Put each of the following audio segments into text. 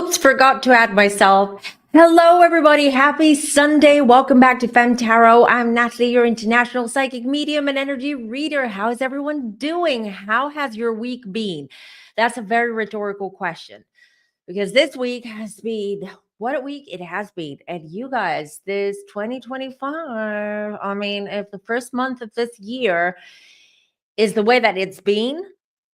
Oops, forgot to add myself. Hello, everybody. Happy Sunday. Welcome back to Fem Tarot. I'm Natalie, your international psychic medium and energy reader. How is everyone doing? How has your week been? That's a very rhetorical question because this week has been what a week it has been. And you guys, this 2025, I mean, if the first month of this year is the way that it's been,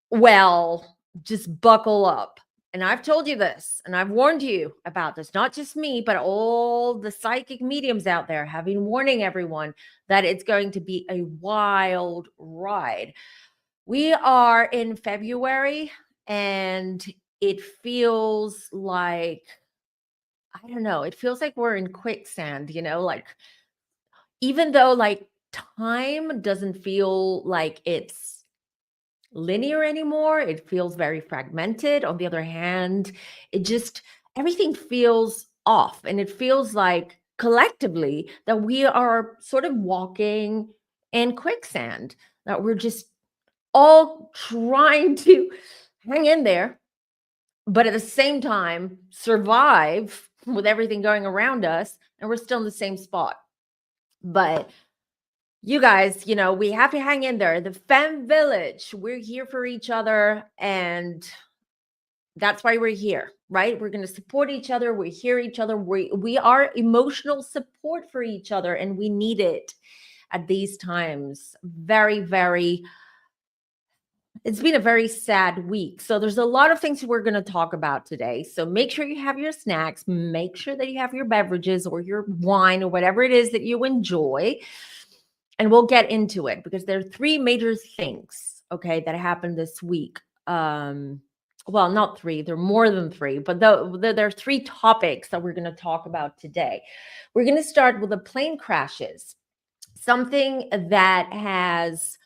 well, just buckle up. And I've told you this, and I've warned you about this, not just me, but all the psychic mediums out there have been warning everyone that it's going to be a wild ride. We are in February, and it feels like, I don't know, it feels like we're in quicksand, like even though like time doesn't feel like it's linear anymore. It feels very fragmented. On the other hand, everything feels off. And it feels like collectively that we are sort of walking in quicksand, that we're just all trying to hang in there, but at the same time survive with everything going around us. And we're still in the same spot. But you guys, we have to hang in there. The Femme Village, we're here for each other. And that's why we're here, right? We're going to support each other. We hear each other. We are emotional support for each other. And we need it at these times. It's been a very sad week. So there's a lot of things we're going to talk about today. So make sure you have your snacks. Make sure that you have your beverages or your wine or whatever it is that you enjoy. And we'll get into it because there are three major things, okay, that happened this week. Well, not three, there are more than three, but there are three topics that we're going to talk about today. We're going to start with the plane crashes, something that has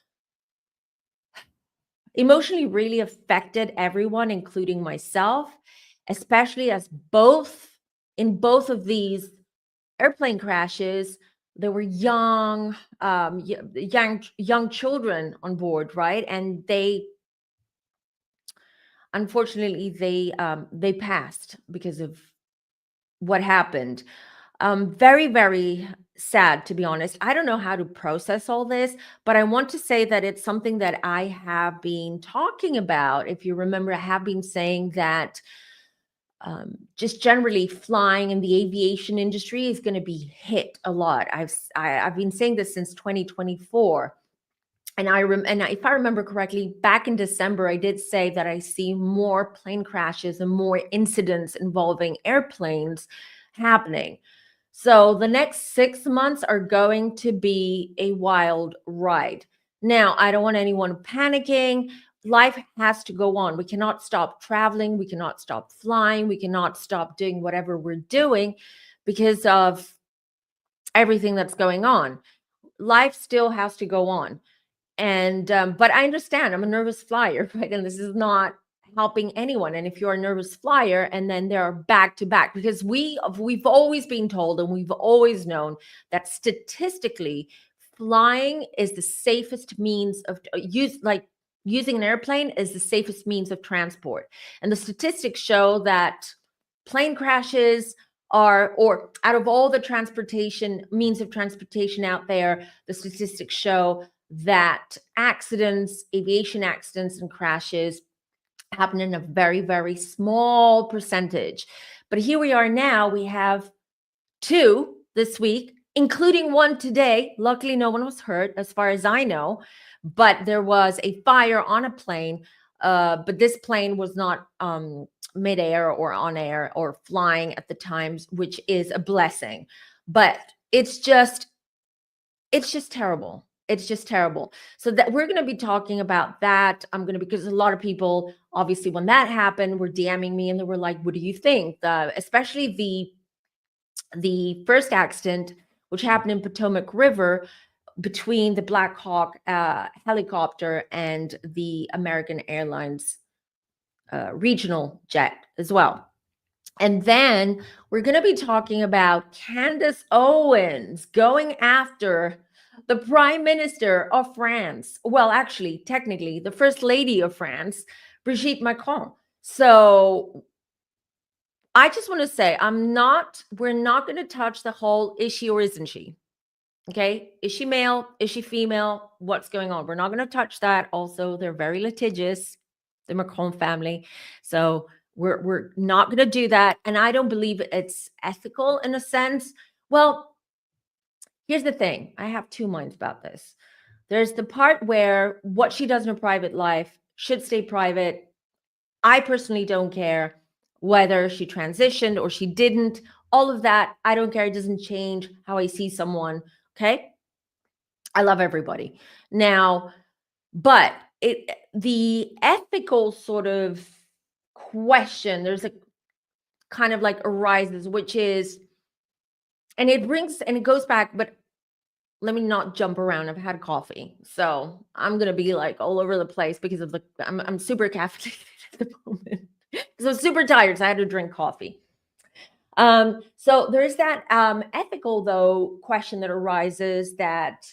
emotionally really affected everyone, including myself, especially as in both of these airplane crashes, there were young children on board, right? And unfortunately they passed because of what happened. Very, very sad, to be honest. I don't know how to process all this, but I want to say that it's something that I have been talking about. If you remember, I have been saying that just generally flying in the aviation industry is going to be hit a lot. I've been saying this since 2024. And if I remember correctly, back in December, I did say that I see more plane crashes and more incidents involving airplanes happening. So the next 6 months are going to be a wild ride. Now, I don't want anyone panicking. Life has to go on. We cannot stop traveling. We cannot stop flying. We cannot stop doing whatever we're doing because of everything that's going on. Life still has to go on. And but I understand, I'm a nervous flyer, right? And this is not helping anyone. And if you're a nervous flyer and then they're back to back, because we've always been told and we've always known that statistically flying is the safest means of using an airplane is the safest means of transport. And the statistics show that plane crashes or out of all the means of transportation out there, the statistics show that aviation accidents and crashes happen in a very, very small percentage. But here we are now, we have 2 this week, including one today. Luckily, no one was hurt as far as I know, but there was a fire on a plane. But this plane was not midair or on air or flying at the times, which is a blessing. But it's just terrible. It's just terrible. So that we're going to be talking about that. Because a lot of people, obviously, when that happened, were DMing me and they were like, what do you think? Especially the first accident, which happened in Potomac River between the Black Hawk helicopter and the American Airlines regional jet as well. And then we're going to be talking about Candace Owens going after the Prime Minister of France. Well, actually, technically, the First Lady of France, Brigitte Macron. So I just want to say we're not going to touch the whole is she or isn't she? Okay. Is she male? Is she female? What's going on? We're not going to touch that. Also, they're very litigious, the Macron family. So we're not going to do that. And I don't believe it's ethical in a sense. Well, here's the thing. I have two minds about this. There's the part where what she does in her private life should stay private. I personally don't care whether she transitioned or she didn't. All of that, I don't care. It doesn't change how I see someone. Okay. I love everybody. Now, but the ethical sort of question, there's a kind of like arises, which is, and it goes back, but let me not jump around. I've had coffee, so I'm gonna be like all over the place because of I'm super caffeinated at the moment because I'm super tired, so I had to drink coffee. So there's that ethical though question that arises that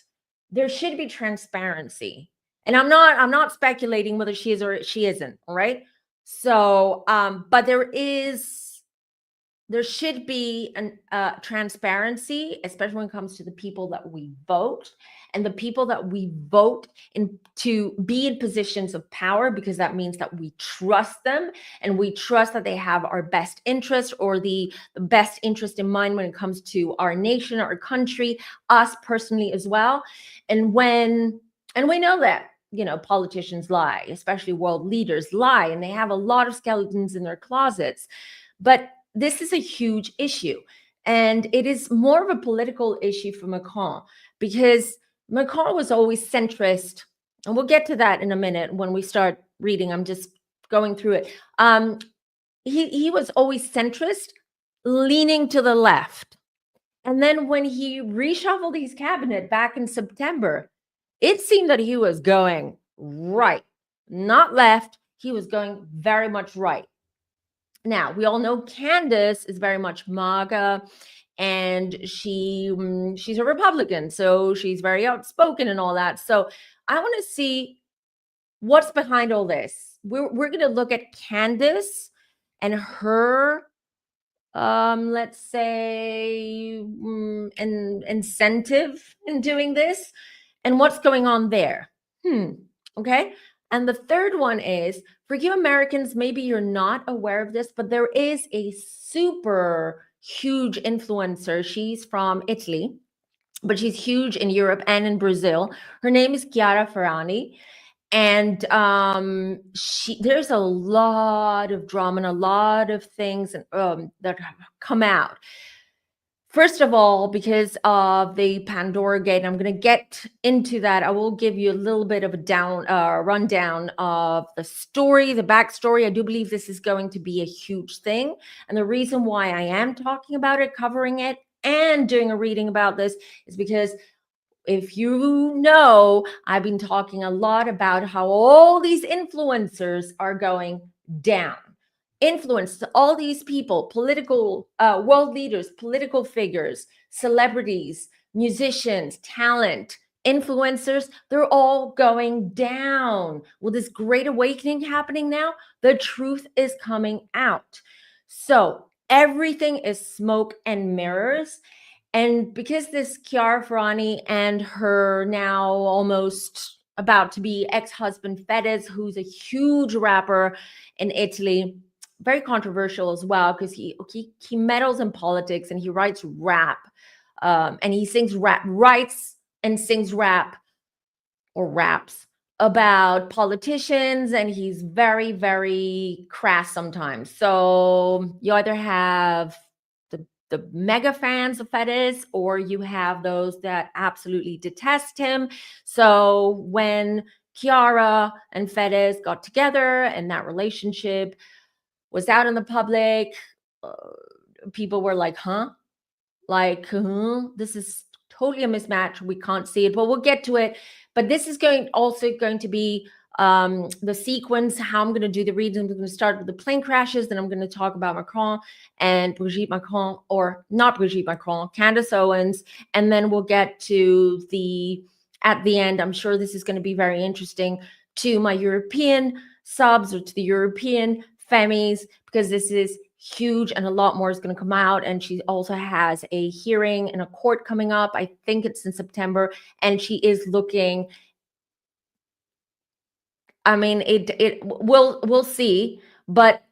there should be transparency, and I'm not speculating whether she is or she isn't. All right. So, but there should be an transparency, especially when it comes to the people that we vote and the people that we vote in to be in positions of power, because that means that we trust them and we trust that they have our best interest or the best interest in mind when it comes to our nation, our country, us personally as well. And we know that politicians lie, especially world leaders lie, and they have a lot of skeletons in their closets. But this is a huge issue. And it is more of a political issue for Macron because Macron was always centrist. And we'll get to that in a minute when we start reading. I'm just going through it. He was always centrist, leaning to the left. And then when he reshuffled his cabinet back in September, it seemed that he was going right, not left. He was going very much right. Now, we all know Candace is very much MAGA, and she's a Republican, so she's very outspoken and all that. So I want to see what's behind all this. We're going to look at Candace and her let's say an incentive in doing this and what's going on there. Okay. And the third one is, for you Americans, maybe you're not aware of this, but there is a super huge influencer. She's from Italy, but she's huge in Europe and in Brazil. Her name is Chiara Ferragni. And there's a lot of drama and a lot of things that have come out. First of all, because of the Pandora Gate, I'm going to get into that. I will give you a little bit of a rundown of the story, the backstory. I do believe this is going to be a huge thing. And the reason why I am talking about it, covering it, and doing a reading about this is because if you know, I've been talking a lot about how all these influencers are going down. Influence all these people, political world leaders, political figures, celebrities, musicians, talent, influencers, they're all going down. With this great awakening happening now, the truth is coming out. So everything is smoke and mirrors. And because this Chiara Ferragni and her now almost about to be ex-husband Fedez, who's a huge rapper in Italy, very controversial as well, because he meddles in politics and he writes rap, and he sings rap, writes and sings rap or raps about politicians, and he's very, very crass sometimes. So you either have the mega fans of Fedez, or you have those that absolutely detest him. So when Chiara and Fedez got together and that relationship was out in the public, people were like, this is totally a mismatch. We can't see it, but we'll get to it. But this is also going to be the sequence, how I'm going to do the reading. I'm going to start with the plane crashes, then I'm going to talk about Macron and Brigitte Macron, or not Brigitte Macron, Candace Owens, and then we'll get to at the end, I'm sure this is going to be very interesting to my European subs or to the European Femmies, because this is huge, and a lot more is going to come out. And she also has a hearing in a court coming up. I think it's in September, and she is looking. I mean, we'll see, but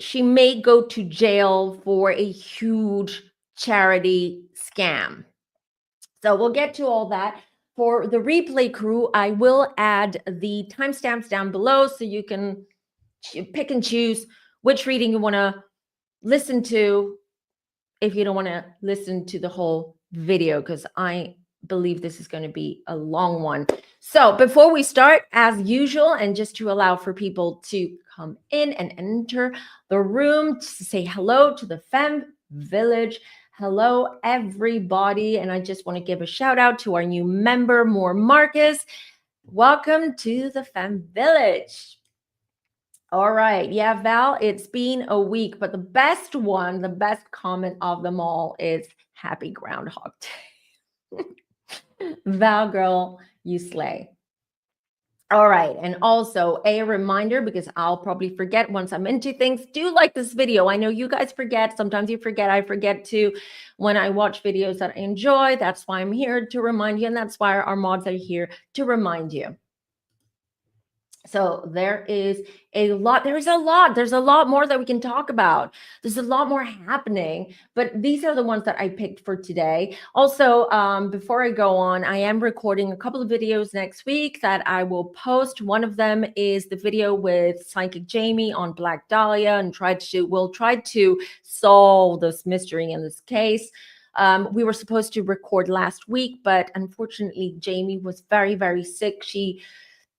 she may go to jail for a huge charity scam. So we'll get to all that. For the replay crew, I will add the timestamps down below so you can pick and choose which reading you want to listen to if you don't want to listen to the whole video, because I believe this is going to be a long one. So before we start, as usual, and just to allow for people to come in and enter the room, to say hello to the Femme Village. Hello, everybody. And I just want to give a shout out to our new member, More Marcus. Welcome to the Femme Village. All right. Yeah, Val, it's been a week, but the best comment of them all is happy Groundhog Day. Val, girl, you slay. All right. And also a reminder, because I'll probably forget once I'm into things, do like this video. I know you guys forget. Sometimes you forget. I forget too when I watch videos that I enjoy. That's why I'm here to remind you. And that's why our mods are here to remind you. So there's a lot more that we can talk about. There's a lot more happening, but these are the ones that I picked for today. Also, before I go on, I am recording a couple of videos next week that I will post. One of them is the video with Psychic Jamie on Black Dahlia, and we'll try to solve this mystery in this case. We were supposed to record last week, but unfortunately, Jamie was very, very sick.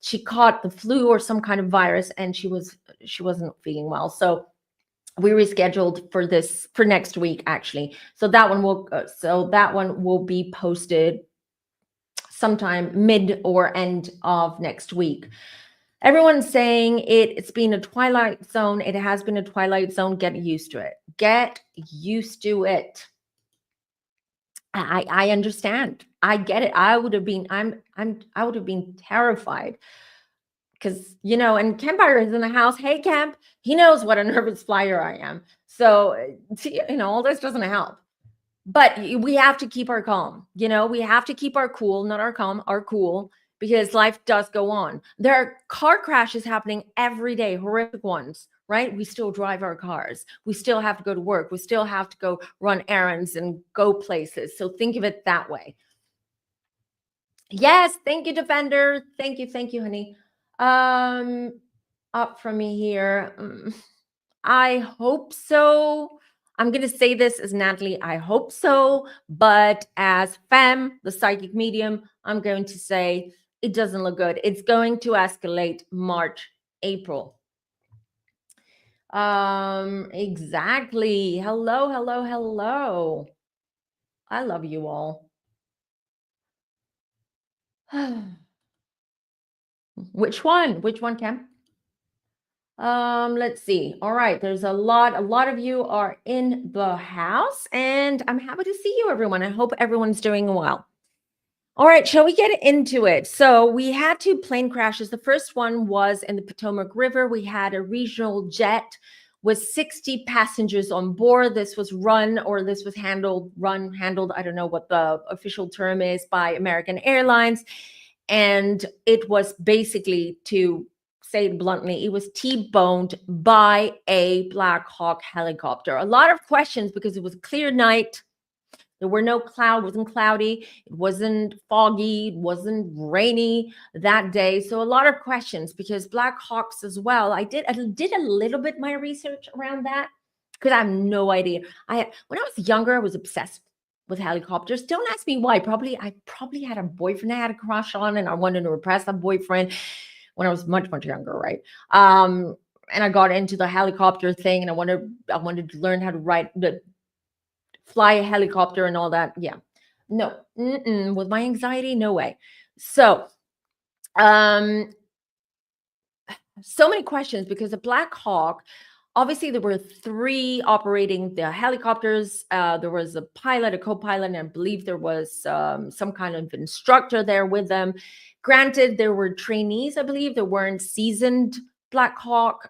She caught the flu or some kind of virus, and she wasn't feeling well. So we rescheduled for next week, actually. So that one will be posted sometime mid or end of next week. Everyone's saying it's been a twilight zone. It has been a twilight zone. Get used to it. Get used to it. I understand. I get it. I would have been terrified, because and Campfire is in the house. Hey, Camp, he knows what a nervous flyer I am. So all this doesn't help. But we have to keep our calm. We have to keep our cool, not our calm, our cool, because life does go on. There are car crashes happening every day, horrific ones. Right? We still drive our cars. We still have to go to work. We still have to go run errands and go places. So think of it that way. Yes, thank you, Defender. Thank you, honey. Up from me here. I hope so. I'm going to say this as Natalie, I hope so. But as Femme, the psychic medium, I'm going to say it doesn't look good. It's going to escalate March, April. Exactly. Hello. I love you all. Which one, Cam? Let's see. All right, there's a lot of you are in the house, and I'm happy to see you, everyone. I hope everyone's doing well. All right, shall we get into it? So we had 2 plane crashes. The first one was in the Potomac River. We had a regional jet with 60 passengers on board. This was handled, I don't know what the official term is, by American Airlines. And it was basically, to say it bluntly, it was T-boned by a Black Hawk helicopter. A lot of questions because it was a clear night. There were no cloud, wasn't cloudy, it wasn't foggy, it wasn't rainy that day. So a lot of questions because Black Hawks as well. I did a little bit my research around that because I have no idea. When I was younger, I was obsessed with helicopters. Don't ask me why. I probably had a boyfriend I had a crush on, and I wanted to impress that boyfriend when I was much, much younger, right? And I got into the helicopter thing, and I wanted to learn how to fly a helicopter and all that. Yeah, no, with my anxiety, no way. So many questions because the Black Hawk, obviously there were 3 operating the helicopters. There was a pilot, a co-pilot, and I believe there was some kind of instructor there with them. Granted, there were trainees, I believe. There weren't seasoned Black Hawk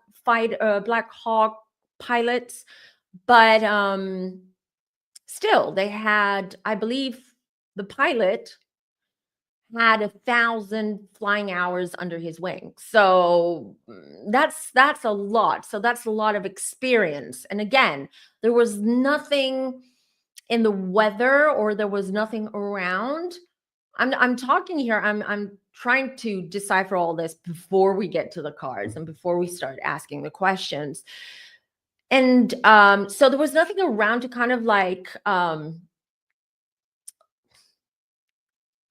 pilots, but still, they had, I believe, the pilot had 1,000 flying hours under his wing. So that's a lot. So that's a lot of experience. And again, there was nothing in the weather, or there was nothing around. I'm talking here. I'm trying to decipher all this before we get to the cards and before we start asking the questions. And so there was nothing around to kind of like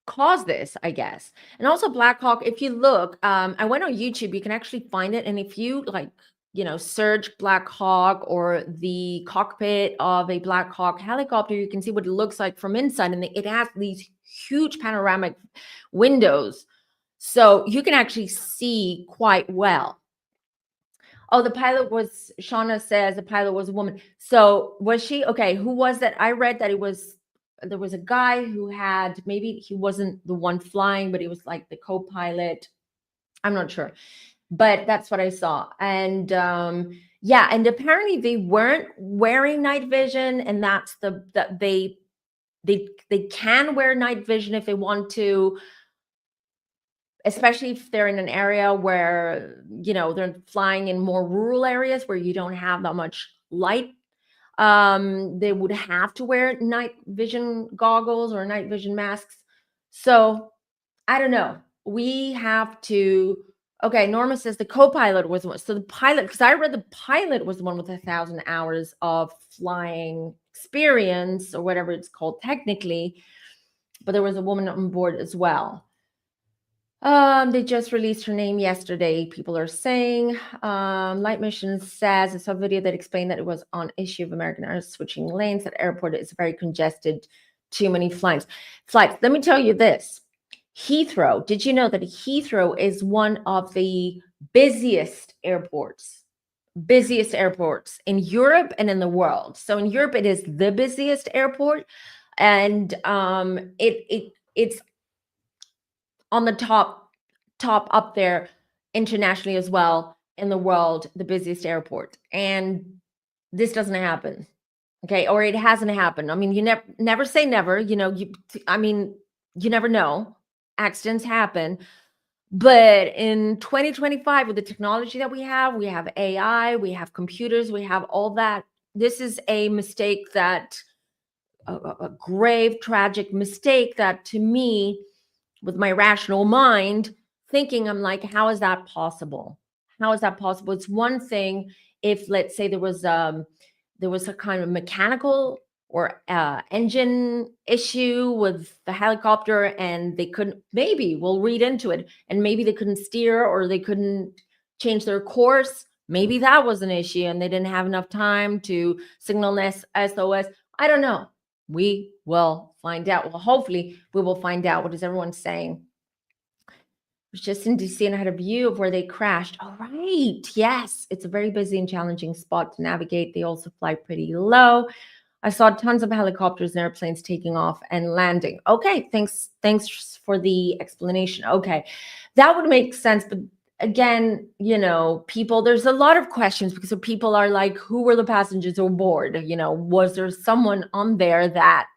cause this, I guess. And also Black Hawk, if you look, I went on YouTube, you can actually find it. And if you like, search Black Hawk or the cockpit of a Black Hawk helicopter, you can see what it looks like from inside. And it has these huge panoramic windows. So you can actually see quite well. Oh, the pilot was, Shauna says the pilot was a woman. So was she? Okay, who was that? I read that there was a guy who had, maybe he wasn't the one flying, but he was like the co-pilot. I'm not sure, but that's what I saw. And yeah, and apparently they weren't wearing night vision, and that's that they can wear night vision if they want to, especially if they're in an area where, they're flying in more rural areas where you don't have that much light. They would have to wear night vision goggles or night vision masks. So I don't know. We have to. Okay, Norma says the co-pilot was one. So the pilot, because I read the pilot was the one with 1,000 hours of flying experience, or whatever it's called technically, but there was a woman on board as well. They just released her name yesterday, people are saying. Light Mission says, I saw a video that explained that it was on issue of American Airlines switching lanes. That airport is very congested, too many flights. Let me tell you this. Heathrow, did you know that Heathrow is one of the busiest airports in Europe and in the world? So in Europe, it is the busiest airport, and it's on the top up there internationally as well, in the world, the busiest airport. And this doesn't happen, okay? Or it hasn't happened. I mean, you never say never, you never know. Accidents happen. But in 2025, with the technology that we have AI, we have computers, we have all that. This is a mistake that, a grave, tragic mistake that, to me, with my rational mind thinking, I'm like, how is that possible? How is that possible? It's one thing if, let's say, there was a kind of mechanical or engine issue with the helicopter, and they couldn't, maybe we'll read into it, and maybe they couldn't steer, or they couldn't change their course. Maybe that was an issue and they didn't have enough time to signal SOS. I don't know. We will find out. Well, hopefully we will find out. What is everyone saying? I was just in DC and I had a view of where they crashed. All right. Yes. It's a very busy and challenging spot to navigate. They also fly pretty low. I saw tons of helicopters and airplanes taking off and landing. Okay. Thanks for the explanation. Okay. That would make sense. But again, people, there's a lot of questions because people are like, who were the passengers aboard? Was there someone on there that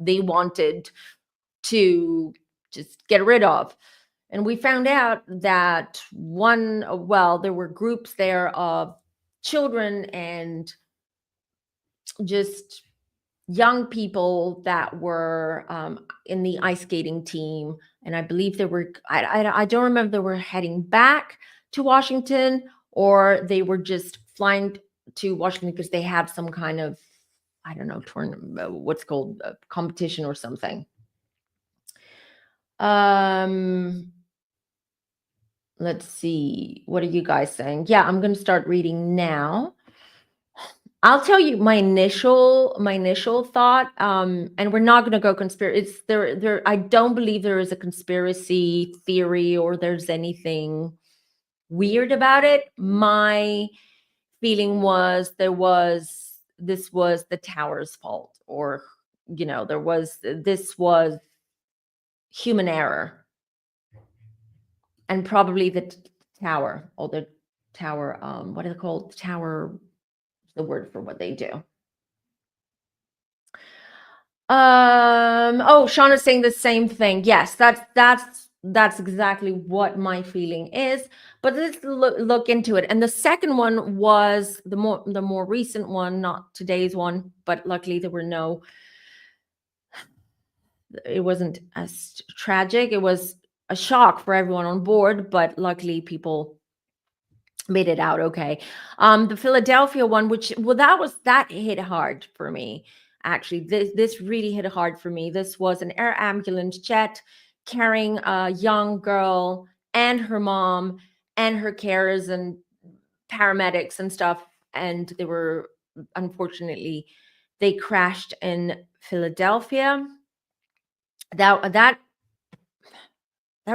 they wanted to just get rid of? And we found out that there were groups there of children and just young people that were in the ice skating team. And I believe they were, I don't remember, they were heading back to Washington, or they were just flying to Washington because they had some kind of, I don't know, what's called competition or something. Let's see. What are you guys saying? Yeah, I'm going to start reading now. I'll tell you my initial thought, and we're not going to go conspiracy. It's there. I don't believe there is a conspiracy theory or there's anything weird about it. My feeling was this was the tower's fault, or this was human error, and probably the tower, or the tower. What are they called? The tower the word for what they do. Sean is saying the same thing. Yes, that's exactly what my feeling is. But let's look into it. And the second one was the more recent one, not today's one, but luckily there were no. It wasn't as tragic. It was a shock for everyone on board, but luckily people made it out okay. The Philadelphia one, that hit hard for me. Actually, this really hit hard for me. This was an air ambulance jet carrying a young girl and her mom and her carers and paramedics and stuff, and unfortunately they crashed in Philadelphia. That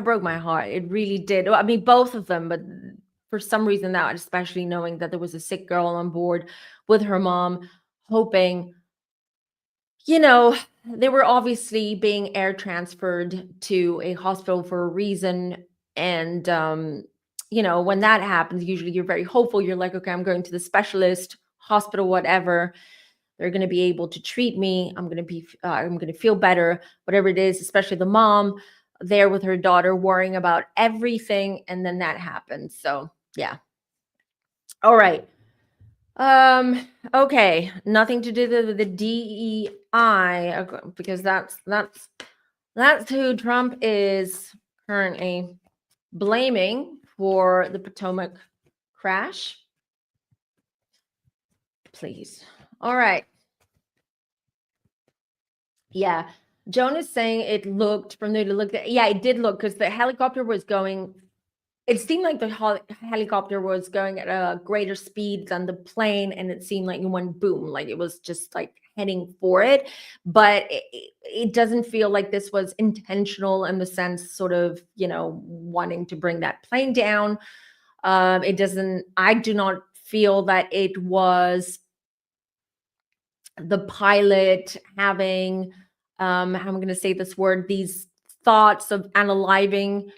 broke my heart. It really did. I mean, both of them, but for some reason that, especially knowing that there was a sick girl on board with her mom, hoping, they were obviously being air transferred to a hospital for a reason. And, when that happens, usually you're very hopeful. You're like, okay, I'm going to the specialist hospital, whatever. They're going to be able to treat me. I'm going to feel better, whatever it is, especially the mom there with her daughter worrying about everything. And then that happens. So yeah. All right. Okay. Nothing to do with the DEI, because that's who Trump is currently blaming for the Potomac crash. Please. All right. Yeah. Joan is saying it looked from there to look at, yeah, it did look, because the helicopter was going, it seemed like the helicopter was going at a greater speed than the plane, and it seemed like it went boom, like it was just like heading for it. But it doesn't feel like this was intentional in the sense, sort of, wanting to bring that plane down. I do not feel that it was the pilot having, I'm going to say this word, these thoughts of unaliving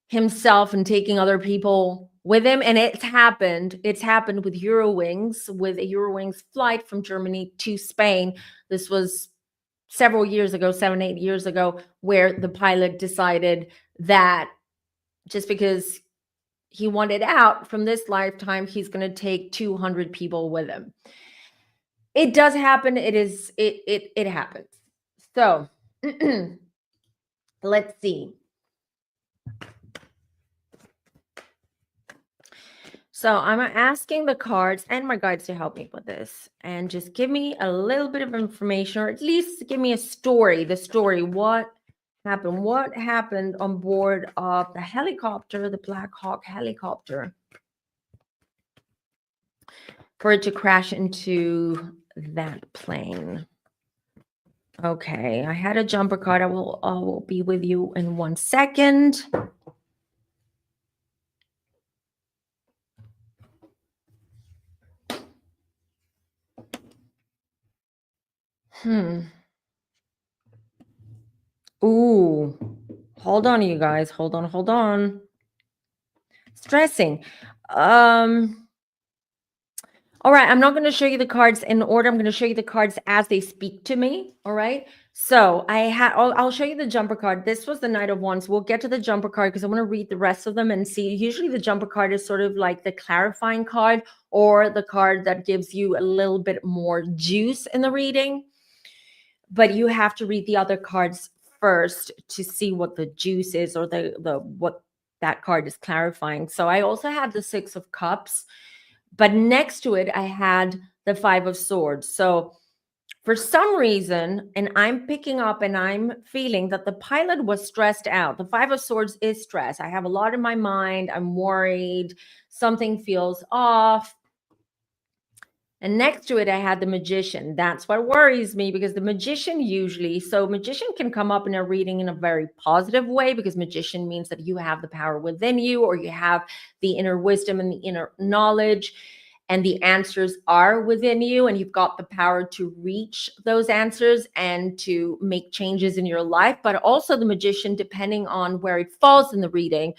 himself and taking other people with him. And it's happened with Eurowings, with a Eurowings flight from Germany to Spain. This was several years ago, 7-8 years ago, where the pilot decided that just because he wanted out from this lifetime, he's going to take 200 people with him. It does happen. It happens. So let's see. So I'm asking the cards and my guides to help me with this and just give me a little bit of information, or at least give me a story. The story, what happened on board of the helicopter, the Black Hawk helicopter, for it to crash into that plane. Okay, I had a jumper card. I will be with you in 1 second. Ooh, hold on, you guys. Hold on. Stressing. All right, I'm not going to show you the cards in order. I'm going to show you the cards as they speak to me. All right. So I'll show you the jumper card. This was the Knight of Wands. We'll get to the jumper card because I want to read the rest of them and see. Usually the jumper card is sort of like the clarifying card, or the card that gives you a little bit more juice in the reading. But you have to read the other cards first to see what the juice is, or what that card is clarifying. So I also had the Six of Cups, but next to it, I had the Five of Swords. So for some reason, and I'm picking up and I'm feeling that the pilot was stressed out. The Five of Swords is stress. I have a lot in my mind. I'm worried. Something feels off. And next to it, I had the Magician. That's what worries me, because the Magician Magician can come up in a reading in a very positive way, because Magician means that you have the power within you, or you have the inner wisdom and the inner knowledge, and the answers are within you, and you've got the power to reach those answers and to make changes in your life. But also the Magician, depending on where it falls in the reading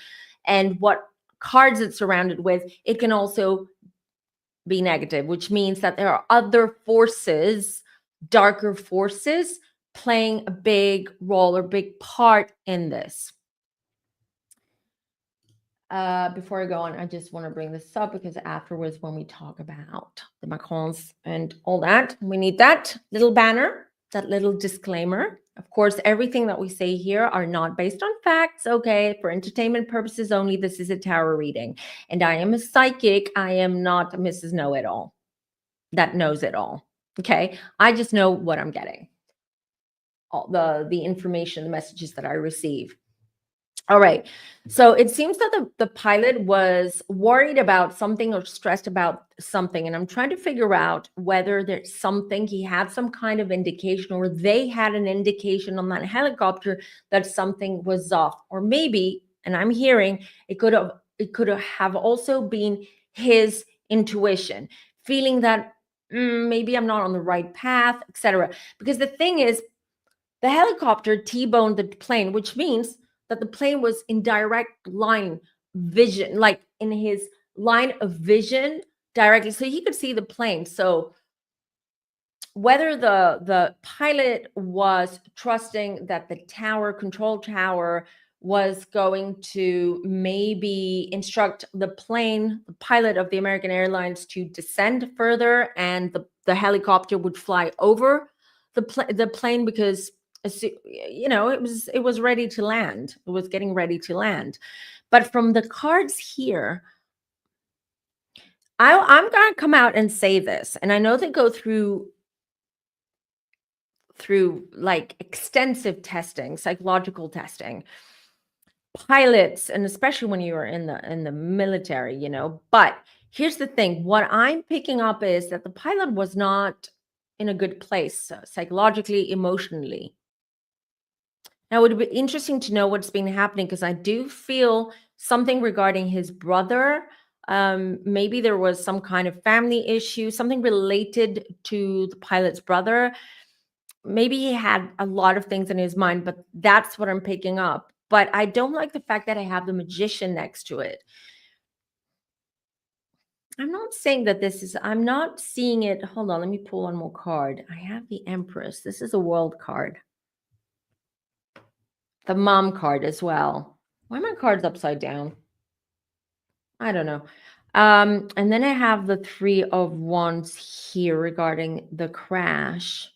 and what cards it's surrounded with, it can also be negative, which means that there are other forces, darker forces, playing a big role or big part in this. Before I go on, I just want to bring this up because afterwards, when we talk about the Macrons and all that, we need that little banner, that little disclaimer. Of course, everything that we say here are not based on facts, okay? For entertainment purposes only, this is a tarot reading. And I am a psychic. I am not Mrs. Know-It-All that knows it all, okay? I just know what I'm getting, all the information, the messages that I receive. All right. So it seems that the pilot was worried about something or stressed about something. And I'm trying to figure out whether there's something, he had some kind of indication, or they had an indication on that helicopter that something was off. Or maybe, and I'm hearing it could have also been his intuition, feeling that maybe I'm not on the right path, etc. Because the thing is, the helicopter T-boned the plane, which means that the plane was in direct line vision, like in his line of vision directly. So he could see the plane. So whether the pilot was trusting that the control tower was going to maybe instruct the pilot of the American Airlines to descend further, and the helicopter would fly over the plane, because it was ready to land. It was getting ready to land. But from the cards here, I'm going to come out and say this, and I know they go through like extensive testing, psychological testing, pilots, and especially when you are in the military, but here's the thing. What I'm picking up is that the pilot was not in a good place, psychologically, emotionally. Now, it would be interesting to know what's been happening, because I do feel something regarding his brother. Maybe there was some kind of family issue, something related to the pilot's brother. Maybe he had a lot of things in his mind, but that's what I'm picking up. But I don't like the fact that I have the Magician next to it. I'm not saying that I'm not seeing it. Hold on, let me pull one more card. I have the Empress. This is a world card. The Mom card as well. Why are my cards upside down? I don't know. And then I have the Three of Wands here regarding the crash.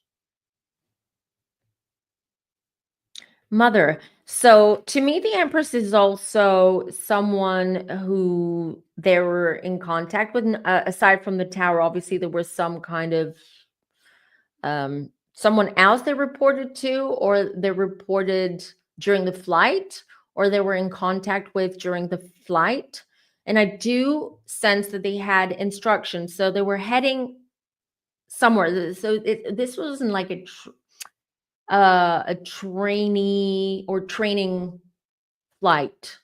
Mother. So to me, the Empress is also someone who they were in contact with. Aside from the tower, obviously there was some kind of someone else they reported to, or they reported during the flight, or they were in contact with during the flight. And I do sense that they had instructions, so they were heading somewhere. So this wasn't like a trainee or training flight.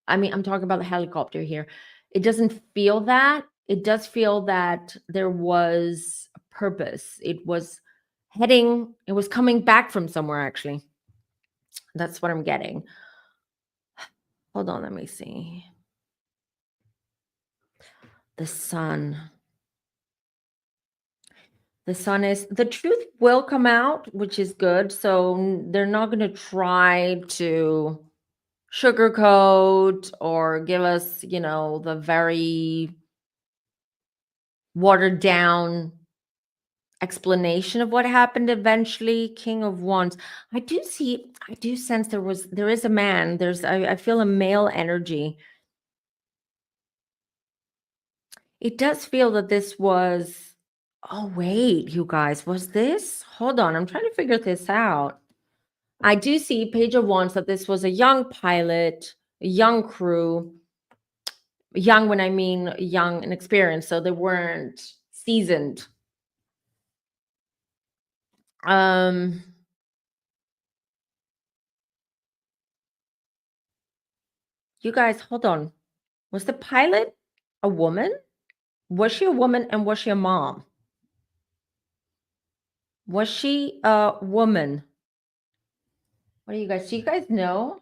I mean, I'm talking about the helicopter here. It doesn't feel that. It does feel that there was a purpose. It was coming back from somewhere, actually. That's what I'm getting. Hold on, let me see. The sun. The sun is, the truth will come out, which is good. So they're not going to try to sugarcoat or give us, the very watered down explanation of what happened eventually. King of Wands. I do sense there is a man. I feel a male energy. It does feel that this was, oh wait, you guys, was this? Hold on, I'm trying to figure this out. I do see Page of Wands, that this was a young pilot, a young crew. Young when I mean young and experienced, so they weren't seasoned. Um you guys, hold on. Was the pilot a woman? Was she a woman, and was she a mom? Was she a woman? What do you guys know?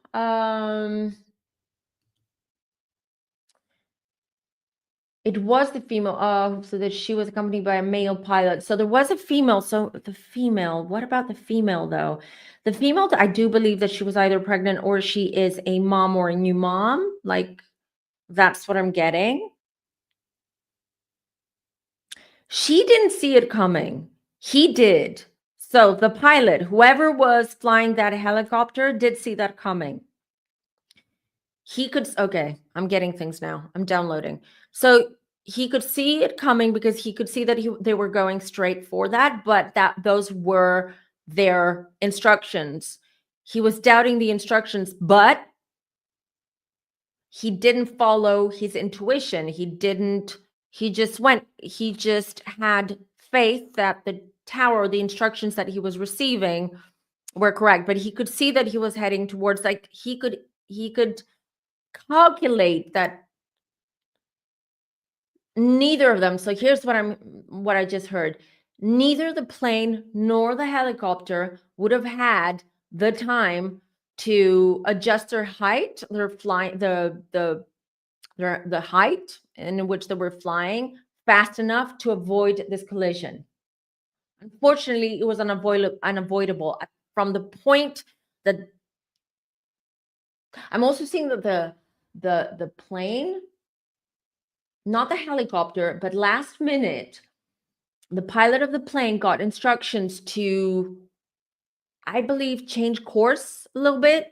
It was the female, so that she was accompanied by a male pilot. So there was a female. So the female, what about the female though? The female, I do believe that she was either pregnant or she is a mom or a new mom. Like, that's what I'm getting. She didn't see it coming. He did. So the pilot, whoever was flying that helicopter, did see that coming. He could, okay, I'm getting things now. I'm downloading. So he could see it coming because he could see that they were going straight for that, but that those were their instructions. He was doubting the instructions, but he didn't follow his intuition. He just had faith that the tower, the instructions that he was receiving were correct, but he could see that he was heading towards, like, he could calculate that neither of them. So here's what I just heard. Neither the plane nor the helicopter would have had the time to adjust their height, their flying the height in which they were flying fast enough to avoid this collision. Unfortunately, it was unavoidable from the point that I'm also seeing that the plane, not the helicopter, but last minute, the pilot of the plane got instructions to, I believe, change course a little bit.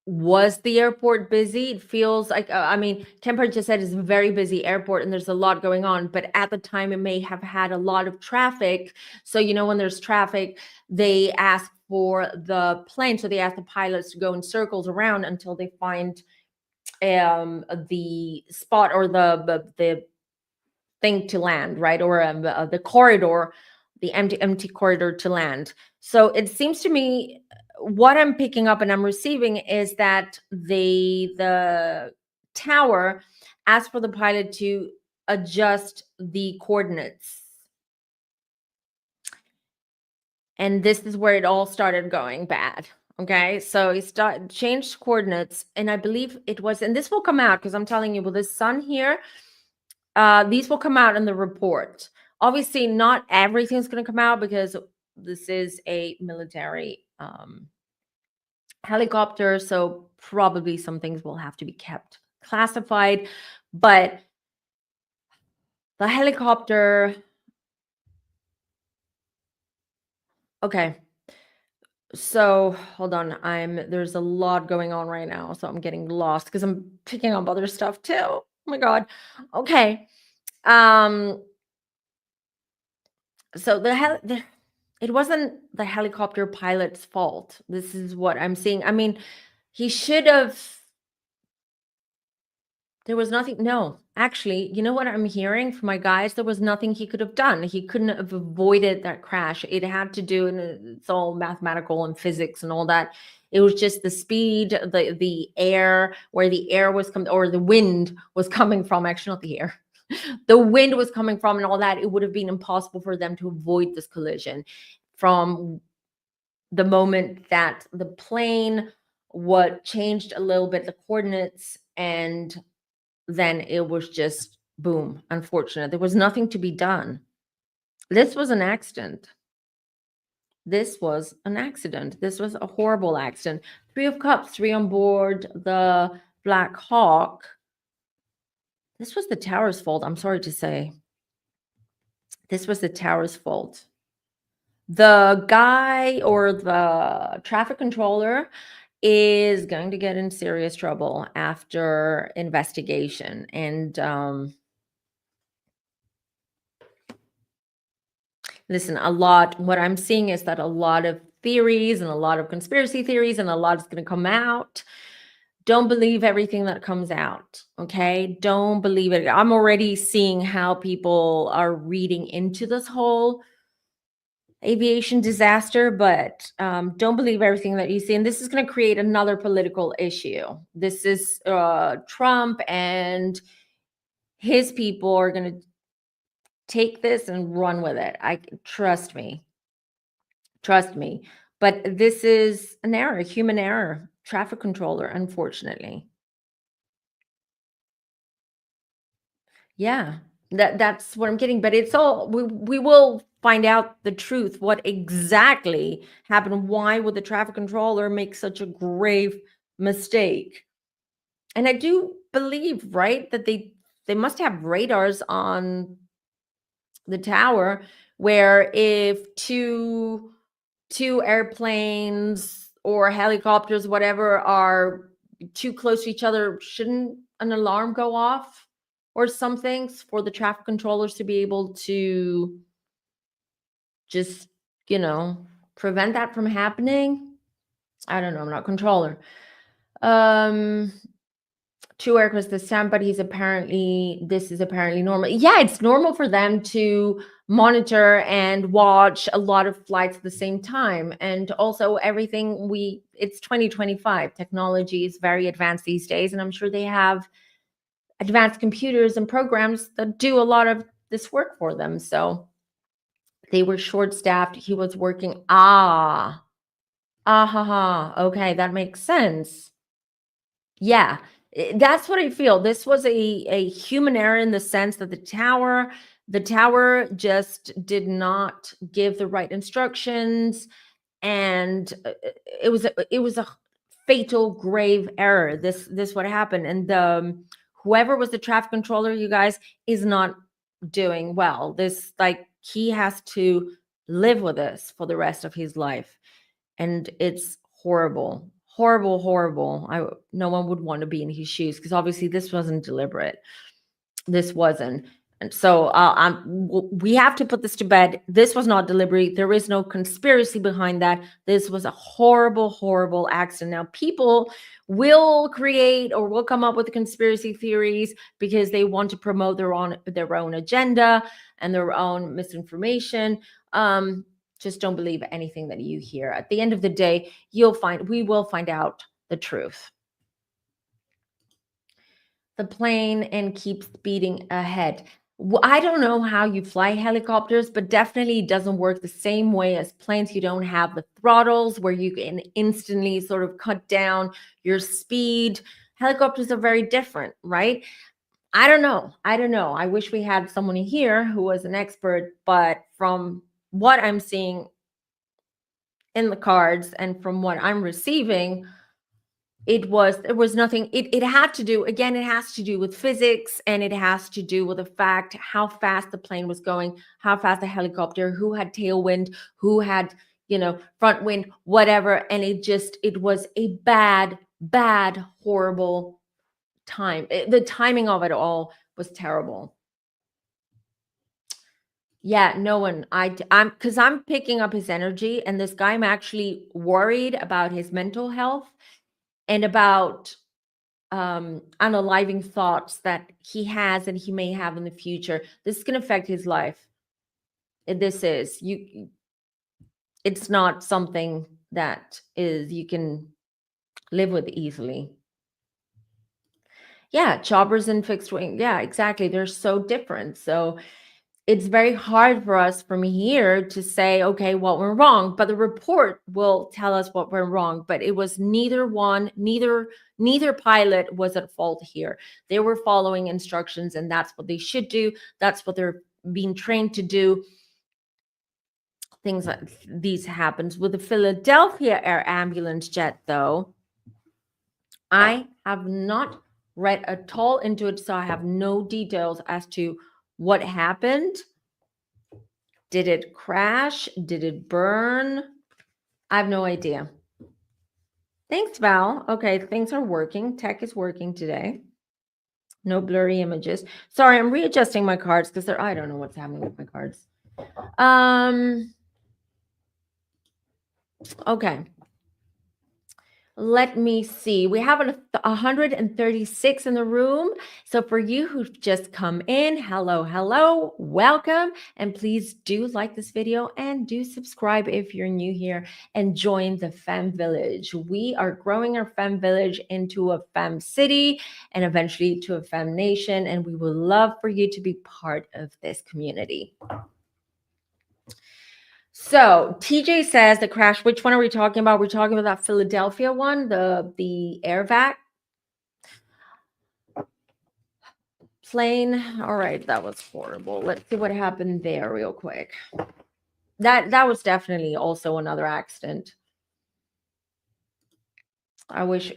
Was the airport busy? It feels like, I mean, Kemper just said it's a very busy airport and there's a lot going on, but at the time it may have had a lot of traffic. So, when there's traffic, they ask for the plane. So they ask the pilots to go in circles around until they find the spot or the thing to land, right? Or the corridor, the empty corridor to land. So it seems to me, what I'm picking up and I'm receiving is that the tower asked for the pilot to adjust the coordinates. And this is where it all started going bad. Okay, so he changed coordinates, and I believe it was, and this will come out because I'm telling you, with this sun here, these will come out in the report. Obviously, not everything's going to come out because this is a military helicopter, so probably some things will have to be kept classified. But the helicopter, okay. So hold on, there's a lot going on right now, so I'm getting lost because I'm picking up other stuff too. Oh my god. Okay. Um. So it wasn't the helicopter pilot's fault. This is what I'm seeing. I mean, he should have. There was nothing. No, actually, you know what I'm hearing from my guys? There was nothing he could have done. He couldn't have avoided that crash. It had to do, and it's all mathematical and physics and all that. It was just the speed, the air, where the air was coming, or the wind was coming from. Actually, not the air. The wind was coming from, and all that. It would have been impossible for them to avoid this collision from the moment that the plane what changed a little bit the coordinates, and then it was just boom, unfortunate. There was nothing to be done. This was an accident. This was an accident. This was a horrible accident. 3 of Cups, 3 on board the Black Hawk. This was the tower's fault, I'm sorry to say. This was the tower's fault. The guy or the traffic controller is going to get in serious trouble after investigation. And listen, what I'm seeing is that a lot of theories and a lot of conspiracy theories and a lot is going to come out. Don't believe everything that comes out. Okay. Don't believe it. I'm already seeing how people are reading into this whole aviation disaster, but don't believe everything that you see. And this is going to create another political issue. This is Trump and his people are going to take this and run with it. Trust me. But this is an error, human error, traffic controller, unfortunately. Yeah, that's what I'm getting. But it's all we will find out the truth. What exactly happened? Why would the traffic controller make such a grave mistake? And I do believe, right, that they must have radars on the tower where if two airplanes or helicopters, whatever, are too close to each other, shouldn't an alarm go off or something for the traffic controllers to be able to just, you know, prevent that from happening? I don't know. I'm not a controller. Um, Two aircrafts this time, but this is apparently normal. Yeah, it's normal for them to monitor and watch a lot of flights at the same time. And also it's 2025. Technology is very advanced these days, and I'm sure they have advanced computers and programs that do a lot of this work for them. So they were short staffed. He was working. Ha ha. Okay, that makes sense. Yeah, that's what I feel. This was a human error in the sense that the tower just did not give the right instructions, and it was a fatal grave error. This what happened, and whoever was the traffic controller, you guys, is not doing well. This, like, he has to live with this for the rest of his life, and it's horrible, horrible, horrible. No one would want to be in his shoes, because obviously this wasn't deliberate. This wasn't. And so we have to put this to bed. This was not deliberate. There is no conspiracy behind that. This was a horrible, horrible accident. Now, people will create or will come up with conspiracy theories because they want to promote their own agenda and their own misinformation. Just don't believe anything that you hear. At the end of the day, we will find out the truth. The plane and keep speeding ahead. I don't know how you fly helicopters, but definitely it doesn't work the same way as planes. You don't have the throttles where you can instantly sort of cut down your speed. Helicopters are very different, right? I don't know. I don't know. I wish we had someone here who was an expert, but from what I'm seeing in the cards and from what I'm receiving, there was nothing. It had to do, again, it has to do with physics, and it has to do with the fact how fast the plane was going, how fast the helicopter, who had tailwind, who had, front wind, whatever. And it was a bad, horrible time. The timing of it all was terrible. Yeah, no one. I'm because I'm picking up his energy, and this guy, I'm actually worried about his mental health and about unaliving thoughts that he has and he may have in the future. This is going to affect his life. This is you. It's not something that is you can live with easily. Yeah, choppers and fixed wing. Yeah, exactly. They're so different. So it's very hard for us from here to say, okay, what went wrong, but the report will tell us what went wrong. But it was neither pilot was at fault here. They were following instructions, and that's what they should do. That's what they're being trained to do. Things like these happens with the Philadelphia Air Ambulance jet, though. I have not read at all into it, so I have no details as to what happened. Did it crash? Did it burn? I have no idea. Thanks, Val. Okay, things are working. Tech is working today. No blurry images. Sorry, I'm readjusting my cards because I don't know what's happening with my cards. Okay. Let me see. We have 136 in the room. So for you who've just come in, hello, welcome. And please do like this video and do subscribe if you're new here and join the Femme Village. We are growing our Femme Village into a Femme City and eventually to a Femme Nation. And we would love for you to be part of this community. So TJ says the crash. Which one are we talking about? We're talking about that Philadelphia one, the air vac. plane. All right, that was horrible. Let's see what happened there real quick. That was definitely also another accident.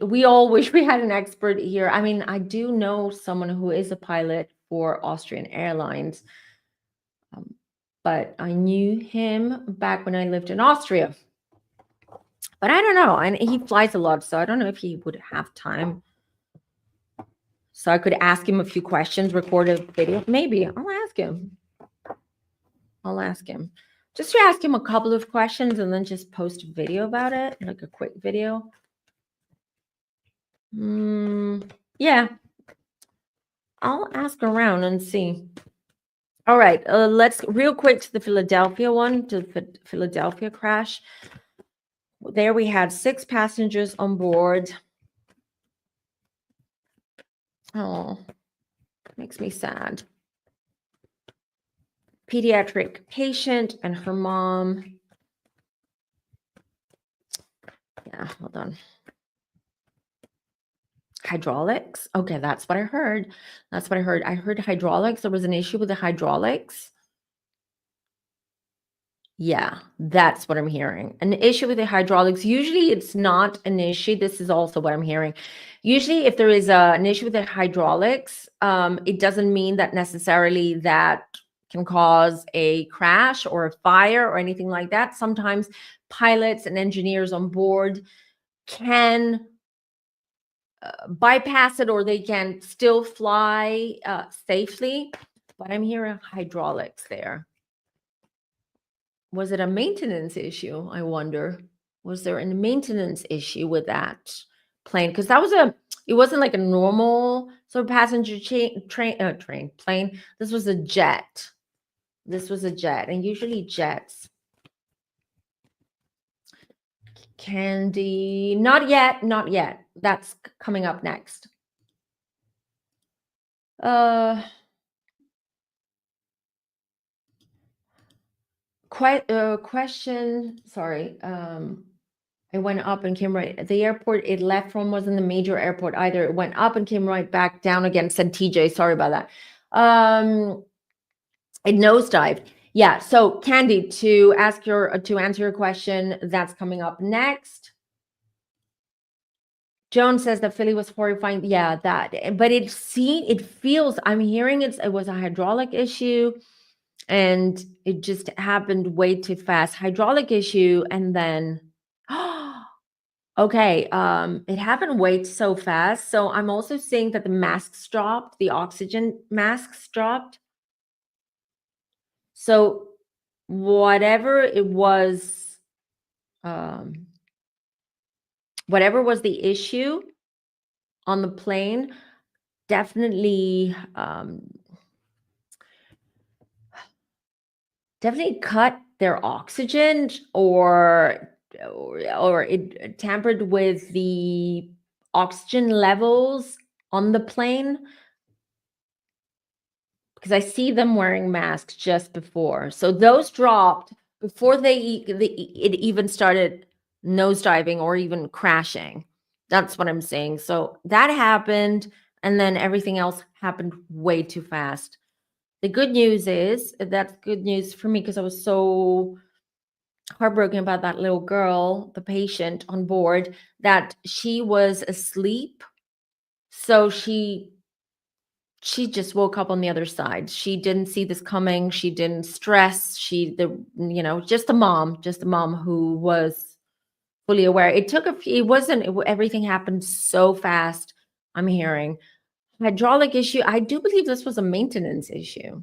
We all wish we had an expert here. I mean, I do know someone who is a pilot for Austrian Airlines, but I knew him back when I lived in Austria. But I don't know, and he flies a lot, so I don't know if he would have time. So I could ask him a few questions, record a video. Maybe I'll ask him. Just to ask him a couple of questions and then just post a video about it, like a quick video. Yeah, I'll ask around and see. All right, let's real quick to the Philadelphia one, to the Philadelphia crash. There we had 6 passengers on board. Oh, makes me sad. Pediatric patient and her mom. Yeah, hold on. Hydraulics. Okay, that's what I heard. I heard hydraulics. There was an issue with the hydraulics. Yeah, that's what I'm hearing. An issue with the hydraulics. Usually it's not an issue. This is also what I'm hearing. Usually if there is an issue with the hydraulics, it doesn't mean that necessarily that can cause a crash or a fire or anything like that. Sometimes pilots and engineers on board can bypass it, or they can still fly safely. But I'm hearing hydraulics there. Was it a maintenance issue? I wonder. Was there a maintenance issue with that plane? Because it wasn't like a normal sort of passenger plane. This was a jet. And usually jets. Candy, not yet. That's coming up next. Question. Sorry. It went up and came right. The airport it left from wasn't the major airport either. It went up and came right back down again. Said TJ. Sorry about that. It nosedived. Yeah. So Candy, to answer your question, that's coming up next. Joan says that Philly was horrifying. Yeah, but it feels, I'm hearing it was a hydraulic issue and it just happened way too fast. Hydraulic issue. And then, okay, it happened way so fast. So I'm also seeing that the masks dropped, the oxygen masks dropped. So whatever it was, whatever was the issue on the plane, definitely cut their oxygen, or it tampered with the oxygen levels on the plane, because I see them wearing masks just before. So those dropped before it even started nosediving or even crashing. That's what I'm saying. So that happened, and then everything else happened way too fast. The good news is that's good news for me, because I was so heartbroken about that little girl, the patient on board, that she was asleep. So she just woke up on the other side. She didn't see this coming. She didn't stress. Just a mom who was fully aware. Everything happened so fast. I'm hearing hydraulic issue. I do believe this was a maintenance issue.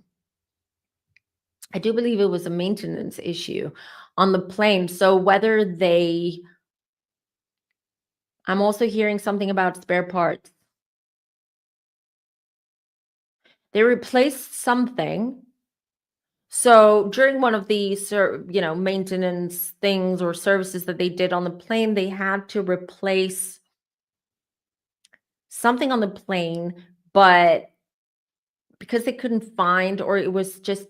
I do believe it was a maintenance issue on the plane. So I'm also hearing something about spare parts. They replaced something. So during one of these, maintenance things or services that they did on the plane, they had to replace something on the plane, but because they couldn't find, or it was just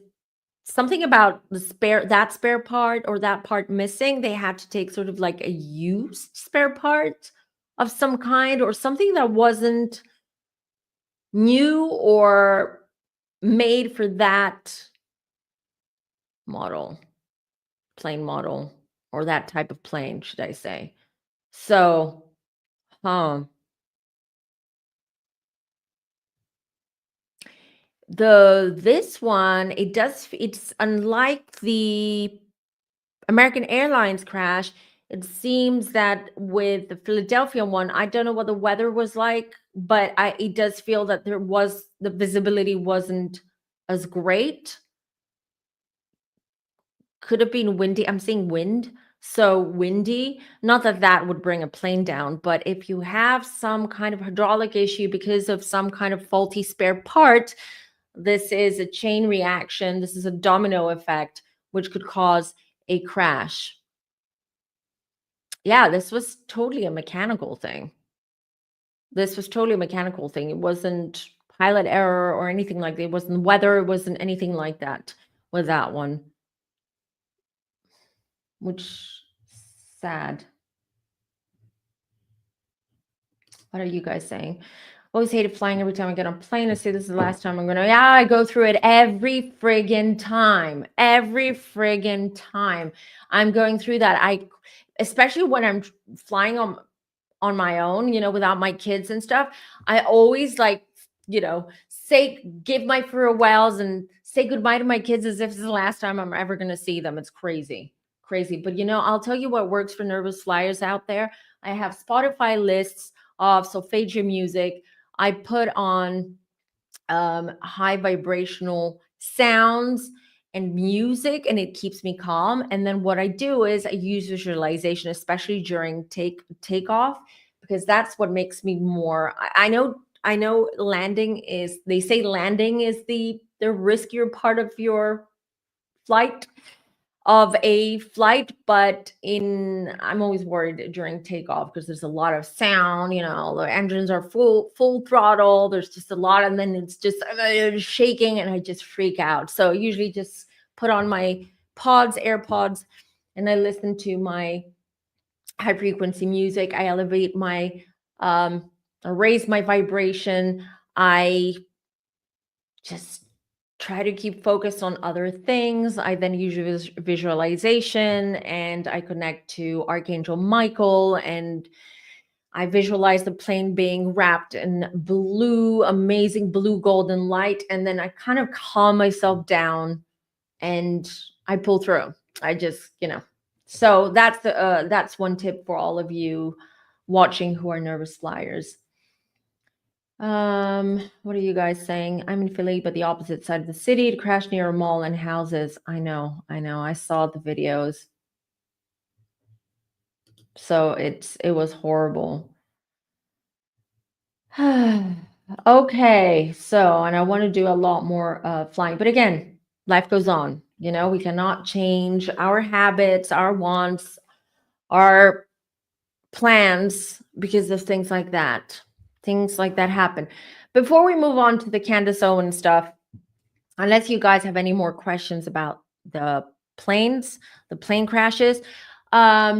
something about that spare part or that part missing, they had to take sort of like a used spare part of some kind, or something that wasn't new or made for that model, plane model, or that type of plane, should I say. So, huh. This one, it's unlike the American Airlines crash. It seems that with the Philadelphia one, I don't know what the weather was like, but it does feel that the visibility wasn't as great. Could have been windy. I'm seeing wind. So windy. Not that that would bring a plane down, but if you have some kind of hydraulic issue because of some kind of faulty spare part, this is a chain reaction. This is a domino effect, which could cause a crash. Yeah, this was totally a mechanical thing. This was totally a mechanical thing. It wasn't pilot error or anything like that. It wasn't weather. It wasn't anything like that with that one, which sad. What are you guys saying? Always hated flying every time I get on a plane. I say this is the last time I'm gonna. Yeah, I go through it every friggin' time. Every friggin' time I'm going through that. Especially when I'm flying on my own, without my kids and stuff. I always like, give my farewells and say goodbye to my kids as if it's the last time I'm ever gonna see them. It's crazy, crazy. But I'll tell you what works for nervous flyers out there. I have Spotify lists of solfeggio music. I put on high vibrational sounds and music, and it keeps me calm. And then what I do is I use visualization, especially during takeoff, because that's what makes me more. I know landing is. They say landing is the riskier part of your flight of a flight, but in I'm always worried during takeoff because there's a lot of sound. The engines are full throttle. There's just a lot, and then it's just shaking, and I just freak out. So I usually just put on my AirPods, and I listen to my high frequency music. I elevate um, I raise my vibration. I just try to keep focused on other things. I then use visualization, and I connect to Archangel Michael, and I visualize the plane being wrapped in blue, amazing blue golden light. And then I kind of calm myself down and I pull through. I just, so that's one tip for all of you watching who are nervous flyers. What are you guys saying? I'm in Philly, but the opposite side of the city. It crashed near a mall and houses. I know. I saw the videos. So it was horrible. Okay, so and I want to do a lot more flying, but again, life goes on. We cannot change our habits, our wants, our plans because of things like that. Things like that happen. Before we move on to the Candace Owens stuff, unless you guys have any more questions about the the plane crashes.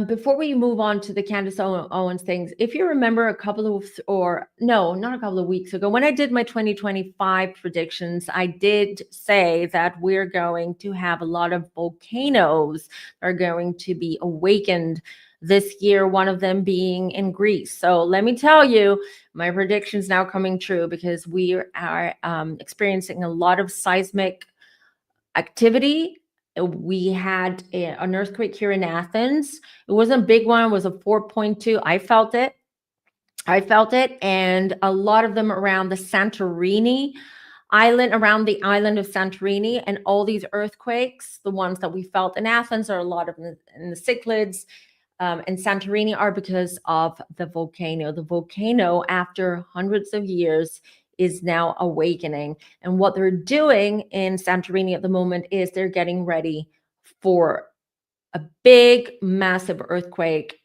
Before we move on to the Candace Owens things, if you remember a couple of, or no, not a couple of weeks ago, when I did my 2025 predictions, I did say that we're going to have a lot of volcanoes are going to be awakened this year, one of them being in Greece. So let me tell you, my predictions now coming true because we are experiencing a lot of seismic activity. We had an earthquake here in Athens. It wasn't a big one, it was a 4.2. I felt it. And a lot of them around the Santorini island, around the island of Santorini, and all these earthquakes, the ones that we felt in Athens, are a lot of them in the Cyclades and Santorini, are because of the volcano. The volcano, after hundreds of years, is now awakening. And what they're doing in Santorini at the moment is they're getting ready for a big, massive earthquake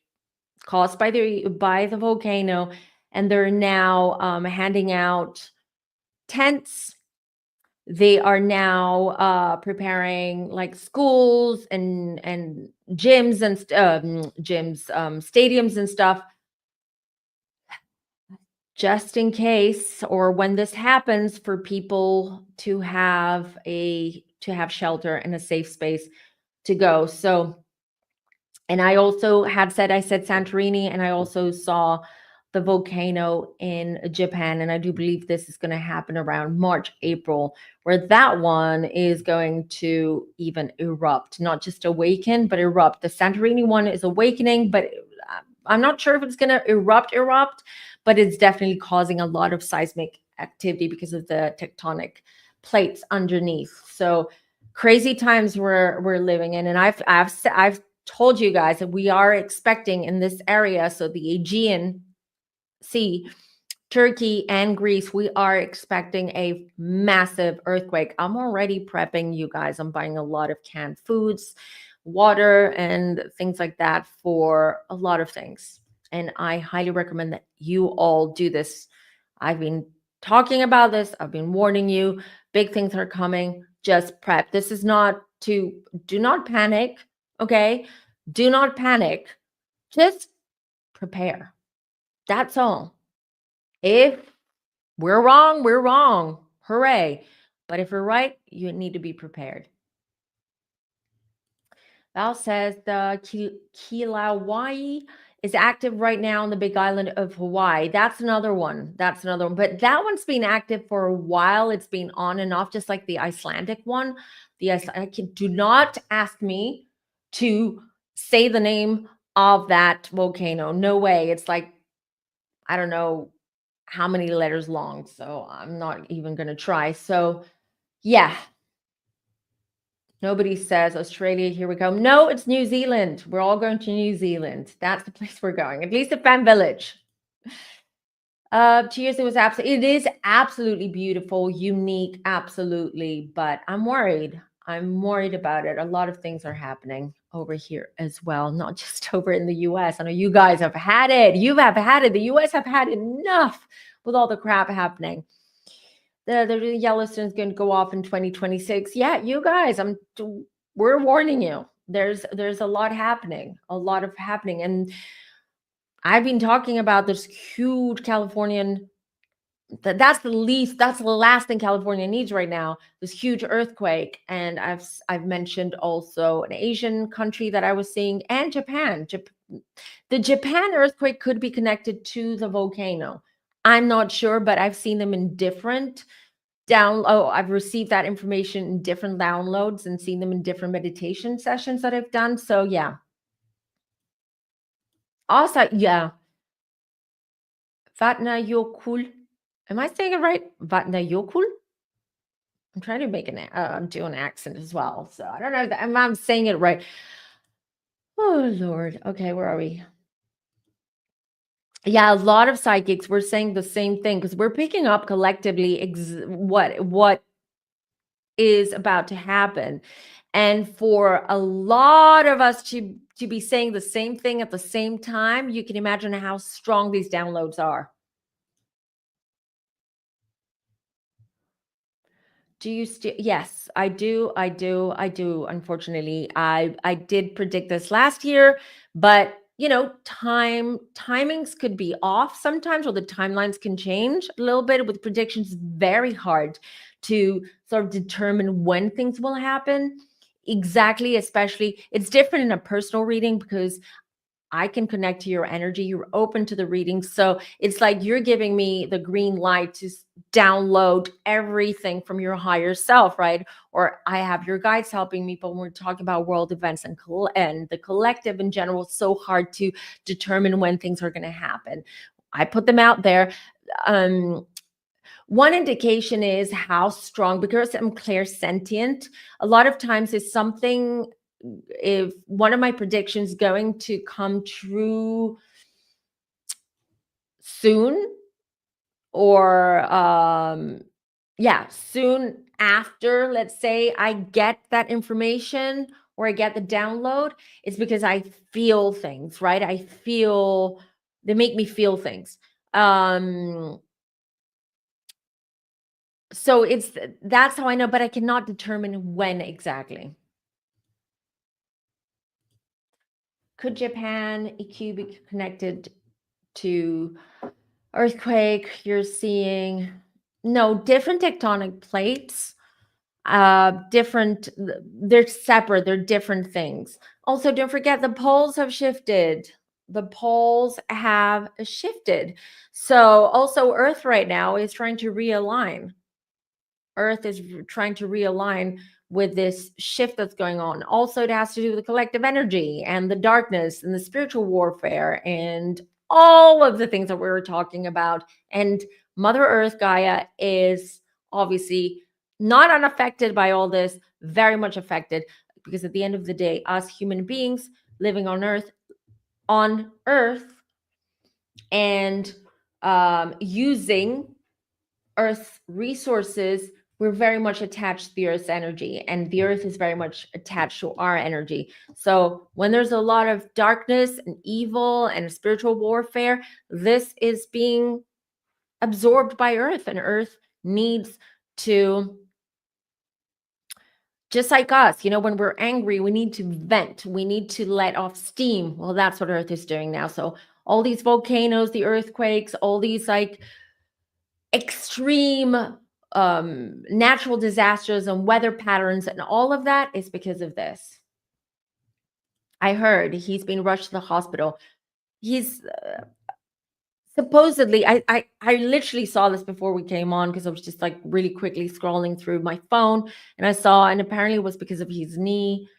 caused by the volcano, and they're now handing out tents. They are now preparing like schools and gyms and stadiums and stuff. just in case, or when this happens, for people to have shelter and a safe space to go. So, and I said Santorini, and I also saw the volcano in Japan. And I do believe this is going to happen around March, April, where that one is going to even erupt, not just awaken, but erupt. The Santorini one is awakening, but I'm not sure if it's going to erupt, but it's definitely causing a lot of seismic activity because of the tectonic plates underneath. So crazy times we're living in. And I've told you guys that we are expecting in this area, so the Aegean Sea, Turkey and Greece, we are expecting a massive earthquake. I'm already prepping you guys. I'm buying a lot of canned foods, water, and things like that for a lot of things. And I highly recommend that you all do this. I've been talking about this, I've been warning you. Big things are coming. Just prep. This is not to, do not panic, okay? Do not panic. Just prepare. That's all. If we're wrong, we're wrong. Hooray. But if we're right, you need to be prepared. Val says the Kilauea is active right now on the big island of Hawaii. That's another one. That's another one. But that one's been active for a while. It's been on and off, just like the Icelandic one. Do not ask me to say the name of that volcano. No way. It's like, I don't know how many letters long. So I'm not even going to try. So yeah, nobody says Australia, here we go. No, it's New Zealand. We're all going to New Zealand. That's the place we're going, at least at Fan Village. Cheers. It is absolutely beautiful, unique, absolutely. But I'm worried. I'm worried about it. A lot of things are happening over here as well, not just over in the US. I know you guys have had it. You have had it. The US have had enough with all the crap happening. The Yellowstone is going to go off in 2026. Yeah, you guys, we're warning you. There's a lot happening, and I've been talking about this huge Californian. That's the last thing California needs right now. This huge earthquake, and I've mentioned also an Asian country that I was seeing, and Japan. The Japan earthquake could be connected to the volcano. I'm not sure, but I've seen them in different I've received that information in different downloads and seen them in different meditation sessions that I've done. So yeah. Also, yeah. Vatna Yokul. Am I saying it right? Vatna Yokul? I'm trying to do an accent as well. So I don't know if I'm saying it right. Oh Lord. Okay, where are we? Yeah, a lot of psychics were saying the same thing because we're picking up collectively what is about to happen. And for a lot of us to be saying the same thing at the same time, you can imagine how strong these downloads are. Do you still? Yes, I do. Unfortunately, I did predict this last year, but timings could be off sometimes, or the timelines can change a little bit with predictions. Very hard to sort of determine when things will happen exactly. Especially, it's different in a personal reading because I can connect to your energy. You're open to the reading. So it's like you're giving me the green light to download everything from your higher self, right? Or I have your guides helping me. But when we're talking about world events and the collective in general, it's so hard to determine when things are going to happen. I put them out there. One indication is how strong, because I'm clairsentient, a lot of times is something, if one of my predictions going to come true soon, or soon after, let's say I get that information or I get the download, it's because I feel things, right? They make me feel things. So that's how I know, but I cannot determine when exactly. Could Japan EQ be connected to Earthquake, you're seeing no different tectonic plates, different, they're separate, they're different things. Also, don't forget the poles have shifted. The poles have shifted. So, also, Earth right now is trying to realign. Earth is trying to realign with this shift that's going on. Also, it has to do with the collective energy and the darkness and the spiritual warfare and all of the things that we were talking about. And Mother Earth, Gaia, is obviously not unaffected by all this, very much affected, because at the end of the day, us human beings living on Earth, and using Earth's resources, we're very much attached to the Earth's energy, and the Earth is very much attached to our energy. So when there's a lot of darkness and evil and spiritual warfare, this is being absorbed by Earth, and Earth needs to, just like us, when we're angry, we need to vent, we need to let off steam. Well, that's what Earth is doing now. So all these volcanoes, the earthquakes, all these like extreme natural disasters and weather patterns, and all of that is because of this. I heard he's been rushed to the hospital. He's supposedly, I literally saw this before we came on, because I was just like really quickly scrolling through my phone, and I saw, and apparently it was because of his knee.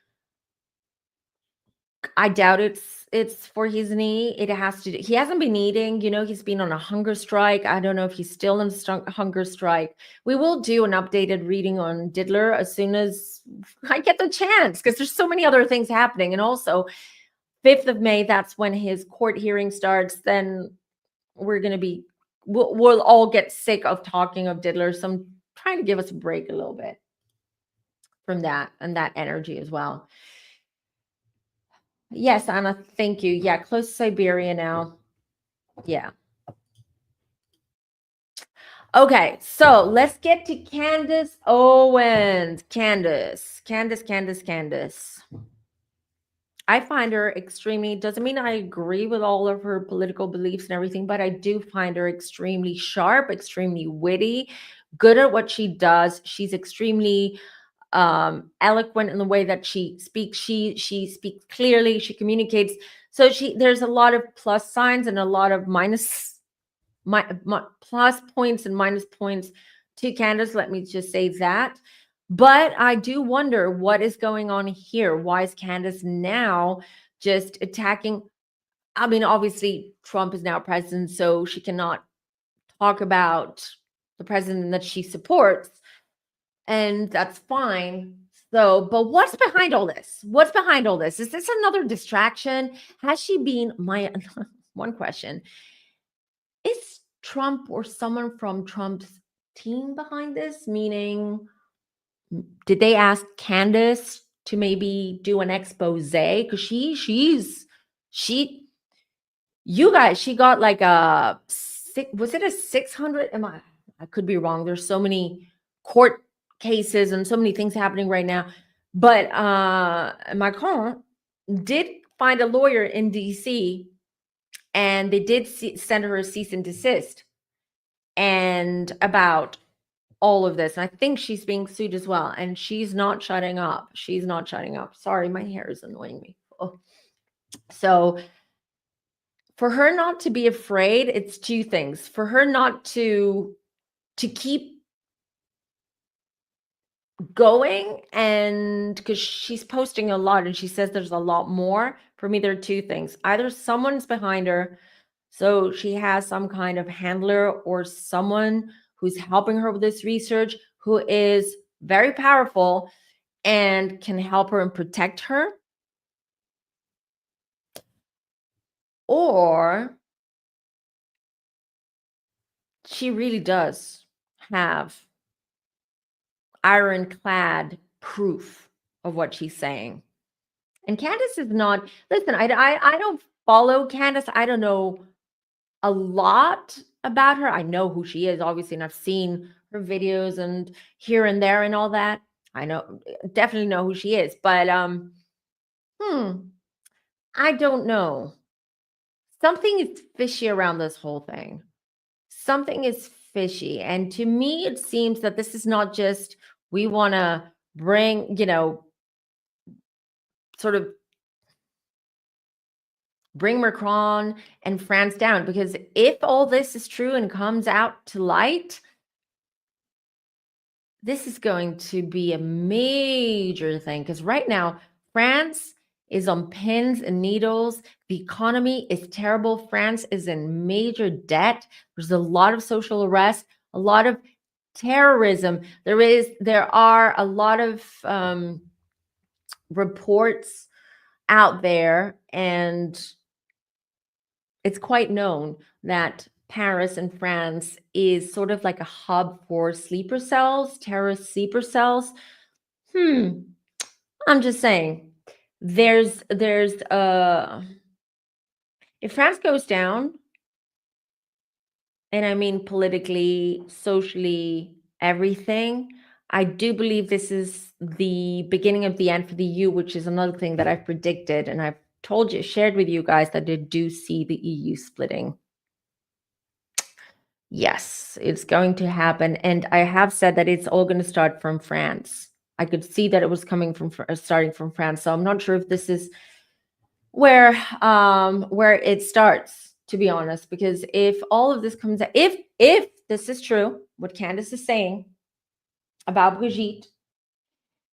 I doubt it's for his knee. It has to. He hasn't been eating. He's been on a hunger strike. I don't know if he's still on a hunger strike. We will do an updated reading on Diddler as soon as I get the chance, because there's so many other things happening. And also, 5th of May, that's when his court hearing starts. Then we're gonna be. We'll all get sick of talking of Diddler. So I'm trying to give us a break a little bit from that and that energy as well. Yes, Anna, thank you. Yeah, close to Siberia now. Yeah. Okay, so let's get to Candace Owens. Candace. I find her extremely, doesn't mean I agree with all of her political beliefs and everything, but I do find her extremely sharp, extremely witty, good at what she does. She's extremely eloquent in the way that she speaks. She speaks clearly, she communicates. So there's a lot of plus signs and a lot of my plus points and minus points to Candace. Let me just say that. But I do wonder what is going on here. Why is Candace now just attacking? I mean, obviously, Trump is now president, so she cannot talk about the president that she supports, and that's fine. So, but what's behind all this? What's behind all this? Is this another distraction? Has she been my one question? Is Trump or someone from Trump's team behind this? Meaning, did they ask Candace to maybe do an expose? Because she you guys, she got like a was it a 600? I could be wrong. There's so many court cases and so many things happening right now. But Macron did find a lawyer in DC, and they did send her a cease and desist and about all of this. And I think she's being sued as well. And she's not shutting up. She's not shutting up. Sorry, my hair is annoying me. Oh. So for her not to be afraid, it's two things. For her not to keep going, and because she's posting a lot and she says there's a lot more. For me, there are two things. Either someone's behind her, so she has some kind of handler or someone who's helping her with this research, who is very powerful and can help her and protect her. Or she really does have ironclad proof of what she's saying. And Candace is not, listen, I don't follow Candace. I don't know a lot about her. I know who she is, obviously, and I've seen her videos and here and there and all that. I know, definitely know who she is, but I don't know. Something is fishy around this whole thing. something is fishy. And to me, it seems that this is not just we want to bring, sort of bring Macron and France down. Because if all this is true and comes out to light, this is going to be a major thing. Because right now, France is on pins and needles. The economy is terrible. France is in major debt. There's a lot of social unrest, a lot of terrorism. There are a lot of reports out there, and it's quite known that Paris and France is sort of like a hub for sleeper cells, terrorist sleeper cells. I'm just saying, there's if France goes down, and I mean politically, socially, everything, I do believe this is the beginning of the end for the EU, which is another thing that I've predicted, and I've shared with you guys that I do see the EU splitting. Yes, it's going to happen. And I have said that it's all going to start from France. I could see that it was coming from starting from France. So I'm not sure if this is where it starts, to be honest, because if all of this comes out, if this is true, what Candace is saying about Brigitte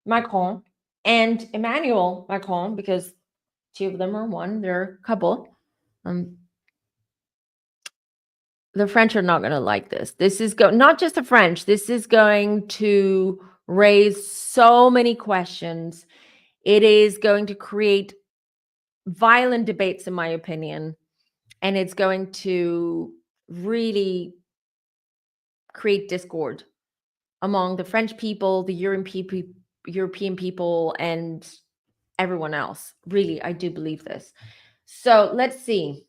Macron and Emmanuel Macron, because two of them are one, they're a couple. The French are not going to like this. This is not just the French. This is going to raise so many questions. It is going to create violent debates, in my opinion, and it's going to really create discord among the French people, the European people, and everyone else. Really, I do believe this. So let's see.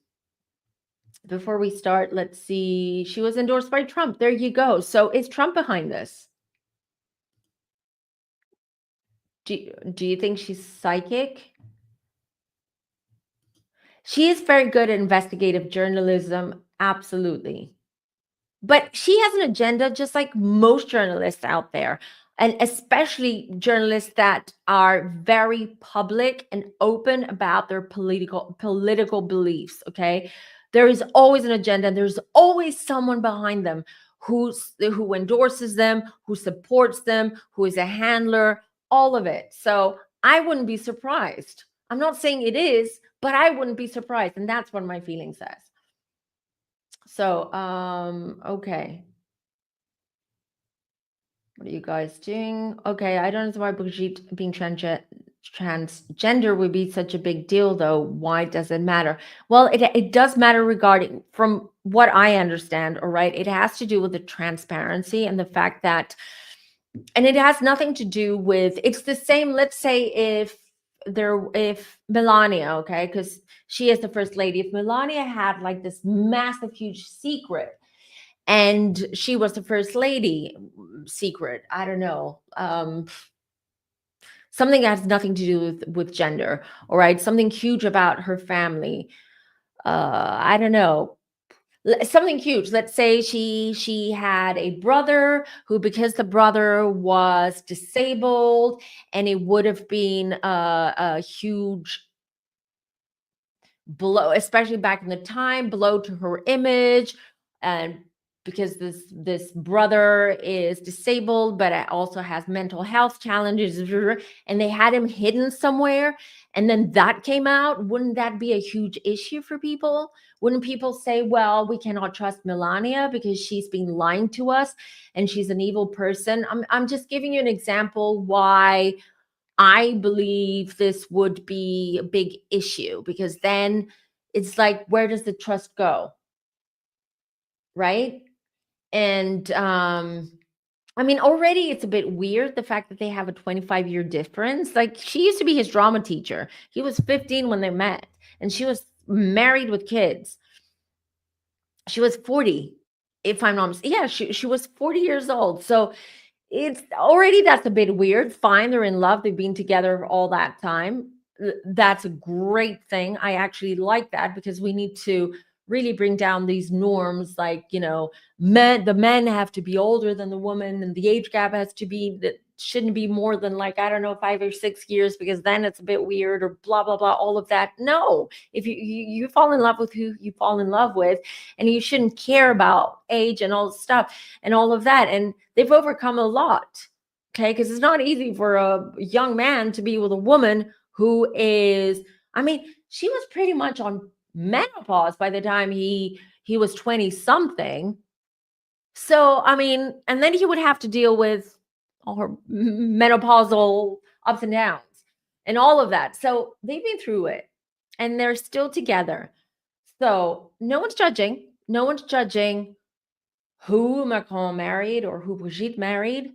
Before we start, let's see. She was endorsed by Trump. There you go. So is Trump behind this? Do you think she's psychic? She is very good at investigative journalism. Absolutely. But she has an agenda, just like most journalists out there, and especially journalists that are very public and open about their political beliefs. Okay, there is always an agenda, and there's always someone behind them who endorses them, who supports them, who is a handler, all of it. So I wouldn't be surprised. I'm not saying it is, but I wouldn't be surprised, and that's what my feeling says. So, okay. What are you guys doing? Okay, I don't know why Brigitte being transgender would be such a big deal, though. Why does it matter? Well, it does matter regarding, from what I understand, all right? It has to do with the transparency and the fact that, and it has nothing to do with, it's the same, let's say if Melania, okay, because she is the first lady, if Melania had like this massive, huge secret, and she was the first lady secret, I don't know, something that has nothing to do with gender, all right, something huge about her family, I don't know, something huge. Let's say she had a brother who, because the brother was disabled, and it would have been a huge blow, especially back in the time, blow to her image, and because this brother is disabled but also has mental health challenges, and they had him hidden somewhere, and then that came out, wouldn't that be a huge issue for people? Wouldn't people say, well, we cannot trust Melania because she's been lying to us and she's an evil person? I'm just giving you an example why I believe this would be a big issue, because then it's like, where does the trust go? Right? And I mean, already it's a bit weird, the fact that they have a 25-year difference. Like, she used to be his drama teacher. He was 15 when they met, and she was married with kids. She was 40, if I'm not mistaken. Yeah, she was 40 years old. So it's already, that's a bit weird. Fine, they're in love, they've been together all that time. That's a great thing. I actually like that, because we need to really bring down these norms, like, the men have to be older than the woman, and the age gap has to be, that shouldn't be more than, like, I don't know, 5 or 6 years, because then it's a bit weird, or blah blah blah, all of that. No, if you fall in love with who you fall in love with, and you shouldn't care about age and all stuff and all of that. And they've overcome a lot, okay, because it's not easy for a young man to be with a woman who is, I mean, she was pretty much on menopause by the time he was 20 something. So, I mean, and then he would have to deal with all her menopausal ups and downs and all of that. So they've been through it, and they're still together. So no one's judging. No one's judging who Macron married or who Brigitte married.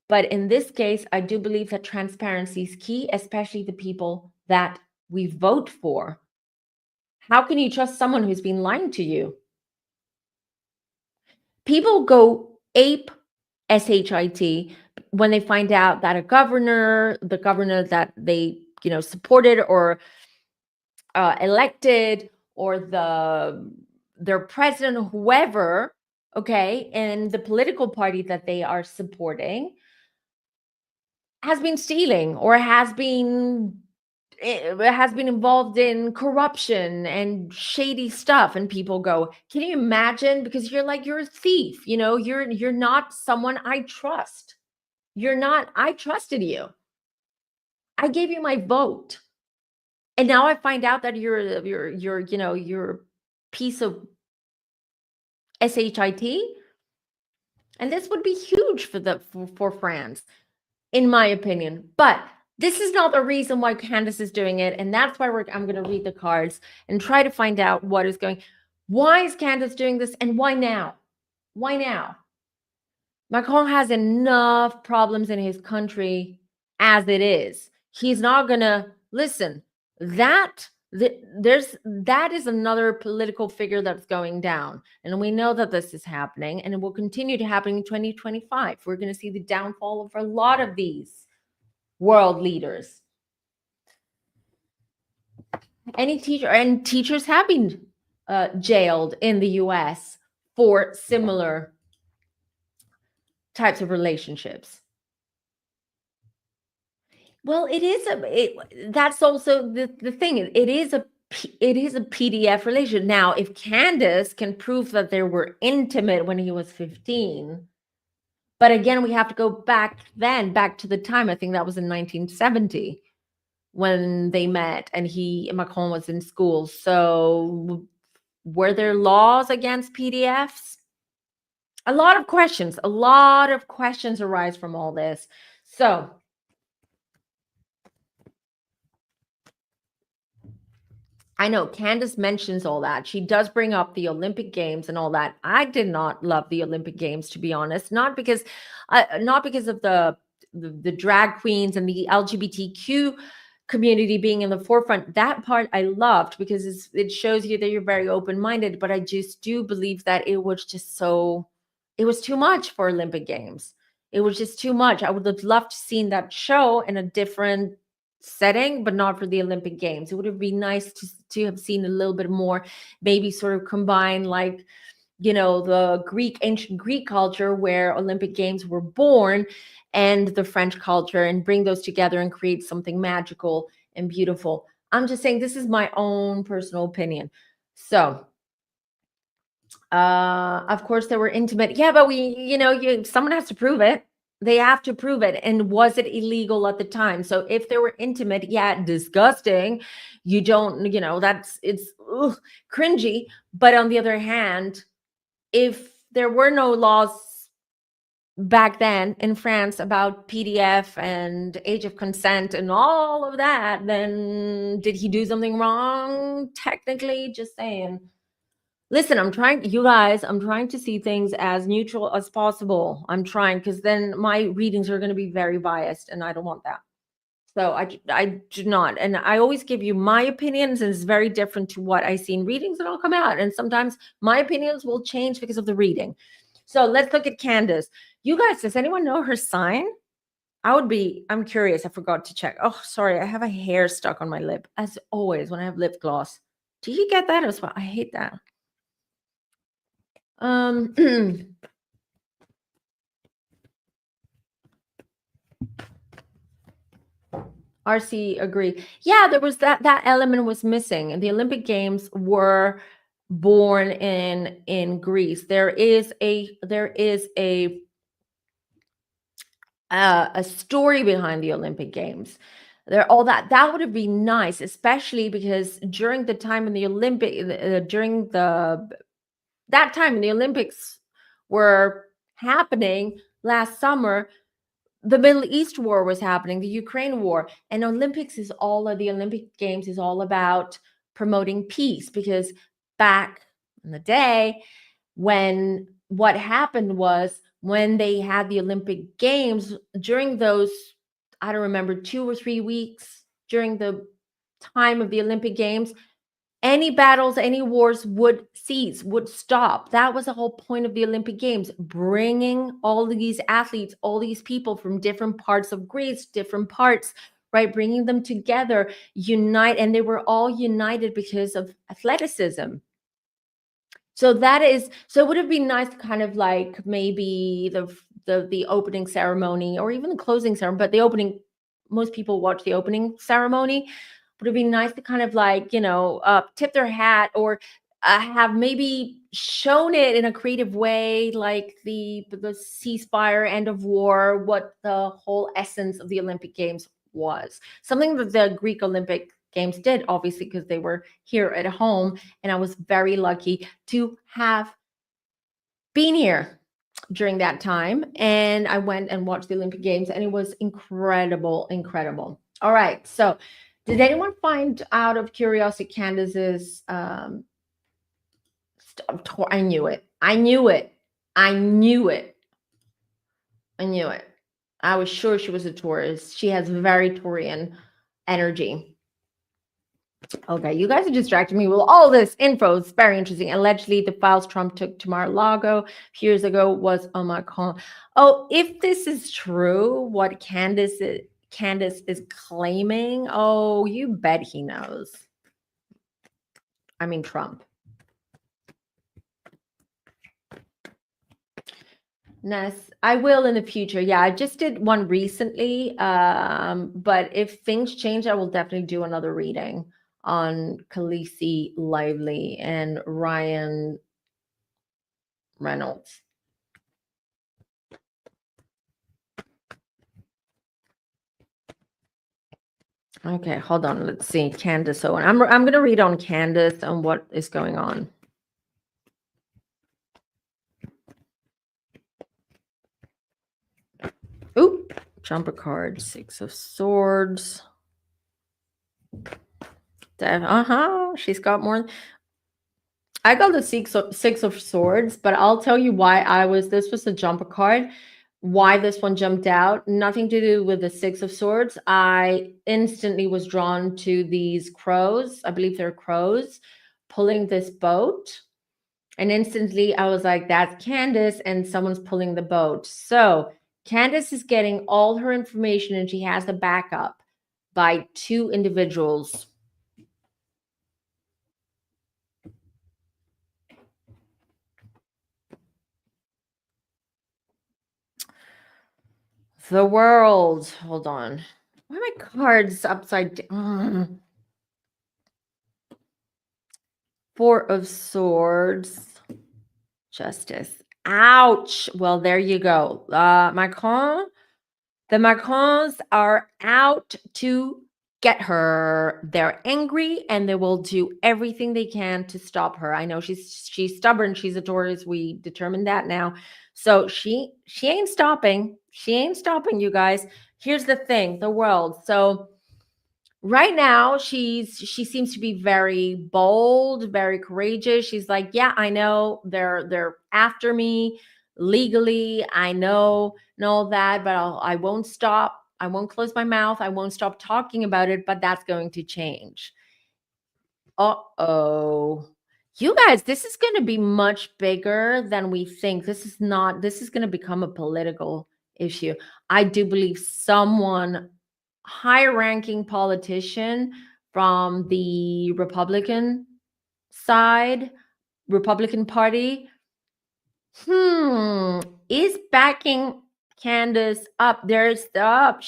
But in this case, I do believe that transparency is key, especially the people that we vote for. How can you trust someone who's been lying to you? People go ape shit when they find out that the governor that they supported or elected, or their president, whoever, okay, and the political party that they are supporting has been stealing, or has been involved in corruption and shady stuff. And people go, can you imagine? Because you're a thief, you're not someone I trust. I trusted you. I gave you my vote. And now I find out that you're a piece of shit. And this would be huge for France, in my opinion. But this is not the reason why Candace is doing it. And that's why I'm going to read the cards and try to find out what is going. Why is Candace doing this, and why now? Why now? Macron has enough problems in his country as it is. He's not going to listen. That is another political figure that's going down. And we know that this is happening, and it will continue to happen in 2025. We're going to see the downfall of a lot of these world leaders. Teachers have been jailed in the US for similar types of relationships. Well, that's also the thing. It is a PDF relation. Now, if Candace can prove that they were intimate when he was 15, but again, we have to go back to the time, I think that was in 1970 when they met, and Macron was in school. So were there laws against PDFs? A lot of questions arise from all this. So I know Candace mentions all that. She does bring up the Olympic Games and all that. I did not love the Olympic Games, to be honest, not because of the drag queens and the LGBTQ community being in the forefront. That part I loved, because it shows you that you're very open-minded. But I just do believe that it was too much for Olympic Games. It was just too much. I would have loved to seen that show in a different setting, but not for the Olympic Games. It would have been nice to have seen a little bit more, maybe sort of combine, like, the ancient Greek culture where Olympic Games were born, and the French culture, and bring those together and create something magical and beautiful. I'm just saying, this is my own personal opinion. So of course they were intimate. Yeah, but someone has to prove it. They have to prove it. And was it illegal at the time? So if they were intimate, yeah, disgusting. You don't, it's cringy. But on the other hand, if there were no laws back then in France about PDF and age of consent and all of that, then did he do something wrong? Technically, just saying. Listen, I'm trying to see things as neutral as possible. I'm trying, because then my readings are going to be very biased, and I don't want that. So I do not. And I always give you my opinions, and it's very different to what I see in readings that will come out. And sometimes my opinions will change because of the reading. So let's look at Candace. You guys, does anyone know her sign? I'm curious. I forgot to check. Oh, sorry. I have a hair stuck on my lip, as always when I have lip gloss. Do you get that as well? I hate that. Um, RC agree. Yeah, there was that element was missing. And the Olympic Games were born in Greece. There is a story behind the Olympic Games. There, all that would have been nice, especially because during the time in the during the that time when the Olympics were happening last summer, the Middle East war was happening, the Ukraine war, and the Olympic Games is all about promoting peace because back in the day when what happened was when they had the Olympic Games during those, I don't remember, 2 or 3 weeks during the time of the Olympic Games, any battles, any wars would cease, would stop. That was the whole point of the Olympic Games, bringing all these athletes, all these people from different parts of Greece, different parts, right? Bringing them together, unite, and they were all united because of athleticism. So it would have been nice to kind of like maybe the opening ceremony or even the closing ceremony, but the opening, most people watch the opening ceremony. Would it be nice to kind of like, tip their hat or have maybe shown it in a creative way, like the ceasefire, end of war, what the whole essence of the Olympic Games was. Something that the Greek Olympic Games did, obviously, because they were here at home. And I was very lucky to have been here during that time. And I went and watched the Olympic Games, and it was incredible, incredible. All right. So, did anyone find out of curiosity Candace's I knew it. I knew it. I knew it. I knew it. I was sure she was a Taurus. She has very Taurian energy. Okay, you guys are distracting me with all this info. It's very interesting. Allegedly, the files Trump took to Mar-a-Lago a few years ago was on Macron. Oh, if this is true, what Candace is claiming, oh, you bet he knows. I mean, Trump. Ness, I will in the future. Yeah, I just did one recently. But if things change, I will definitely do another reading on Khaleesi Lively and Ryan Reynolds. Okay, hold on. Let's see. Candace Owen. I'm gonna read on Candace and what is going on. Oop, jumper card, 6 of Swords. She's got more. I got the six of Swords, but I'll tell you why this was a jumper card. Why this one jumped out, nothing to do with the 6 of Swords. I instantly was drawn to these crows. I believe they're crows pulling this boat. And instantly I was like, that's Candace, and someone's pulling the boat. So Candace is getting all her information, and she has the backup by 2 individuals. The World. Hold on. Why are my cards upside down? 4 of Swords. Justice. Ouch. Well, there you go. Macron. The Macrons are out to get her. They're angry and they will do everything they can to stop her. I know she's stubborn. She's a Taurus. We determined that now. So she ain't stopping. She ain't stopping, you guys. Here's the thing, the world. So right now she seems to be very bold, very courageous. She's like, yeah, I know they're after me legally. I know and all that, but I won't stop. I won't close my mouth. I won't stop talking about it, but that's going to change. Uh-oh. You guys, this is going to be much bigger than we think. This is going to become a political issue. I do believe someone high-ranking politician from the Republican side, Republican Party, Hmm. Is backing Candace up? There's up.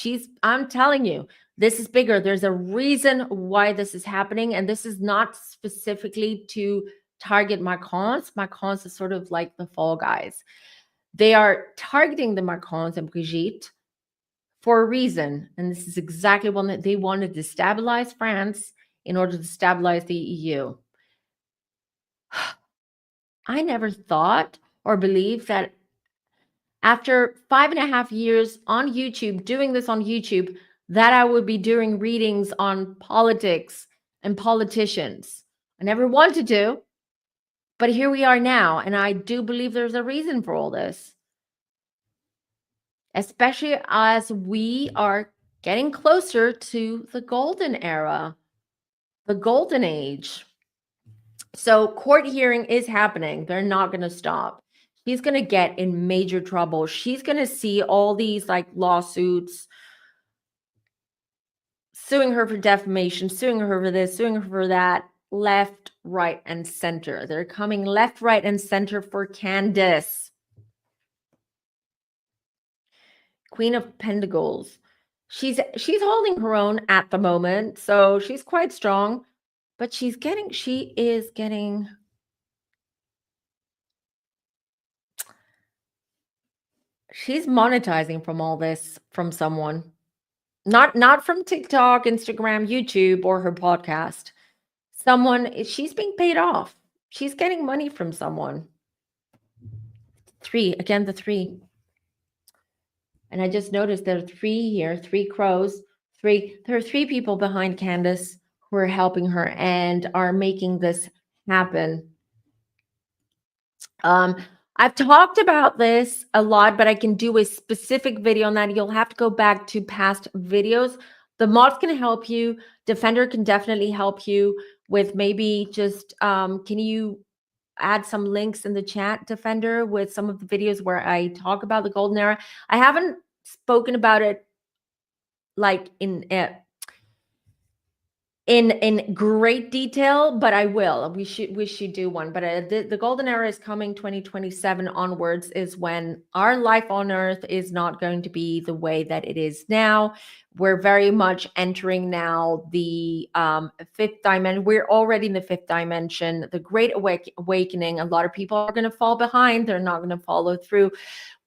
I'm telling you, this is bigger. There's a reason why this is happening. And this is not specifically to target Macrons. Macrons is sort of like the fall guys. They are targeting the Macrons and Brigitte for a reason. And this is exactly what they want to destabilize France in order to stabilize the EU. I never thought or believed that after 5.5 years on YouTube, doing this on YouTube, that I would be doing readings on politics and politicians. I never wanted to, but here we are now. And I do believe there's a reason for all this, especially as we are getting closer to the golden era, the golden age. So court hearing is happening. They're not going to stop. She's going to get in major trouble. She's going to see all these like lawsuits suing her for defamation, suing her for this, suing her for that, left, right, and center. They're coming left, right, and center for Candace. Queen of Pentacles. She's holding her own at the moment, so she's quite strong, but she is getting she's monetizing from all this from someone. Not from TikTok, Instagram, YouTube, or her podcast. She's being paid off. She's getting money from someone. 3, again, the 3. And I just noticed there are 3 here, 3 crows, 3. There are 3 people behind Candace who are helping her and are making this happen. I've talked about this a lot, but I can do a specific video on that. You'll have to go back to past videos. The mods can help you. Defender can definitely help you with maybe just, can you add some links in the chat, Defender, with some of the videos where I talk about the golden era? I haven't spoken about it like in great detail, but I will. We should do one. But the golden era is coming 2027 onwards is when our life on Earth is not going to be the way that it is now. We're very much entering now the 5th dimension. We're already in the 5th dimension, the Great Awakening. A lot of people are going to fall behind. They're not going to follow through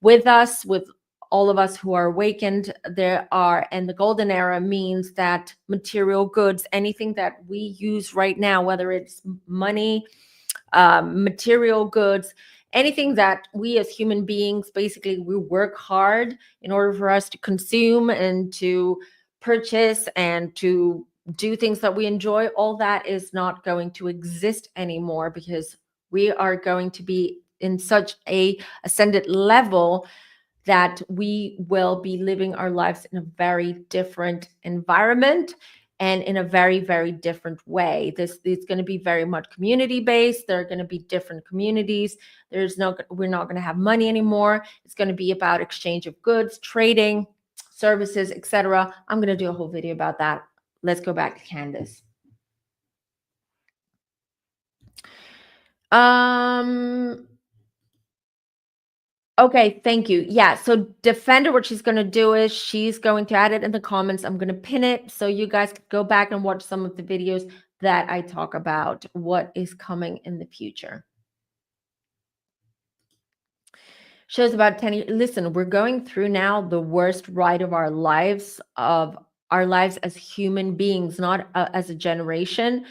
with us, with all of us who are awakened. And the golden era means that material goods, anything that we use right now, whether it's money, material goods, anything that we as human beings, basically we work hard in order for us to consume and to purchase and to do things that we enjoy, all that is not going to exist anymore, because we are going to be in such a ascended level that we will be living our lives in a very different environment and in a very, very different way. This is going to be very much community based. There are going to be different communities. We're not going to have money anymore. It's going to be about exchange of goods, trading, services, etc. I'm going to do a whole video about that. Let's go back to Candace. Okay, thank you. Yeah, so Defender, what she's going to do is she's going to add it in the comments. I'm going to pin it so you guys can go back and watch some of the videos that I talk about what is coming in the future. Shows about 10 years. Listen, we're going through now the worst ride of our lives as human beings, not as a generation.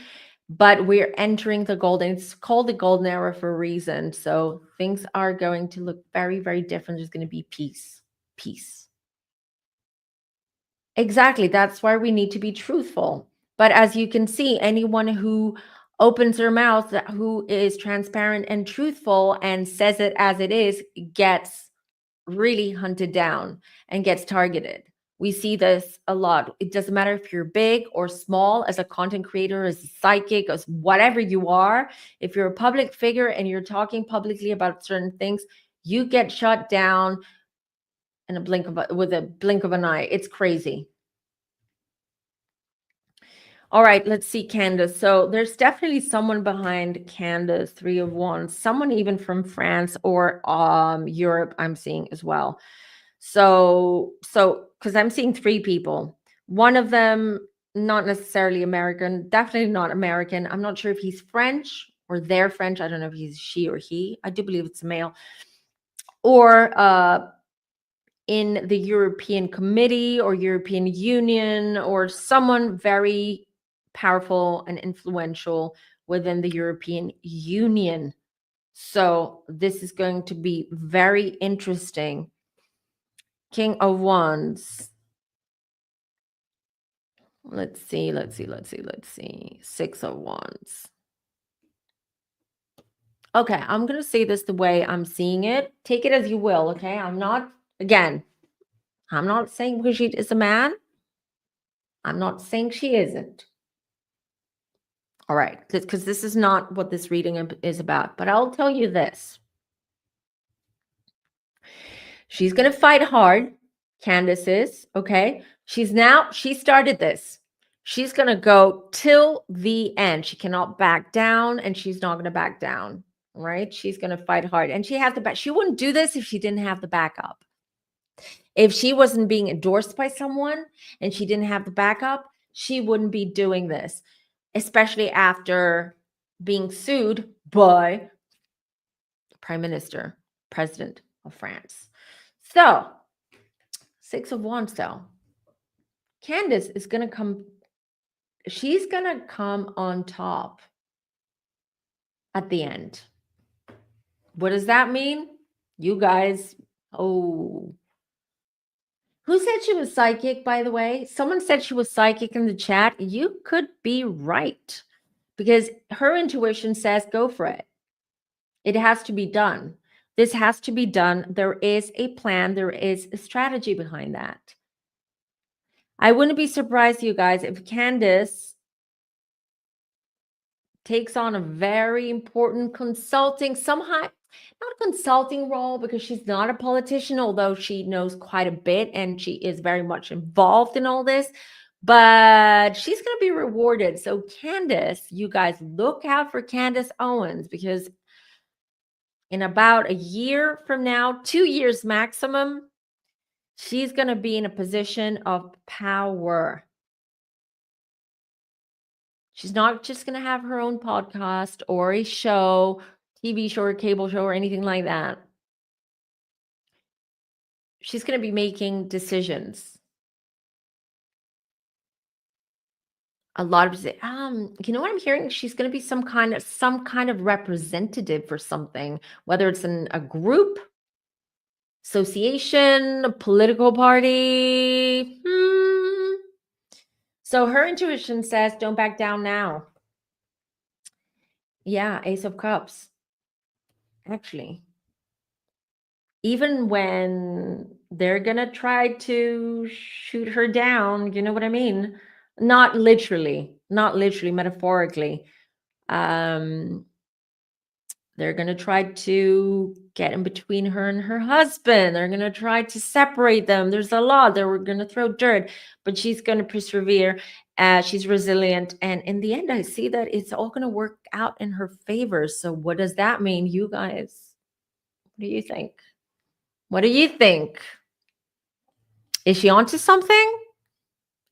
But we're entering it's called the golden era for a reason. So things are going to look very, very different. There's going to be peace. Exactly. That's why we need to be truthful. But as you can see, anyone who opens their mouth, who is transparent and truthful and says it as it is, gets really hunted down and gets targeted. We see this a lot. It doesn't matter if you're big or small, as a content creator, as a psychic, as whatever you are. If you're a public figure and you're talking publicly about certain things, you get shut down in with a blink of an eye. It's crazy. All right, let's see, Candace. So there's definitely someone behind Candace, Three of Wands, someone even from France or Europe I'm seeing as well. So because I'm seeing three people. One of them not necessarily American, definitely not American. I'm not sure if he's French or they're French. I don't know if he's she or he. I do believe it's a male. Or in the European Committee or European Union, or someone very powerful and influential within the European Union. So this is going to be very interesting. King of Wands. Let's see. Six of Wands. Okay, I'm going to say this the way I'm seeing it. Take it as you will, okay? I'm not saying Brigitte is a man. I'm not saying she isn't. All right, because this is not what this reading is about. But I'll tell you this. She's going to fight hard. Candace is, okay? She started this. She's going to go till the end. She cannot back down, and she's not going to back down, right? She's going to fight hard. And she has the back. She wouldn't do this if she didn't have the backup. If she wasn't being endorsed by someone and she didn't have the backup, she wouldn't be doing this, especially after being sued by the Prime Minister, President of France. So, Six of Wands, though. Candace is going to come, she's going to come on top at the end. What does that mean? You guys, oh. Who said she was psychic, by the way? Someone said she was psychic in the chat. You could be right, because her intuition says go for it. It has to be done. This has to be done. There is a plan. There is a strategy behind that. I wouldn't be surprised, you guys, if Candace takes on a very important consulting, somehow, not consulting role, because she's not a politician, although she knows quite a bit and she is very much involved in all this, but she's going to be rewarded. So Candace, you guys look out for Candace Owens, because in about a year from now, 2 years maximum, she's going to be in a position of power. She's not just going to have her own podcast or a show, TV show or cable show or anything like that. She's going to be making decisions. A lot of, you know what I'm hearing? She's going to be some kind of representative for something, whether it's in a group, association, a political party. So her intuition says, don't back down now. Yeah, Ace of Cups. Actually, even when they're going to try to shoot her down, you know what I mean? Not literally, metaphorically. They're going to try to get in between her and her husband. They're going to try to separate them. There's a lot. They were going to throw dirt, but she's going to persevere. She's resilient. And in the end, I see that it's all going to work out in her favor. So what does that mean, you guys? What do you think? What do you think? Is she onto something?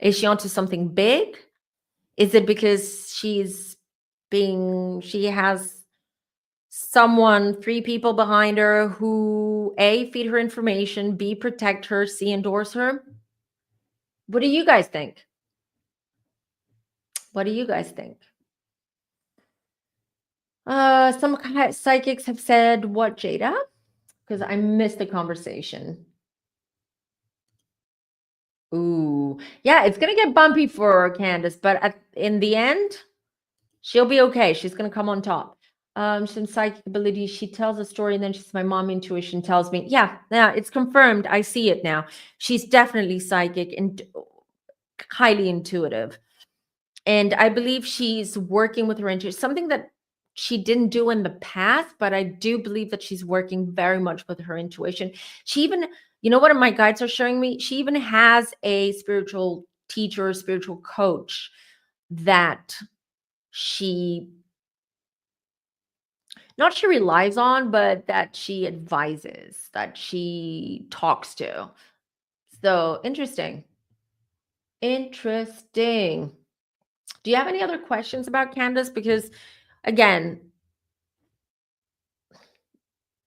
Is she onto something big? Is it because she has someone, three people behind her who A, feed her information, B, protect her, C, endorse her? What do you guys think? What do you guys think? Some psychics have said what, Jada? Because I missed the conversation. Ooh, yeah, it's gonna get bumpy for Candace, but in the end, she'll be okay. She's gonna come on top. Some psychic ability. She tells a story, and then she's my mom intuition tells me, yeah, it's confirmed. I see it now. She's definitely psychic and highly intuitive, and I believe she's working with her intuition. Something that she didn't do in the past, but I do believe that she's working very much with her intuition. She even, you know what my guides are showing me? She even has a spiritual teacher, spiritual coach that she not she relies on, but that she advises, that she talks to. So interesting. Interesting. Do you have any other questions about Candace? Because again,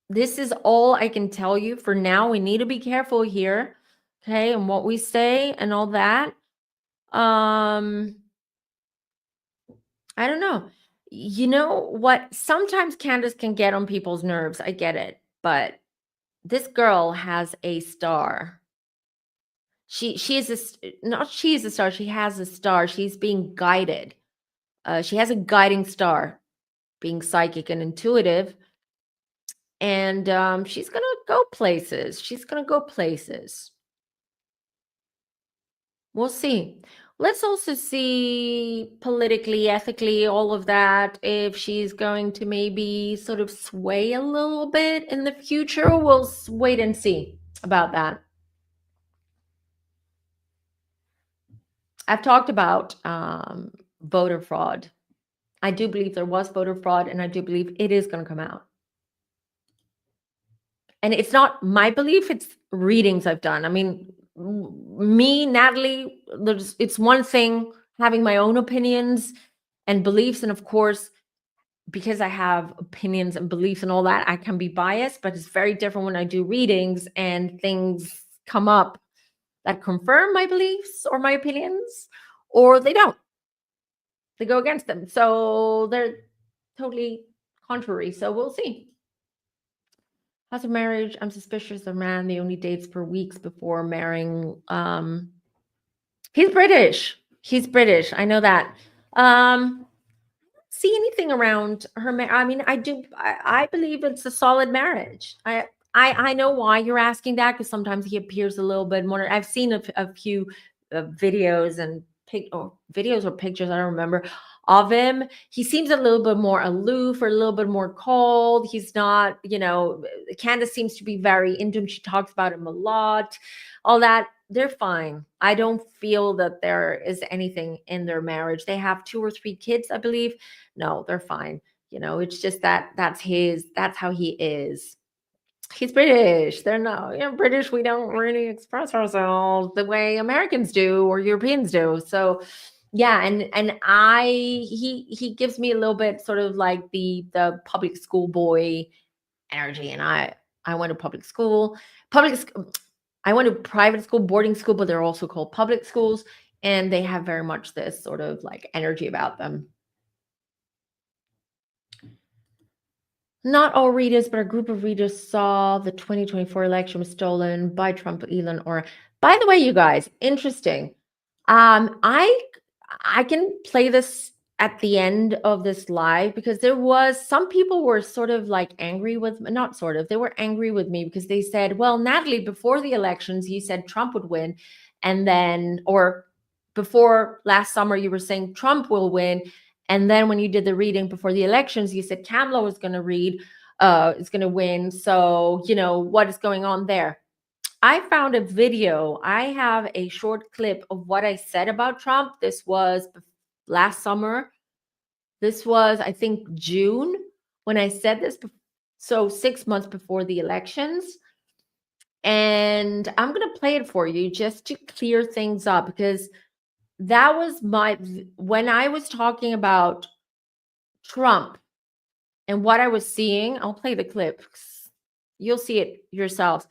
this is all I can tell you for now. We need to be careful here, okay, and what we say and all that. I don't know. You know what? Sometimes Candace can get on people's nerves. I get it. But this girl has a star. She is not she is a star. She has a star. She's being guided. She has a guiding star, being psychic and intuitive, and she's gonna go places. She's gonna go places. We'll see. Let's also see politically, ethically, all of that. If she's going to maybe sort of sway a little bit in the future, we'll wait and see about that. I've talked about voter fraud. I do believe there was voter fraud, and I do believe it is going to come out. And it's not my belief, it's readings I've done. I mean, me, Natalie, it's one thing having my own opinions and beliefs. And of course, because I have opinions and beliefs and all that, I can be biased, but it's very different when I do readings and things come up that confirm my beliefs or my opinions, or they don't. They go against them. So they're totally contrary. So we'll see. How's a marriage? I'm suspicious of man. They only dates for weeks before marrying. He's British. He's British. I know that. See anything around her. I mean, I do. I believe it's a solid marriage. I know why you're asking that, because sometimes he appears a little bit more. I've seen a few videos and videos or pictures. I don't remember of him. He seems a little bit more aloof or a little bit more cold. He's not. Candace seems to be very into him. She talks about him a lot. All that. They're fine. I don't feel that there is anything in their marriage. They have 2 or 3 kids, I believe. No, they're fine. It's just that's how he is. He's British. They're not, British. We don't really express ourselves the way Americans do or Europeans do. So yeah, and he gives me a little bit sort of like the public school boy energy. And I went to I went to private school, boarding school, but they're also called public schools, and they have very much this sort of like energy about them. Not all readers, but a group of readers saw the 2024 election was stolen by Trump, Elon, or by the way, you guys, interesting. I can play this at the end of this live, because there was some people were sort of like angry with, not sort of, they were angry with me because they said, well, Natalie, before the elections, you said Trump would win. And then, or before last summer, you were saying Trump will win. And then when you did the reading before the elections, you said Kamala was going to is going to win. So, what is going on there? I found a video. I have a short clip of what I said about Trump. This was last summer. This was, I think, June when I said this. So 6 months before the elections. And I'm going to play it for you just to clear things up, because that was when I was talking about Trump and what I was seeing. I'll play the clip. You'll see it yourselves.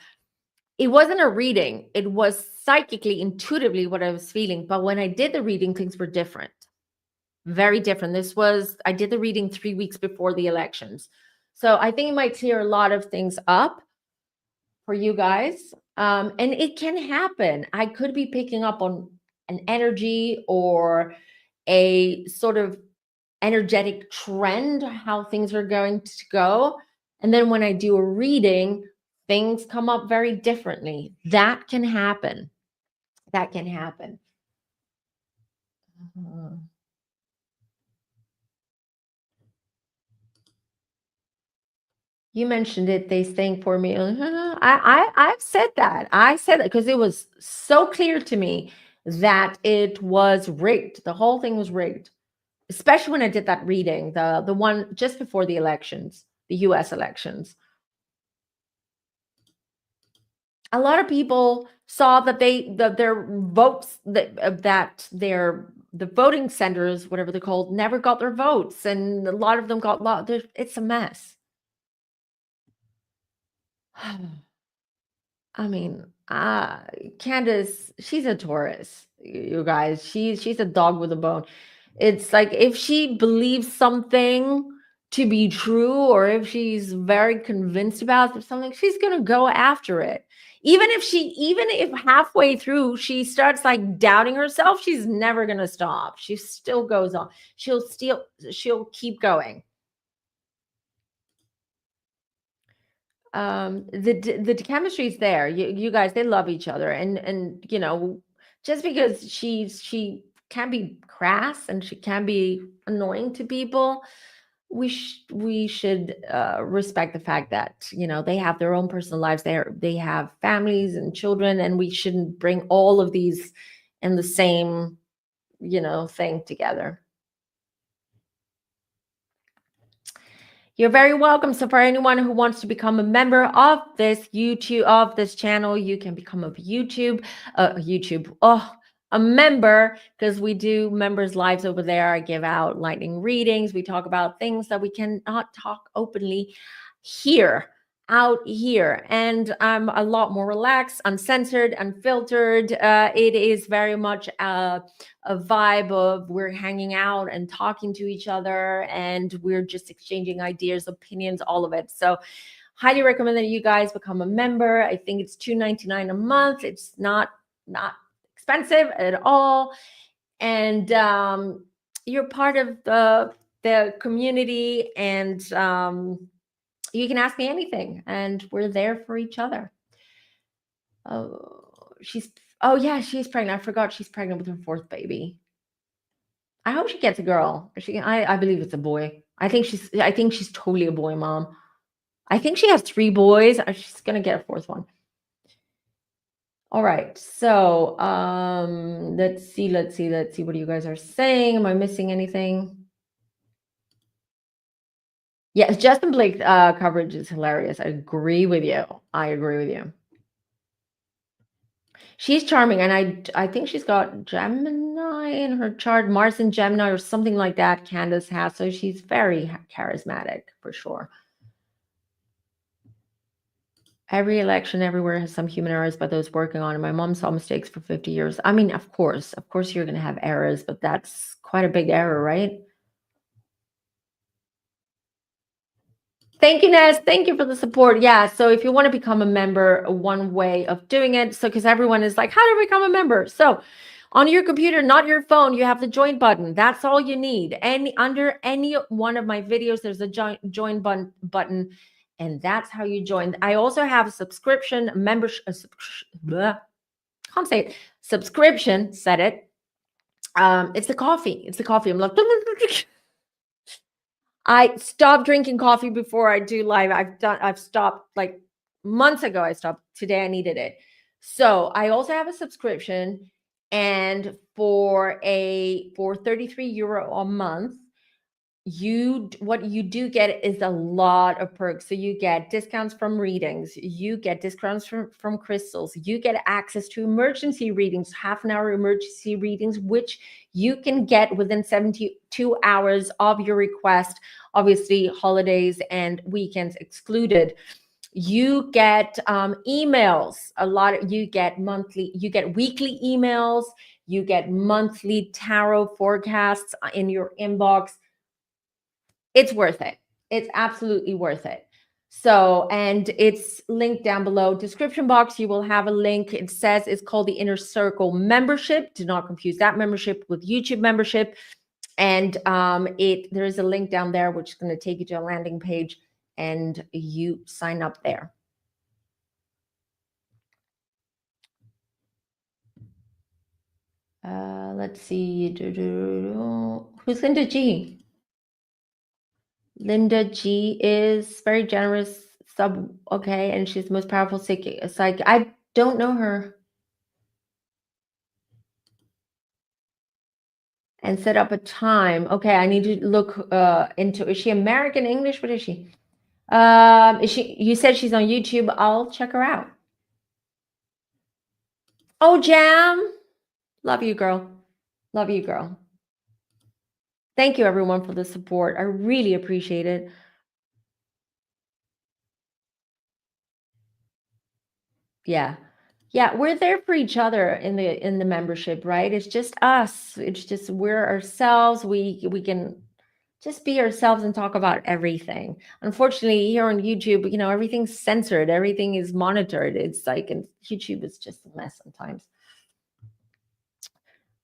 It wasn't a reading. It was psychically, intuitively what I was feeling. But when I did the reading, things were different. Very different. I did the reading 3 weeks before the elections. So I think it might clear a lot of things up for you guys. And it can happen. I could be picking up on an energy or a sort of energetic trend, how things are going to go. And then when I do a reading, things come up very differently. That can happen. That can happen. You mentioned it. They sang for me. I've said that. I said that because it was so clear to me that it was rigged. The whole thing was rigged, especially when I did that reading, the one just before the elections, the US elections. A lot of people saw that their votes, that their the voting centers, whatever they're called, never got their votes, and a lot of them got lost. It's a mess. I mean, Candace, she's a Taurus, you guys. She's a dog with a bone. It's like if she believes something to be true, or if she's very convinced about something, she's gonna go after it. Even if halfway through she starts like doubting herself, she's never gonna stop. She still goes on. She'll keep going. The chemistry is there. You guys, they love each other, and just because she can be crass and she can be annoying to people, we should respect the fact that they have their own personal lives. They have families and children, and we shouldn't bring all of these in the same thing together. You're very welcome. So for anyone who wants to become a member of this channel, you can become a member, because we do members lives over there. I give out lightning readings. We talk about things that we cannot talk openly here, out here, and I'm a lot more relaxed, uncensored, unfiltered. It is very much a vibe of we're hanging out and talking to each other, and we're just exchanging ideas, opinions, all of it. So highly recommend that you guys become a member. I think it's $2.99 a month. It's not expensive at all, and you're part of the community, and you can ask me anything, and we're there for each other. Oh yeah, she's pregnant. I forgot she's pregnant with her fourth baby. I hope she gets a girl. I believe it's a boy. I think she's totally a boy mom. I think she has 3 boys. She's gonna get a fourth one. All right. So let's see what you guys are saying. Am I missing anything? Yes, Justin Blake coverage is hilarious. I agree with you. She's charming, and I think she's got Gemini in her chart, Mars in Gemini or something like that. Candace has, so she's very charismatic for sure. Every election everywhere has some human errors by those working on it. My mom saw mistakes for 50 years. I mean, of course you're going to have errors, but that's quite a big error, right? Thank you, Ness. Thank you for the support. Yeah. So if you want to become a member, one way of doing it, so because everyone is like, how do I become a member? So on your computer, not your phone, you have the join button. That's all you need. Under any one of my videos, there's a join button, and that's how you join. I also have a subscription membership. Can't say it. Subscription. Said it. It's the coffee. I'm like. I stopped drinking coffee before I do live. I've stopped like months ago. I stopped. Today I needed it. So I also have a subscription, and for 33 euro a month, what you do get is a lot of perks. So you get discounts from readings, you get discounts from crystals, you get access to emergency readings, half-an-hour emergency readings, which you can get within 72 hours of your request, obviously holidays and weekends excluded. You get emails, you get weekly emails, you get monthly tarot forecasts in your inbox. It's worth it. It's absolutely worth it. So, and it's linked down below. Description box, you will have a link. It says it's called the Inner Circle membership. Do not confuse that membership with YouTube membership. And there is a link down there, which is going to take you to a landing page, and you sign up there. Let's see. Who's Linda G? Linda G is very generous sub. Okay, and she's the most powerful psychic. I don't know her. and set up a time. Okay, I need to look into, is she American English? What is she? Is she, you said she's on YouTube. I'll check her out. Oh, Jam. Love you, girl. Love you, girl. Thank you, everyone, for the support. I really appreciate it. Yeah. Yeah, we're there for each other in the membership, right? It's just us. It's just we're ourselves. We can just be ourselves and talk about everything. Unfortunately, here on YouTube, everything's censored, everything is monitored. It's like, and YouTube is just a mess sometimes.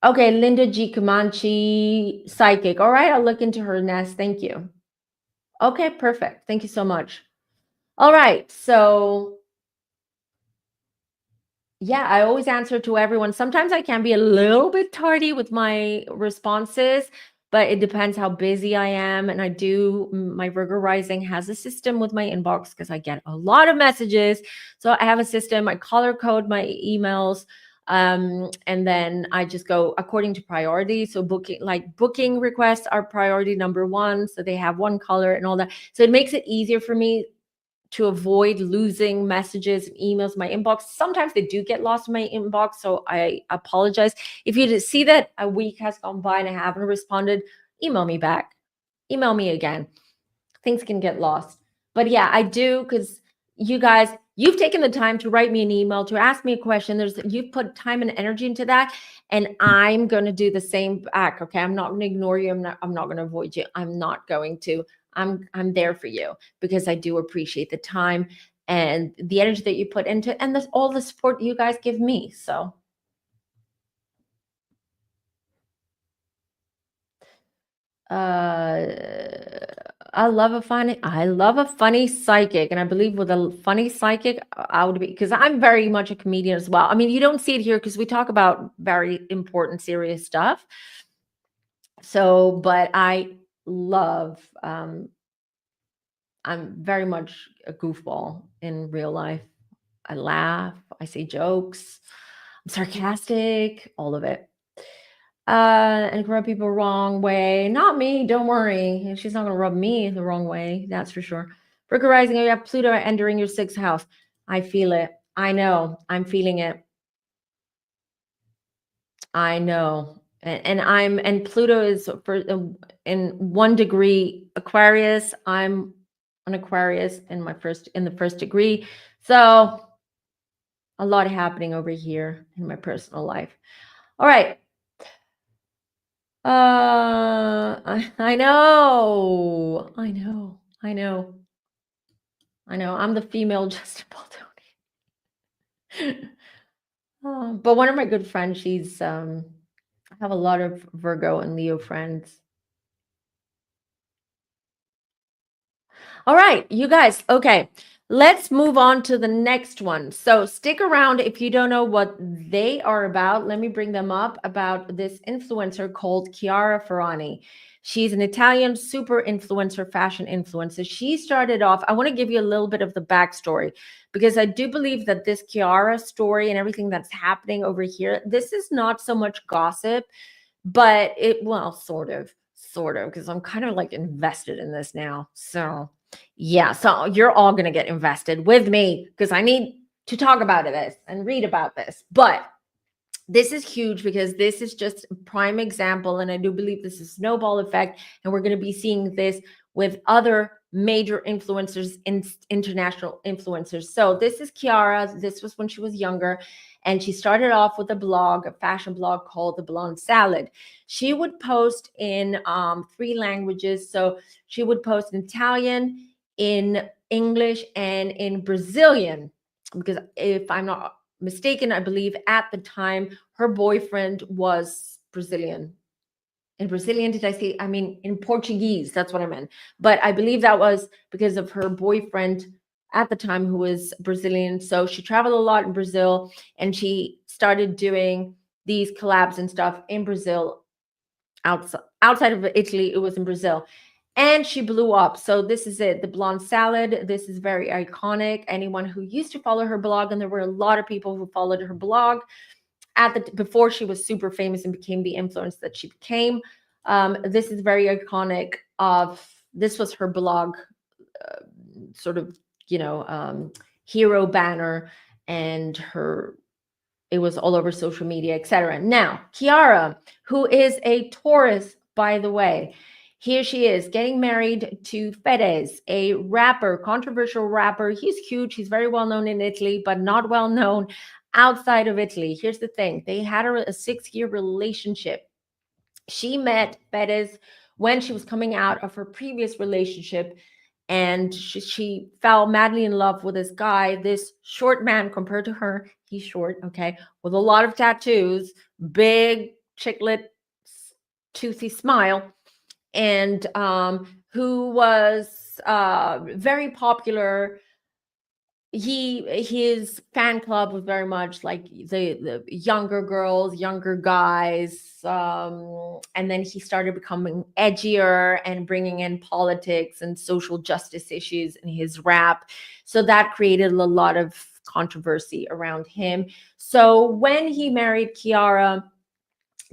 Okay, Linda G. Comanche, psychic. All right, I'll look into her nest. Thank you. Okay, perfect. Thank you so much. All right, so yeah, I always answer to everyone. Sometimes I can be a little bit tardy with my responses, but it depends how busy I am. And I do, my Virgo rising has a system with my inbox because I get a lot of messages. So I have a system, I color code my emails. And then I just go according to priority. So booking requests are priority number one. So they have one color and all that. So it makes it easier for me to avoid losing messages and emails in my inbox. Sometimes they do get lost in my inbox, so I apologize. If you see that a week has gone by and I haven't responded, email me back. Email me again. Things can get lost. But yeah, I do, because you guys, you've taken the time to write me an email, to ask me a question. You've put time and energy into that, and I'm going to do the same back. Okay, I'm not going to ignore you. I'm not going to avoid you. I'm not going to. I'm there for you because I do appreciate the time and the energy that you put into it, and all the support you guys give me. So I love a funny psychic, and I believe with a funny psychic, I would be, because I'm very much a comedian as well. I mean, you don't see it here because we talk about very important, serious stuff. So, but I love, I'm very much a goofball in real life. I laugh, I say jokes, I'm sarcastic, all of it. And rub people wrong way. Not me, don't worry. She's not gonna rub me the wrong way, that's for sure. Virgo rising, you have Pluto entering your sixth house. I feel it. I know. I'm feeling it. I know. And Pluto is in 1 degree Aquarius. I'm an Aquarius in the first degree. So a lot happening over here in my personal life. All right. I know. I know. I know. I know. I'm the female Justin Baldoni. But one of my good friends, I have a lot of Virgo and Leo friends. All right, you guys. Okay, let's move on to the next one. So stick around if you don't know what they are about. Let me bring them up, about this influencer called Chiara Ferragni. She's an Italian super influencer, fashion influencer. She started off, I want to give you a little bit of the backstory, because I do believe that this Chiara story and everything that's happening over here, this is not so much gossip, but well, sort of, because I'm kind of like invested in this now. So yeah, so you're all going to get invested with me because I need to talk about this and read about this. But this is huge because this is just a prime example. And I do believe this is snowball effect. And we're going to be seeing this with other major influencers, international influencers. So this is Chiara. This was when she was younger. And she started off with a fashion blog called The Blonde Salad. She would post in 3 languages. So she would post in Italian, in English, and in Brazilian. Because if I'm not mistaken, I believe at the time her boyfriend was Brazilian. In Brazilian, did I say? I mean, in Portuguese, that's what I meant. But I believe that was because of her boyfriend at the time, who was Brazilian. So she traveled a lot in Brazil, and she started doing these collabs and stuff in Brazil. Outside of Italy, it was in Brazil. And she blew up. So this is it, the Blonde Salad. This is very iconic. Anyone who used to follow her blog, and there were a lot of people who followed her blog, before she was super famous and became the influence that she became. This is very iconic. This was her blog, sort of, hero banner, and it was all over social media, etc. Now, Chiara, who is a Taurus, by the way, here she is getting married to Fedez, a rapper, controversial rapper. He's huge. He's very well known in Italy, but not well known outside of Italy. Here's the thing. They had a 6-year relationship. She met Fedez when she was coming out of her previous relationship, and she fell madly in love with this guy, this short man compared to her. He's short, okay, with a lot of tattoos, big chiclet, toothy smile, and who was very popular. His fan club was very much like the younger girls, younger guys, and then he started becoming edgier and bringing in politics and social justice issues in his rap. So that created a lot of controversy around him. So when he married Chiara,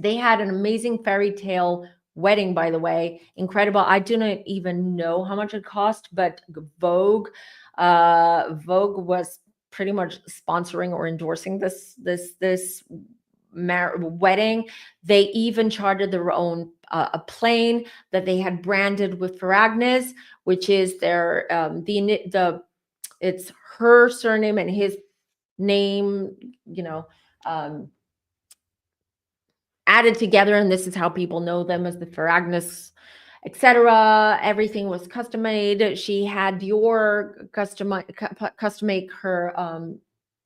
they had an amazing fairy tale wedding, by the way. Incredible. I do not even know how much it cost, but Vogue was pretty much sponsoring or endorsing this wedding. They even chartered their own a plane that they had branded with Ferragni's, which is their it's her surname and his name, added together, and this is how people know them, as the Ferragni's, etc. Everything was custom made. She had Dior custom make her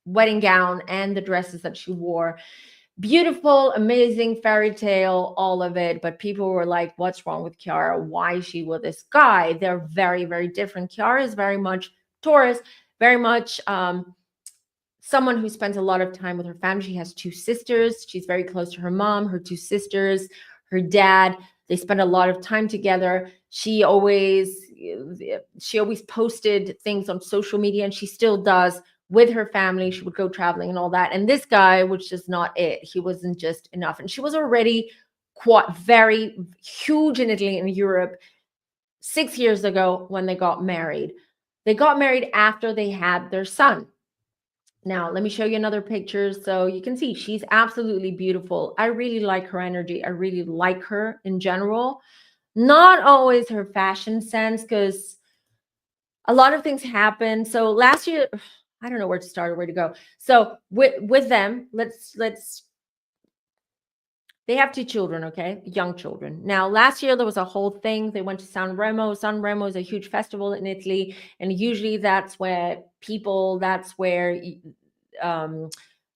wedding gown and the dresses that she wore. Beautiful, amazing, fairy tale, all of it. But people were like, what's wrong with Chiara? Why is she with this guy? They're very, very different. Chiara is very much Taurus, very much someone who spends a lot of time with her family. She has 2 sisters. She's very close to her mom, her 2 sisters, her dad. They spend a lot of time together. She always posted things on social media, and she still does, with her family. She would go traveling and all that. And this guy was just not it. He wasn't just enough. And she was already very huge in Italy and Europe 6 years ago when they got married. They got married after they had their son. Now, let me show you another picture so you can see she's absolutely beautiful. I really like her energy. I really like her in general. Not always her fashion sense, because a lot of things happen. So last year, I don't know where to start or where to go. So with them, they have 2 children, okay? Young children. Now, last year there was a whole thing. They went to San Remo. San Remo is a huge festival in Italy, and usually that's where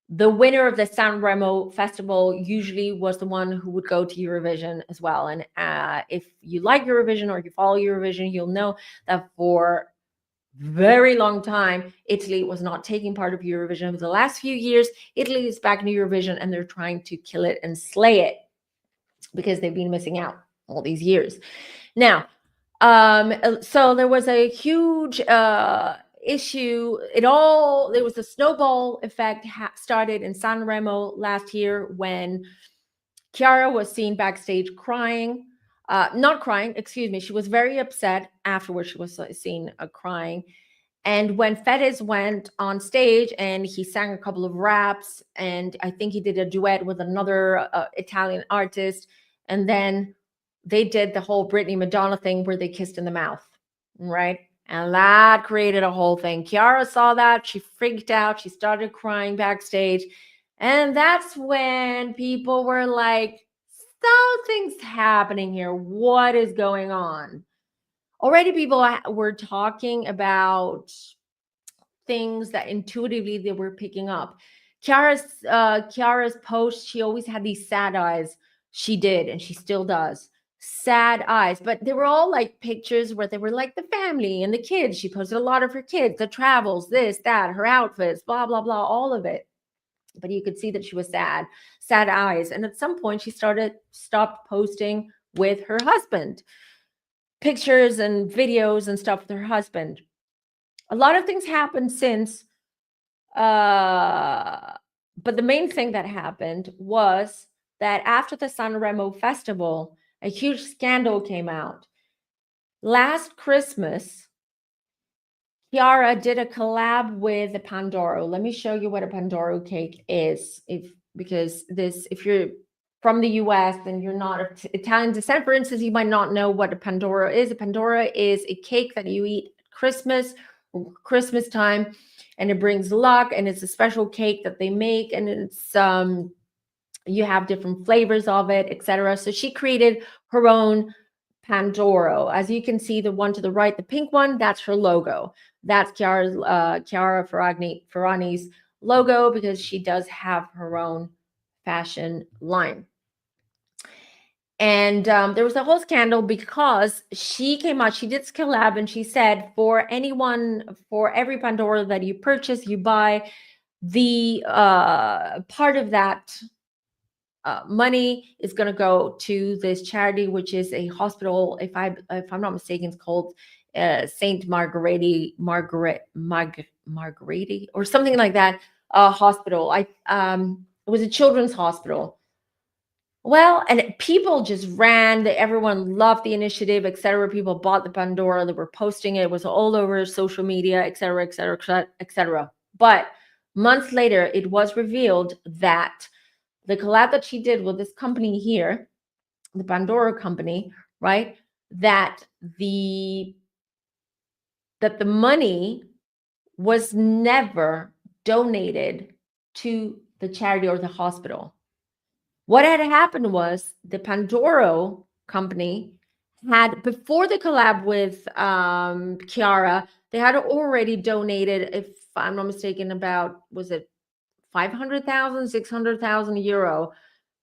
the winner of the San Remo festival usually was the one who would go to Eurovision as well. And if you like Eurovision or if you follow Eurovision, you'll know that for very long time, Italy was not taking part of Eurovision. For the last few years, Italy is back in Eurovision, and they're trying to kill it and slay it because they've been missing out all these years. Now, so there was a huge issue. There was a snowball effect started in San Remo last year when Chiara was seen backstage crying. Not crying, excuse me. She was very upset afterwards. She was seen crying. And when Fedez went on stage and he sang a couple of raps, and I think he did a duet with another Italian artist, and then they did the whole Britney Madonna thing where they kissed in the mouth, right? And that created a whole thing. Chiara saw that. She freaked out. She started crying backstage. And that's when people were like, something's happening here. What is going on? Already people were talking about things that intuitively they were picking up. Chiara's post, she always had these sad eyes. She did, and she still does. Sad eyes, but they were all like pictures where they were like the family and the kids. She posted a lot of her kids, the travels, this, that, her outfits, blah, blah, blah, all of it. But you could see that she was sad eyes. And at some point she stopped posting with her husband, pictures and videos and stuff with her husband. A lot of things happened since, but but the main thing that happened was that after the Sanremo festival, a huge scandal came out. Last Christmas, Chiara did a collab with the Pandoro. Let me show you what a Pandoro cake is. If you're from the US and you're not of Italian descent, for instance, you might not know what a Pandoro is. A Pandoro is a cake that you eat at Christmas time, and it brings luck, and it's a special cake that they make, and it's you have different flavors of it, etc. So she created her own Pandoro. As you can see, the one to the right, the pink one, that's her logo. That's Chiara Ferragni's logo, because she does have her own fashion line. And there was a whole scandal because she came out, she did this collab, and she said, for every Pandora that you purchase, you buy, the part of that money is going to go to this charity, which is a hospital. If I'm not mistaken, it's called Saint Marguerite or something like that. Hospital. It was a children's hospital. Well, and people just ran. Everyone loved the initiative, etc. People bought the Pandora. They were posting it. It was all over social media, etc., etc., etc. But months later, it was revealed that the collab that she did with this company here, the Pandora company, right? That the money was never donated to the charity or the hospital. What had happened was the Pandora company had, before the collab with Chiara, they had already donated, if I'm not mistaken, about, was it 500,000, 600,000 euro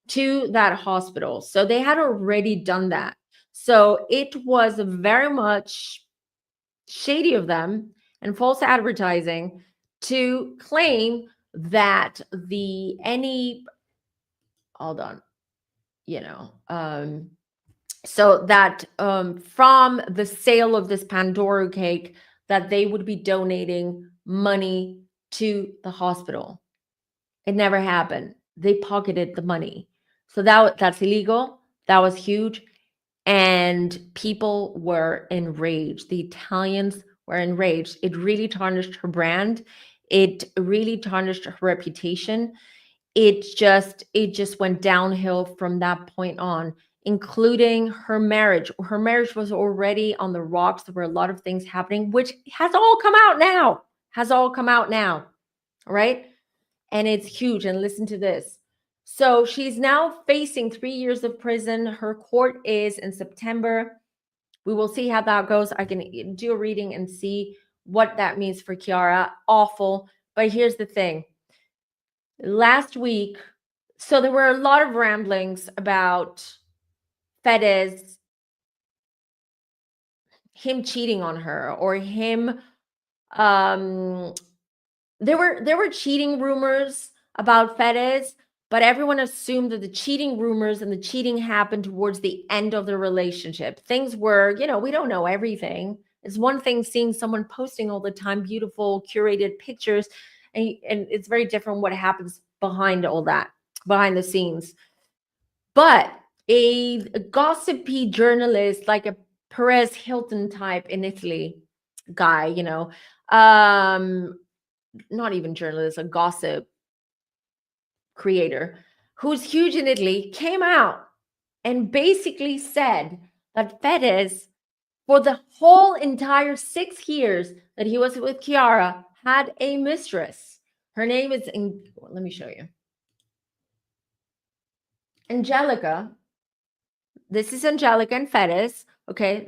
to that hospital. So they had already done that. So it was very much shady of them and false advertising to claim that hold on, so that from the sale of this Pandora cake, that they would be donating money to the hospital. It never happened. They pocketed the money. So that's illegal. That was huge. And people were enraged. The Italians were enraged. It really tarnished her brand. It really tarnished her reputation. It just went downhill from that point on, including her marriage. Her marriage was already on the rocks. There were a lot of things happening, which has all come out now. All right. And it's huge. And listen to this. So she's now facing 3 years of prison. Her court is in September. We will see how that goes. I can do a reading and see what that means for Chiara. Awful. But here's the thing. Last week, so there were a lot of ramblings about Fedez, him cheating on her, or him there were cheating rumors about Fedez, but everyone assumed that the cheating rumors and the cheating happened towards the end of the relationship. Things were, we don't know everything. It's one thing seeing someone posting all the time beautiful curated pictures, and it's very different what happens behind all that, behind the scenes. But a gossipy journalist, like a Perez Hilton type in Italy guy, not even journalist, a gossip creator who's huge in Italy, came out and basically said that Fedez, for the whole entire 6 years that he was with Chiara, had a mistress. Her name is, let me show you. Angelica. This is Angelica and Fedez, okay?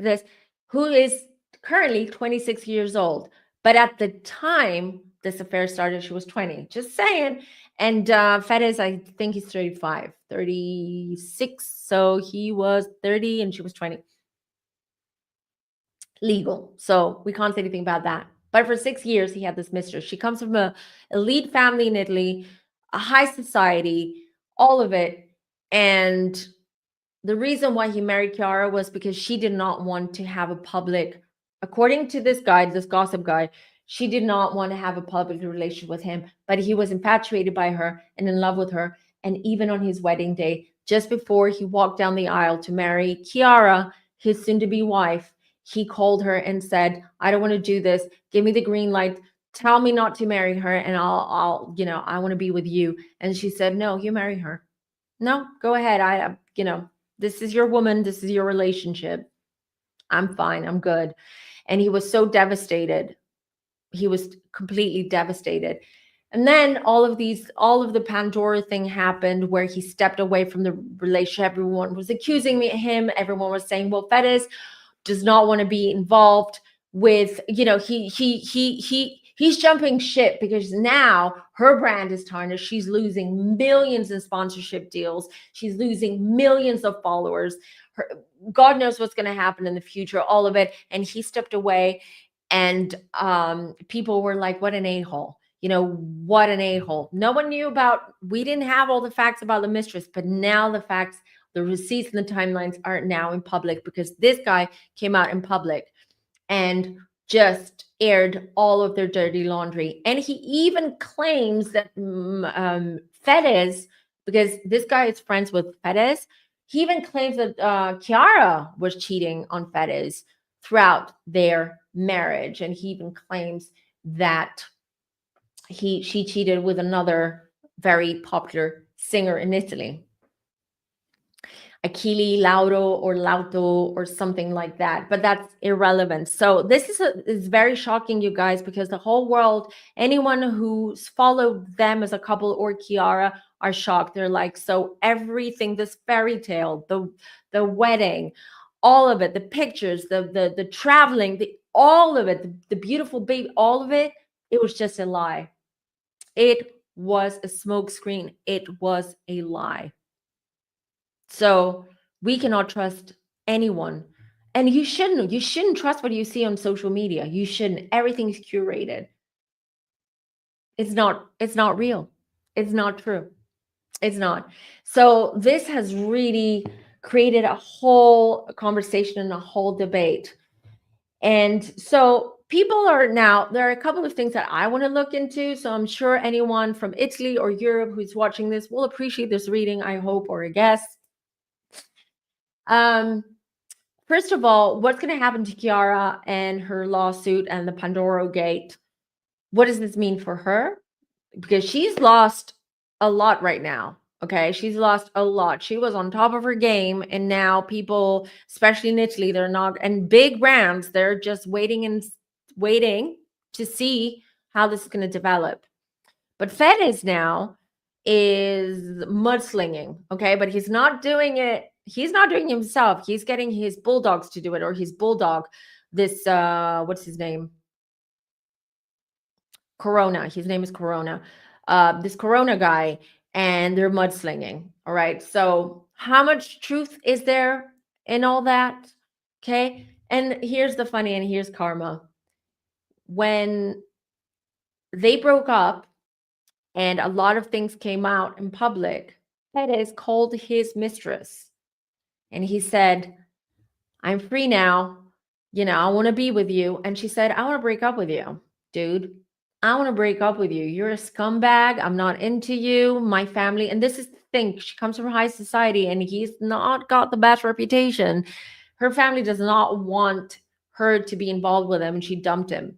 Who is currently 26 years old. But at the time this affair started, she was 20. Just saying. And Fedez, I think he's 35, 36. So he was 30 and she was 20. Legal. So we can't say anything about that. But for 6 years, he had this mistress. She comes from an elite family in Italy, a high society, all of it. And the reason why he married Chiara was because she did not want to have a public, according to this guy, this gossip guy, She did not want to have a public relationship with him, but he was infatuated by her and in love with her. And even on his wedding day, just before he walked down the aisle to marry Chiara, his soon to be wife, he called her and said, I don't want to do this. Give me the green light. Tell me not to marry her, and I want to be with you. And she said, no, you marry her. No, go ahead. This is your woman. This is your relationship. I'm fine. I'm good. And he was so devastated. He was completely devastated. And then all of the Pandora thing happened where he stepped away from the relationship. Everyone was accusing him. Everyone was saying, well, Fedez does not want to be involved with, he's jumping ship because now her brand is tarnished. She's losing millions in sponsorship deals. She's losing millions of followers. God knows what's going to happen in the future, all of it. And he stepped away, and people were like, what an a-hole. What an a-hole. No one knew we didn't have all the facts about the mistress, but now the facts, the receipts and the timelines are now in public because this guy came out in public and just aired all of their dirty laundry. And he even claims that Fedez, because this guy is friends with Fedez, he even claims that Chiara was cheating on Fedez throughout their marriage. And he even claims that she cheated with another very popular singer in Italy. Achille Lauro or Lauto or something like that, but that's irrelevant. So this is very shocking, you guys, because the whole world, anyone who's followed them as a couple or Chiara are shocked. They're like, so everything, this fairy tale, the wedding, all of it, the pictures, the traveling, all of it, the beautiful baby, all of it, it was just a lie. It was a smokescreen. It was a lie. So we cannot trust anyone. And you shouldn't trust what you see on social media. You shouldn't. Everything's curated. It's not real. It's not true. It's not. So this has really created a whole conversation and a whole debate. And so people are now, there are a couple of things that I want to look into. So I'm sure anyone from Italy or Europe who's watching this will appreciate this reading, I hope, or a guess. First of all, what's going to happen to Chiara and her lawsuit and the Pandora Gate? What does this mean for her? Because she's lost a lot right now. Okay, she's lost a lot. She was on top of her game, and now people, especially in Italy, they're not, and big brands, they're just waiting to see how this is going to develop. But Fedez now is mudslinging, okay? But he's not doing it himself. He's getting his bulldogs to do it, or his bulldog, this, what's his name? Corona. His name is Corona. This Corona guy, and they're mudslinging, all right? So how much truth is there in all that? Okay? And here's the funny, and here's karma. When they broke up, and a lot of things came out in public, Fedez called his mistress and he said, I'm free now. I want to be with you. And she said, I want to break up with you, dude. I want to break up with you. You're a scumbag. I'm not into you. My family. And this is the thing. She comes from high society and he's not got the best reputation. Her family does not want her to be involved with him, and she dumped him.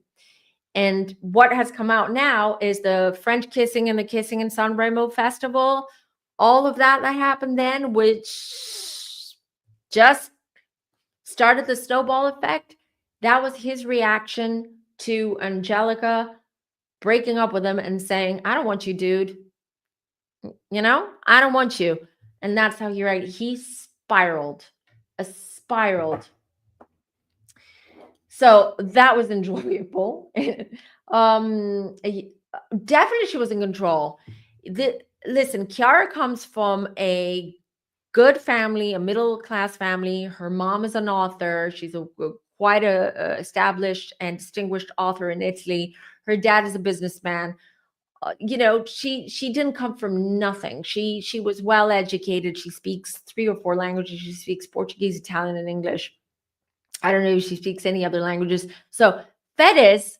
And what has come out now is the French kissing and the kissing in San Remo Festival, all of that happened then, which just started the snowball effect. That was his reaction to Angelica breaking up with him and saying, I don't want you, dude. I don't want you. And that's how he spiraled. So that was enjoyable. Definitely she was in control. Listen, Chiara comes from a good family, a middle-class family. Her mom is an author. She's quite a established and distinguished author in Italy. Her dad is a businessman. She didn't come from nothing. She was well educated. She speaks 3 or 4 languages. She speaks Portuguese, Italian, and English. I don't know if she speaks any other languages. So Fedez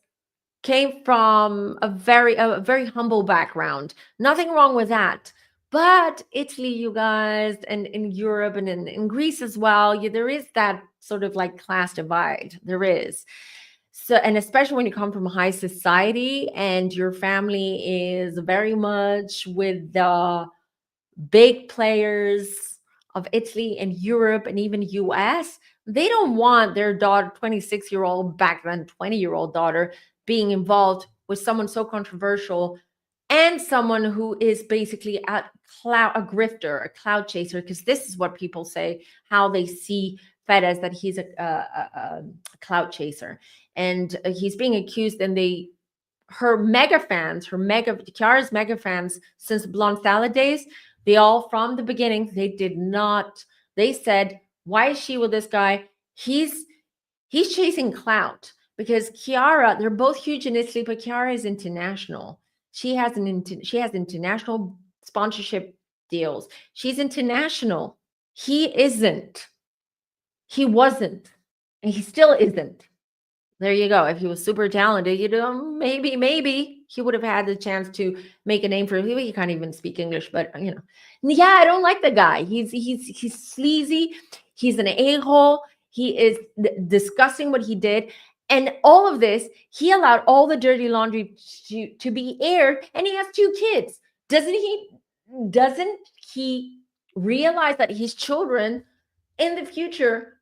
came from a very humble background. Nothing wrong with that. But Italy, you guys, and in Europe and in Greece as well, there is that sort of like class divide. There is. So, and especially when you come from high society and your family is very much with the big players of Italy and Europe and even US, they don't want their daughter, 26-year-old, back then 20-year-old daughter, being involved with someone so controversial and someone who is basically a grifter, a cloud chaser, because this is what people say, how they see Fedez, that he's a cloud chaser. And he's being accused, and her mega fans, Chiara's mega fans since Blonde Salad days, they all from the beginning, they said, why is she with this guy? He's chasing clout, because Chiara, they're both huge in Italy, but Chiara is international. She has international sponsorship deals. She's international. He isn't. He wasn't. And he still isn't. There you go. If he was super talented, maybe he would have had the chance to make a name for him. He can't even speak English, but yeah, I don't like the guy. He's sleazy. He's an a-hole. He is discussing what he did. And all of this, he allowed all the dirty laundry to be aired, and he has 2 kids. Doesn't he realize that his children in the future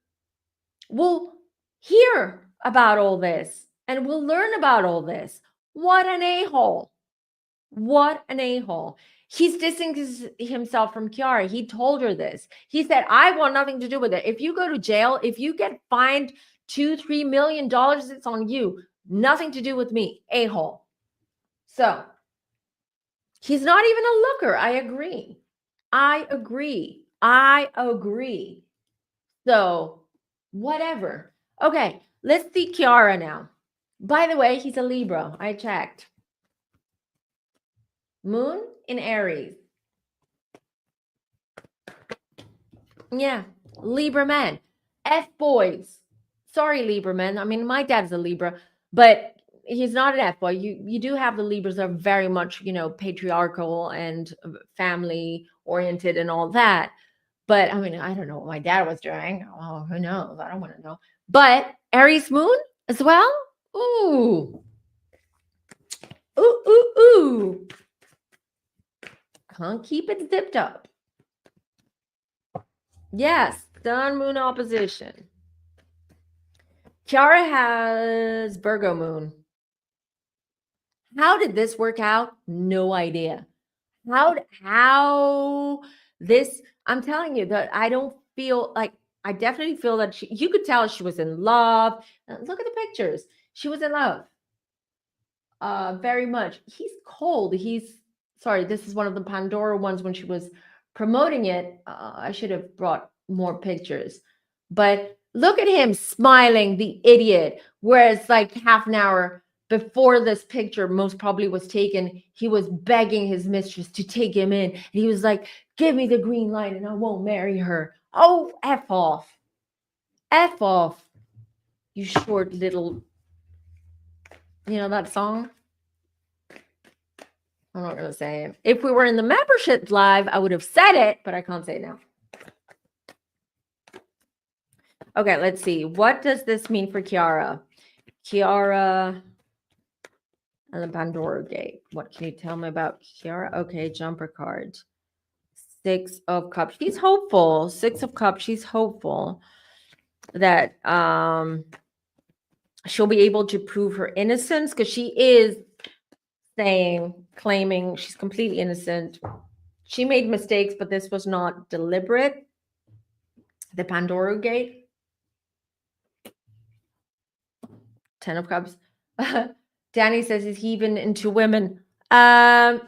will hear about all this and will learn about all this? What an a-hole. What an a-hole. He's distancing himself from Chiara. He told her this. He said, I want nothing to do with it. If you go to jail, if you get fined $2-3 million, it's on you. Nothing to do with me. A-hole. So he's not even a looker. I agree. So whatever. Okay, let's see Chiara now. By the way, he's a Libra. I checked. Moon in Aries. Yeah, Libra men. F-boys. Sorry, Libra men. I mean, my dad's a Libra, but he's not an F-boy. You do have the Libras that are very much, patriarchal and family oriented and all that. But I mean, I don't know what my dad was doing. Oh, who knows? I don't want to know. But Aries moon as well? Ooh. Ooh. Can't keep it zipped up. Yes, sun moon opposition. Chiara has Virgo moon. How did this work out? No idea. How this, I'm telling you that I don't feel like, I definitely feel that you could tell she was in love. Look at the pictures. She was in love. Very much. He's cold. Sorry, this is one of the Pandora ones when she was promoting it. I should have brought more pictures. But look at him smiling, the idiot. Whereas like half an hour before this picture most probably was taken, he was begging his mistress to take him in. And he was like, give me the green light and I won't marry her. Oh, F off. F off. You short little, that song? I'm not going to say it. If we were in the membership live, I would have said it, but I can't say it now. Okay, let's see. What does this mean for Chiara? Chiara and the Pandora Gate. What can you tell me about Chiara? Okay, jumper card. 6 of Cups. She's hopeful. 6 of Cups. She's hopeful that she'll be able to prove her innocence, because she is claiming she's completely innocent. She made mistakes, but this was not deliberate. The Pandora Gate. 10 of Cups. Danny says, is he even into women? I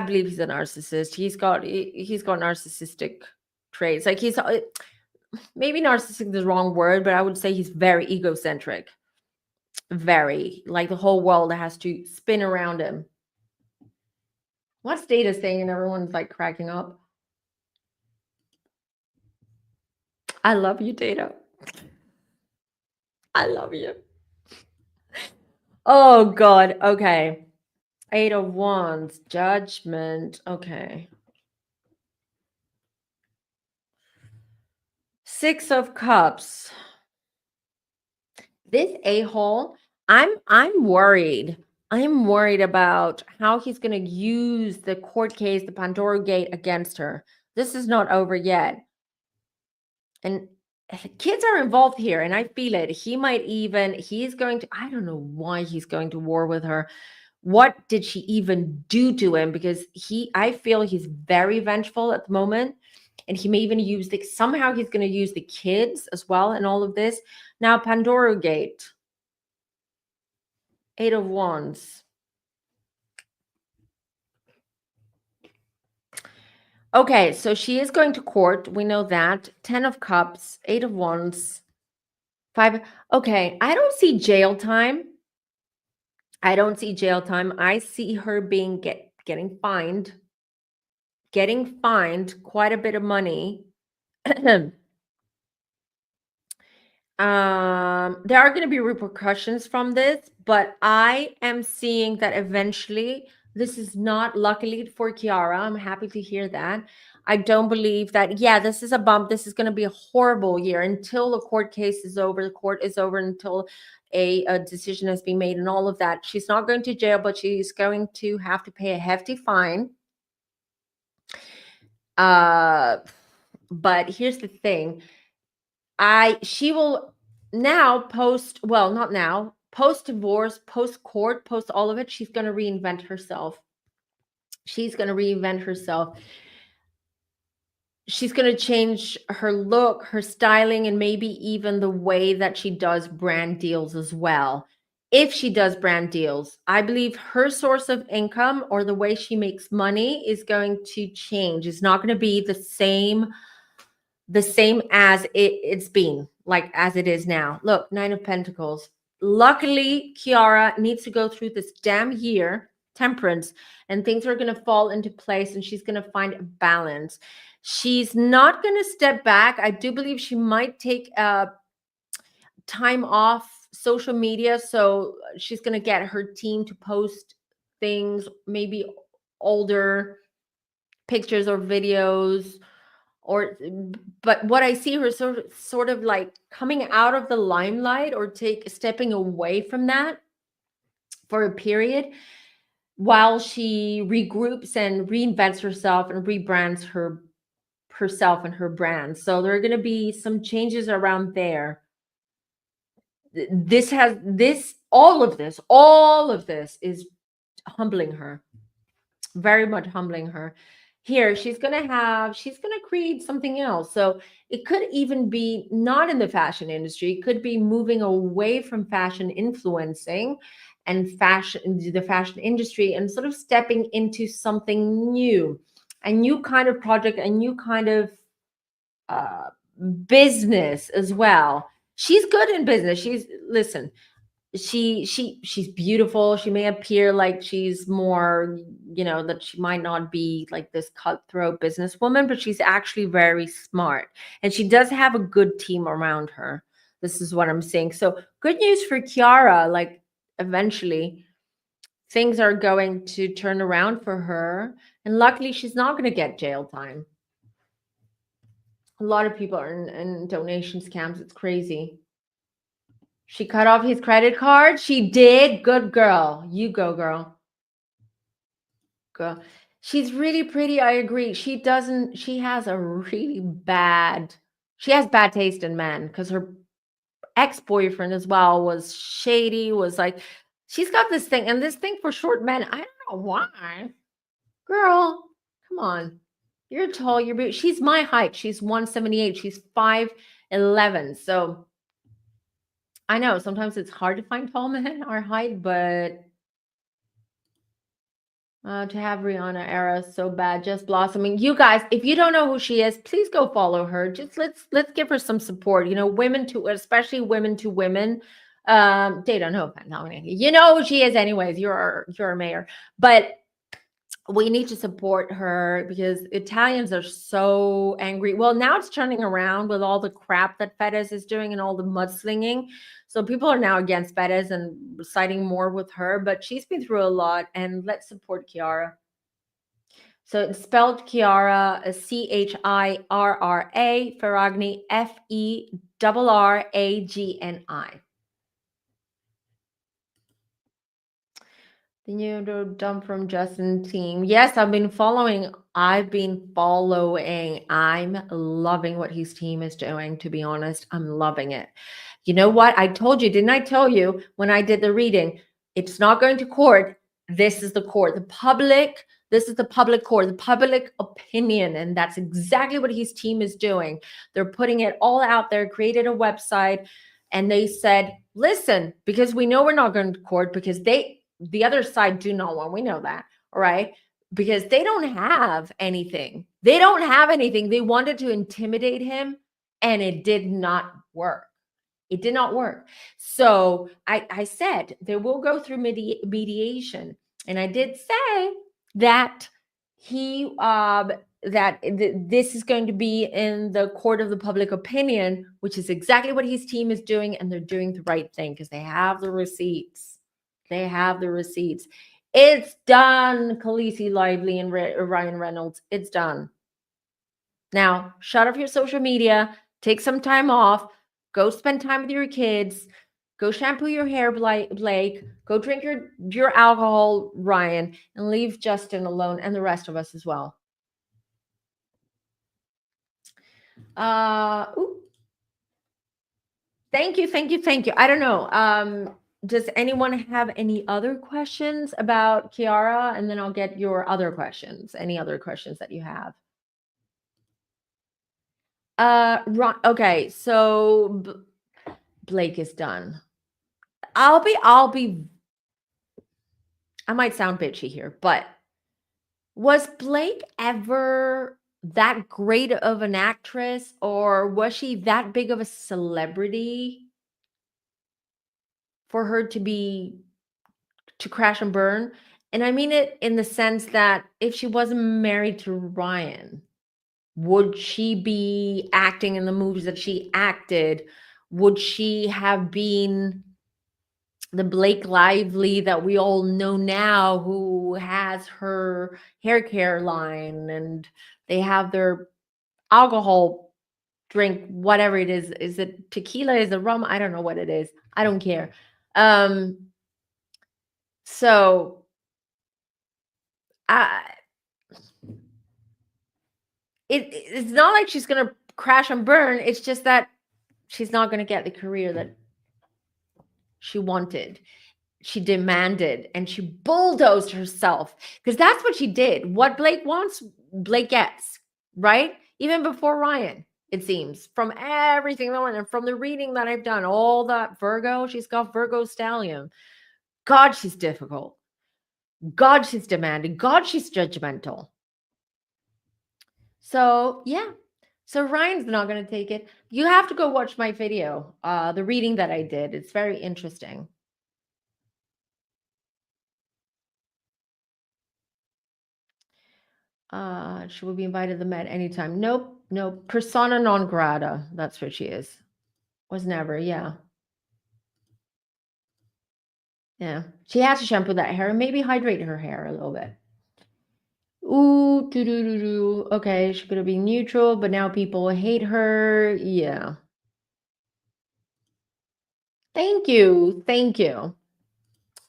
believe he's a narcissist. He's got narcissistic traits. Like he's maybe narcissistic is the wrong word, but I would say he's very egocentric. Very, like the whole world has to spin around him. What's Data saying? And everyone's like cracking up. I love you, Data. I love you. Oh God. Okay. Eight of Wands, Judgment. Okay. Six of Cups. This a-hole, I'm worried. I'm worried about how he's going to use the court case, the Pandora Gate against her. This is not over yet. And kids are involved here, and I feel it. He's going to, I don't know why he's going to war with her. What did she even do to him? Because I feel he's very vengeful at the moment. And he may even use somehow he's going to use the kids as well in all of this. Now, Pandora Gate. Eight of Wands. Okay, so she is going to court. We know that. 10 of Cups, 8 of Wands, 5. Okay, I don't see jail time. I don't see jail time. I see her getting fined. Getting fined quite a bit of money. There are going to be repercussions from this, but I am seeing that eventually this is not, luckily for Chiara. I'm happy to hear that. I don't believe that, yeah, this is a bump. This is going to be a horrible year until the court case is over. The court is over until a decision has been made and all of that. She's not going to jail, but she's going to have to pay a hefty fine. But here's the thing. She will now post divorce, post court, post all of it, she's going to reinvent herself. She's going to change her look, her styling, and maybe even the way that she does brand deals as well. If she does brand deals, I believe her source of income or the way she makes money is going to change. It's not going to be the same as it's been, like as it is now. Look, 9 of Pentacles. Luckily, Chiara needs to go through this damn year, Temperance, and things are going to fall into place and she's going to find a balance. She's not going to step back. I do believe she might take time off social media. So she's going to get her team to post things, maybe older pictures or videos, but what I see her sort of like coming out of the limelight or stepping away from that for a period while she regroups and reinvents herself and rebrands herself and her brand. So there are going to be some changes around there. All of this is humbling her, very much humbling her. Here, she's going to create something else. So it could even be not in the fashion industry. It could be moving away from fashion influencing and the fashion industry and sort of stepping into something new, a new kind of project, a new kind of business as well. She's good in business. She's beautiful. She may appear like she's more, that she might not be like this cutthroat businesswoman, but she's actually very smart and she does have a good team around her. This is what I'm saying. So good news for Chiara. Like eventually things are going to turn around for her, and luckily she's not going to get jail time. A lot of people are in donation scams. It's crazy. She cut off his credit card. She did. Good girl. You go, girl. Girl. She's really pretty. I agree. She has bad taste in men because her ex-boyfriend as well was shady, was like, she's got this thing for short men. I don't know why. Girl, come on. You're tall. She's my height. She's 178. She's 5'11". So I know sometimes it's hard to find tall men our height, but to have Rihanna era so bad, just blossoming. You guys, if you don't know who she is, please go follow her. Just let's give her some support. Especially women to women. They don't know if I'm nominating. You know who she is, anyways. You're a mayor, but we need to support her because Italians are so angry. Well, now it's turning around with all the crap that Fedez is doing and all the mudslinging. So people are now against Fedez and siding more with her, but she's been through a lot, and let's support Chiara. So it's spelled Chiara, Chirra, Ferragni, Ferragni. The new dump from Justin team. Yes, I've been following. I'm loving what his team is doing, to be honest. I'm loving it. You know what? I told you, didn't I tell you when I did the reading? It's not going to court. This is the court. This is the public court, the public opinion. And that's exactly what his team is doing. They're putting it all out there, created a website, and they said, listen, because we know we're not going to court because the other side do not want. We know that, all right? Because they don't have anything. They don't have anything. They wanted to intimidate him, and it did not work. It did not work. So I said they will go through mediation, and I did say that this is going to be in the court of the public opinion, which is exactly what his team is doing, and they're doing the right thing because they have the receipts. They have the receipts. It's done, Khaleesi Lively and Ryan Reynolds. It's done. Now, shut off your social media. Take some time off. Go spend time with your kids. Go shampoo your hair, Blake. Go drink your alcohol, Ryan, and leave Justin alone and the rest of us as well. Thank you. I don't know. Does anyone have any other questions about Chiara? And then I'll get your other questions. Any other questions that you have? Okay, so Blake is done. I might sound bitchy here, but was Blake ever that great of an actress, or was she that big of a celebrity for her to crash and burn? And I mean it in the sense that if she wasn't married to Ryan, would she be acting in the movies that she acted? Would she have been the Blake Lively that we all know now, who has her hair care line and they have their alcohol drink, whatever it is? Is it tequila? Is it rum? I don't know what it is. I don't care. So it's not like she's going to crash and burn. It's just that she's not going to get the career that she wanted, she demanded, and she bulldozed herself, because that's what she did. What Blake wants, Blake gets, right? Even before Ryan, it seems, from everything that went, and from the reading that I've done, all that Virgo, she's got Virgo stallion. God, she's difficult. God, she's demanding. God, she's judgmental. So yeah. So Ryan's not going to take it. You have to go watch my video, the reading that I did. It's very interesting. She will be invited to the Met anytime. Nope. Persona non grata. That's what she is. Was never. Yeah. Yeah. She has to shampoo that hair and maybe hydrate her hair a little bit. Ooh, doo. Okay, she's gonna be neutral, but now people hate her. Yeah. Thank you.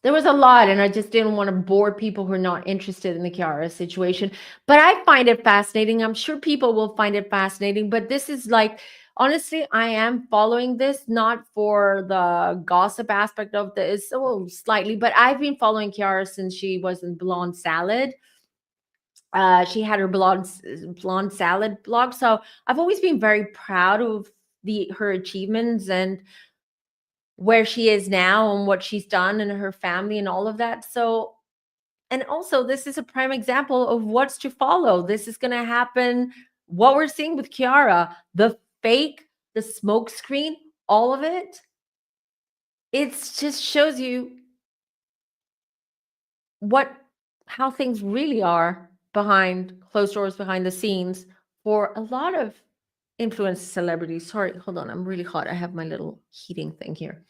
There was a lot, and I just didn't want to bore people who are not interested in the Chiara situation. But I find it fascinating. I'm sure people will find it fascinating. But this is like, honestly, I am following this not for the gossip aspect of this, well, slightly, but I've been following Chiara since she was in Blonde Salad. She had her blonde salad blog, so I've always been very proud of her achievements and where she is now and what she's done and her family and all of that. So, and also this is a prime example of what's to follow. This is going to happen. What we're seeing with Chiara, the fake, the smoke screen, all of it, it just shows you what how things really are behind closed doors, behind the scenes for a lot of influenced celebrities. Sorry, hold on. I'm really hot. I have my little heating thing here.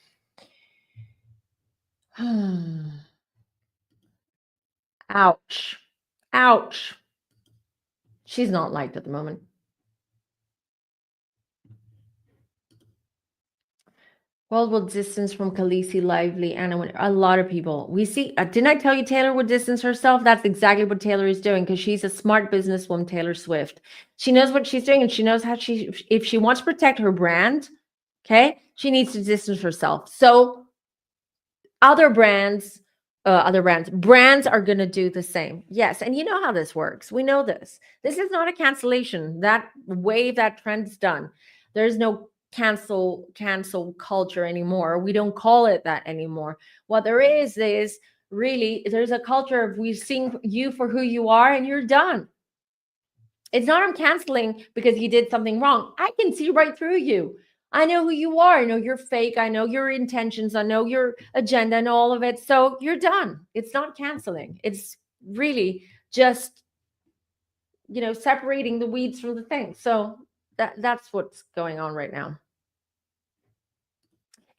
Ouch. Ouch. She's not liked at the moment. World will distance from Khaleesi, Lively, Anna. A lot of people. We see. Didn't I tell you Taylor would distance herself? That's exactly what Taylor is doing because she's a smart businesswoman, Taylor Swift. She knows what she's doing and she knows how if she wants to protect her brand, okay, she needs to distance herself. So brands are going to do the same. Yes, and you know how this works. We know this. This is not a cancellation. That wave, that trend's done. There's no cancel culture anymore. We don't call it that anymore. What there is really there's a culture of we've seen you for who you are and you're done. It's not I'm canceling because you did something wrong. I can see right through you. I know who you are. I know you're fake. I know your intentions. I know your agenda and all of it. So you're done. It's not canceling. It's really just, separating the weeds from the thing. So that's what's going on right now.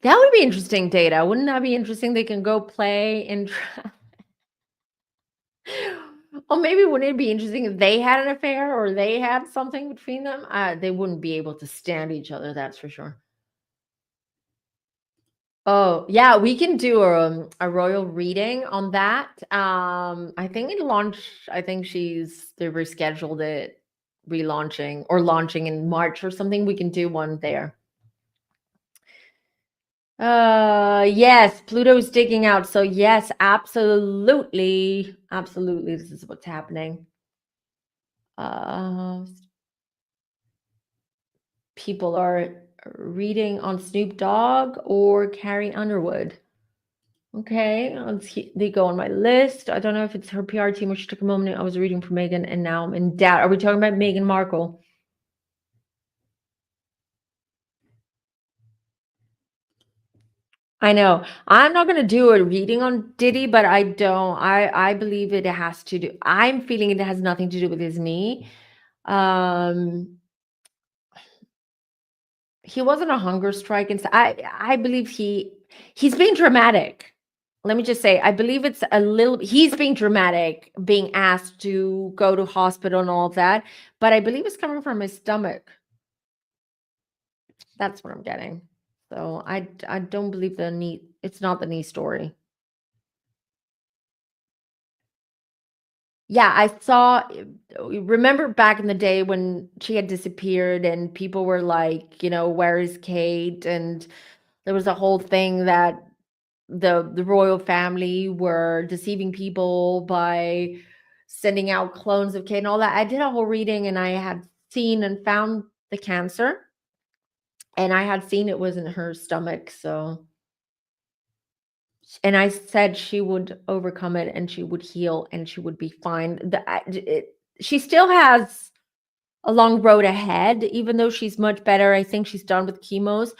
That would be interesting, Data. Wouldn't that be interesting? They can go play in Or maybe wouldn't it be interesting if they had an affair or they had something between them? They wouldn't be able to stand each other, that's for sure. Oh, yeah, we can do a royal reading on that. I think I think they rescheduled it, relaunching or launching in March or something. We can do one there. Yes, Pluto's digging out. So yes, absolutely. Absolutely, this is what's happening. Uh People are reading on Snoop Dogg or Carrie Underwood. Okay, they go on my list. I don't know if it's her PR team or she took a moment. I was reading for Meghan and now I'm in doubt. Are we talking about Meghan Markle? I know. I'm not going to do a reading on Diddy, but I believe it has to do. I'm feeling it has nothing to do with his knee. Um, he wasn't a hunger strike, and I believe he's being dramatic. Let me just say, I believe it's a little. He's being dramatic, being asked to go to hospital and all of that, but I believe it's coming from his stomach. That's what I'm getting. So I don't believe the knee. It's not the knee story. Yeah, I saw. Remember back in the day when she had disappeared and people were like, where is Kate? And there was a whole thing that the royal family were deceiving people by sending out clones of Kate and all that. I did a whole reading and I had seen and found the cancer and I had seen it was in her stomach. So, and I said she would overcome it and she would heal and she would be fine. She still has a long road ahead, even though she's much better. I think she's done with chemos.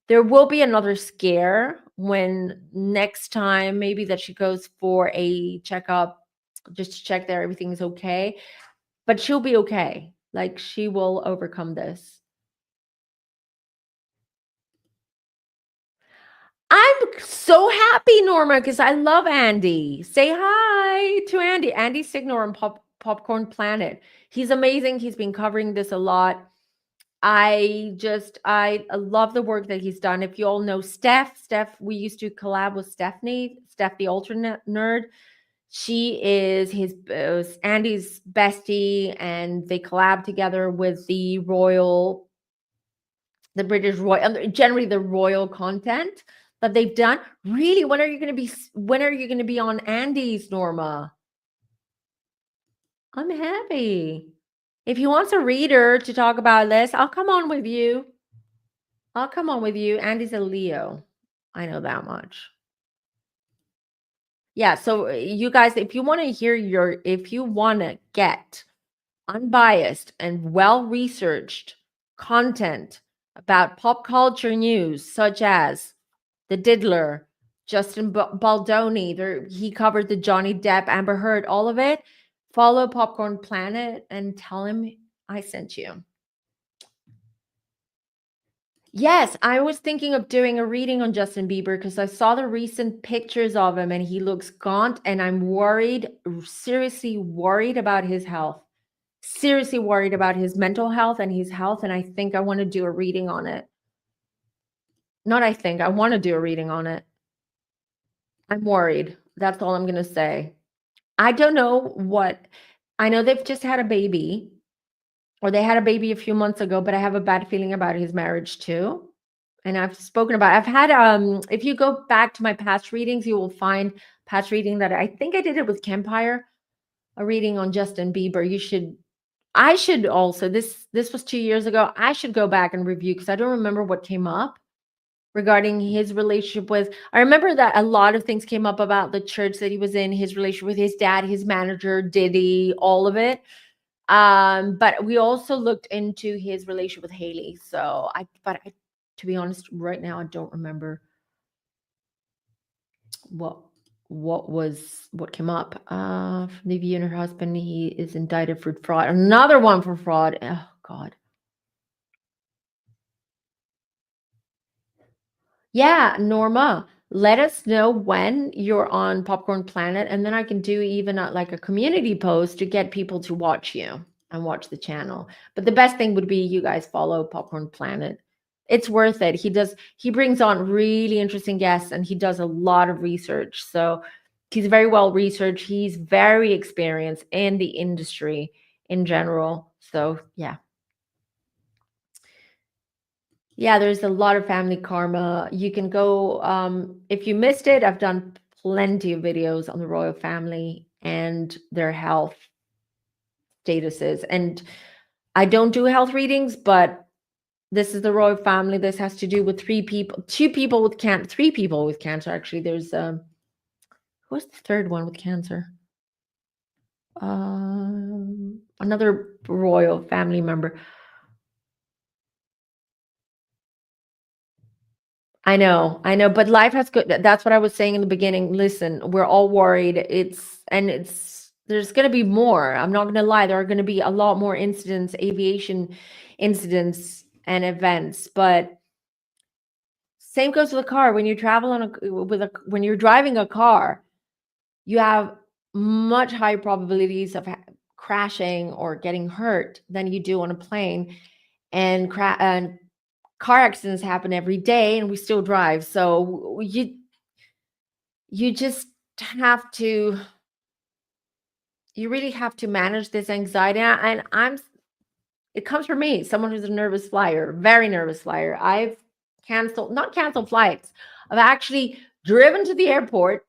There will be another scare when next time maybe that she goes for a checkup just to check that everything's okay. But she'll be okay. Like she will overcome this. I'm so happy, Norma, because I love Andy. Say hi to Andy. Andy Signor on Popcorn Planet. He's amazing. He's been covering this a lot. I love the work that he's done. If you all know Steph, we used to collab with Steph the alternate nerd. She is Andy's bestie, and they collab together with the British Royal, and generally the royal content that they've done. Really, when are you going to be on Andy's, Norma? I'm happy. If he wants a reader to talk about this, I'll come on with you. Andy's a Leo. I know that much. Yeah, so you guys, if you want to get unbiased and well-researched content about pop culture news such as The Diddler, Justin Baldoni. There, he covered the Johnny Depp, Amber Heard, all of it. Follow Popcorn Planet and tell him I sent you. Yes, I was thinking of doing a reading on Justin Bieber because I saw the recent pictures of him and he looks gaunt, and I'm worried, seriously worried about his health. Seriously worried about his mental health and his health, and I think I want to do a reading on it. Not I think, I want to do a reading on it. I'm worried. That's all I'm going to say. I don't know what I know they've just had a baby, or they had a baby a few months ago, but I have a bad feeling about his marriage too. And I've spoken about I've had if you go back to my past readings, you will find past reading that I think I did it with Campire, a reading on Justin Bieber. I should also this was 2 years ago. I should go back and review because I don't remember what came up regarding his relationship with. I remember that a lot of things came up about the church that he was in, his relationship with his dad, his manager, Diddy, all of it. But we also looked into his relationship with Haley. So to be honest, right now I don't remember what what came up. From the View and her husband, he is indicted for fraud. Another one for fraud. Oh God. Yeah, Norma, let us know when you're on Popcorn Planet, and then I can do even like a community post to get people to watch you and watch the channel. But the best thing would be you guys follow Popcorn Planet. It's worth it. He brings on really interesting guests and he does a lot of research. So he's very well researched. He's very experienced in the industry in general. So yeah. Yeah, there's a lot of family karma. You can go, if you missed it, I've done plenty of videos on the royal family and their health statuses. And I don't do health readings, but this is the royal family. This has to do with two people with cancer, three people with cancer. Actually, there's who's the third one with cancer? Another royal family member. I know, but life has good. That's what I was saying in the beginning. Listen, we're all worried. There's going to be more. I'm not going to lie. There are going to be a lot more incidents, aviation incidents and events. But same goes with a car. When you travel when you're driving a car, you have much higher probabilities of crashing or getting hurt than you do on a plane. And car accidents happen every day and we still drive. So you just have to you really have to manage this anxiety. And it comes from me, someone who's a nervous flyer, very nervous flyer. I've not canceled flights. I've actually driven to the airport,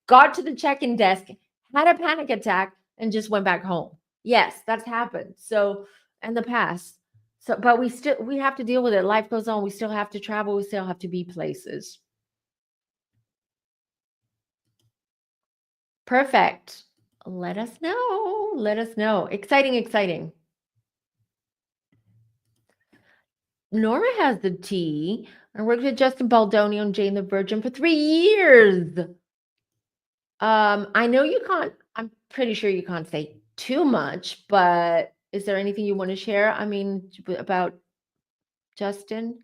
got to the check-in desk, had a panic attack, and just went back home. Yes, that's happened. So in the past. So, but we have to deal with it. Life goes on. We still have to travel. We still have to be places. Perfect. Let us know. Let us know. Exciting, exciting. Norma has the tea. I worked with Justin Baldoni on Jane the Virgin for 3 years. I know you can't, I'm pretty sure you can't say too much, but is there anything you want to share? I mean, about Justin?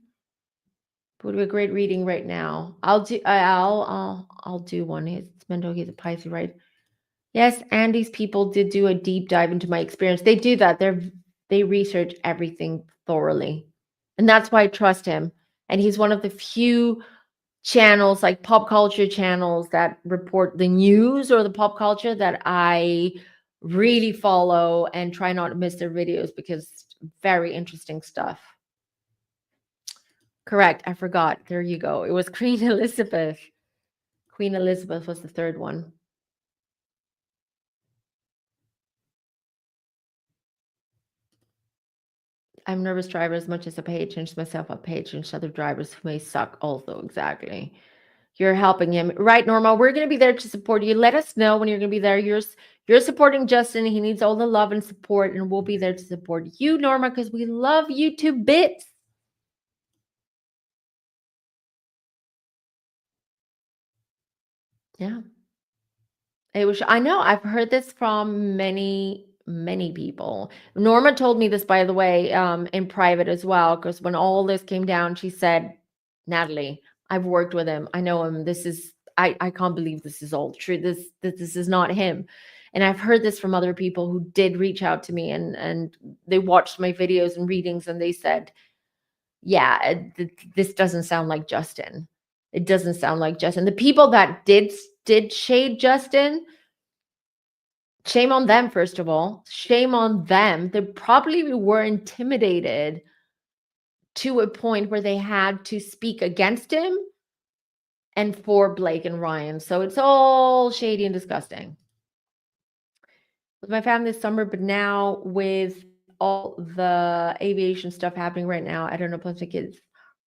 Would be a great reading right now. I'll do one. He's mental. He's a Pisces, right? Yes, Andy's people did do a deep dive into my experience. They do that. They research everything thoroughly. And that's why I trust him. And he's one of the few channels, like pop culture channels, that report the news or the pop culture that I really follow and try not to miss their videos because very interesting stuff. Correct. I forgot. There you go. It was Queen Elizabeth. Queen Elizabeth was the third one. I'm a nervous driver as much as a pay attention to myself. I pay attention to other drivers who may suck also. Exactly. You're helping him. Right, Norma? We're going to be there to support you. Let us know when you're going to be there. You're supporting Justin. He needs all the love and support, and we'll be there to support you, Norma, because we love you to bits. Yeah. It was I know, I've heard this from many, many people. Norma told me this, by the way, in private as well, because when all this came down, she said, "Natalie, I've worked with him. I know him. I can't believe this is all true. This is not him." And I've heard this from other people who did reach out to me, and they watched my videos and readings, and they said, "Yeah, this doesn't sound like Justin. It doesn't sound like Justin." The people that did shade Justin, shame on them, first of all. Shame on them. They probably were intimidated to a point where they had to speak against him and for Blake and Ryan. So it's all shady and disgusting. With my family this summer, but now with all the aviation stuff happening right now, I don't know, plus my kids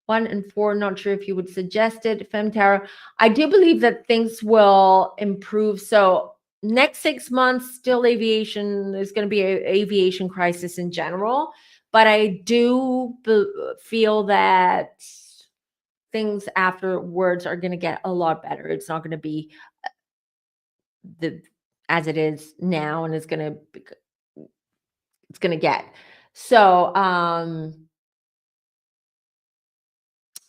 1 and 4, not sure if you would suggest it. Femtara, I do believe that things will improve. So next 6 months, still aviation is going to be an aviation crisis in general, but I do feel that things afterwards are going to get a lot better. It's not going to be the as it is now, and it's going to get. So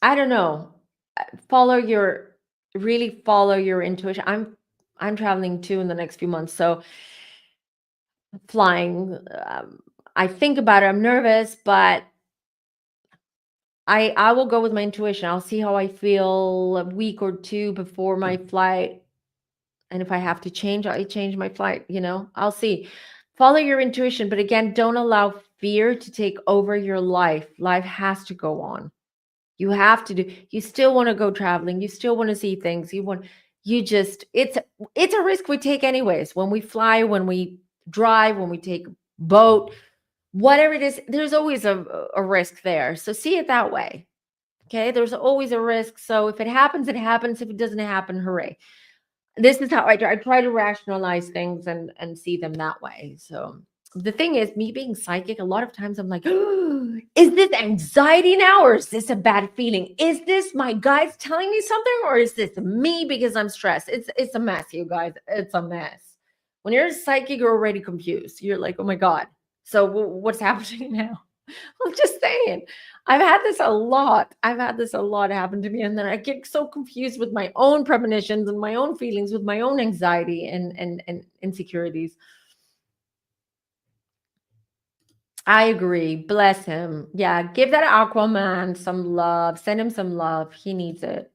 I don't know. Follow your really follow your intuition. I'm traveling too in the next few months, so flying. I think about it. I'm nervous, but I will go with my intuition. I'll see how I feel a week or two before my flight, and if I have to change, I change my flight. I'll see. Follow your intuition, but again, don't allow fear to take over your life. Life has to go on. You have to you still want to go traveling. You still want to see things. It's a risk we take anyways. When we fly, when we drive, when we take boat, whatever it is, there's always a risk there. So see it that way. Okay. There's always a risk. So if it happens, it happens. If it doesn't happen, hooray. This is how I try to rationalize things and see them that way. So the thing is, me being psychic, a lot of times I'm like, is this anxiety now, or is this a bad feeling? Is this my guides telling me something, or is this me because I'm stressed? It's a mess, you guys. It's a mess. When you're psychic, you're already confused. You're like, oh my God. So what's happening now? I'm just saying. I've had this a lot. I've had this a lot happen to me. And then I get so confused with my own premonitions and my own feelings, with my own anxiety and insecurities. I agree. Bless him. Yeah, give that Aquaman some love. Send him some love. He needs it.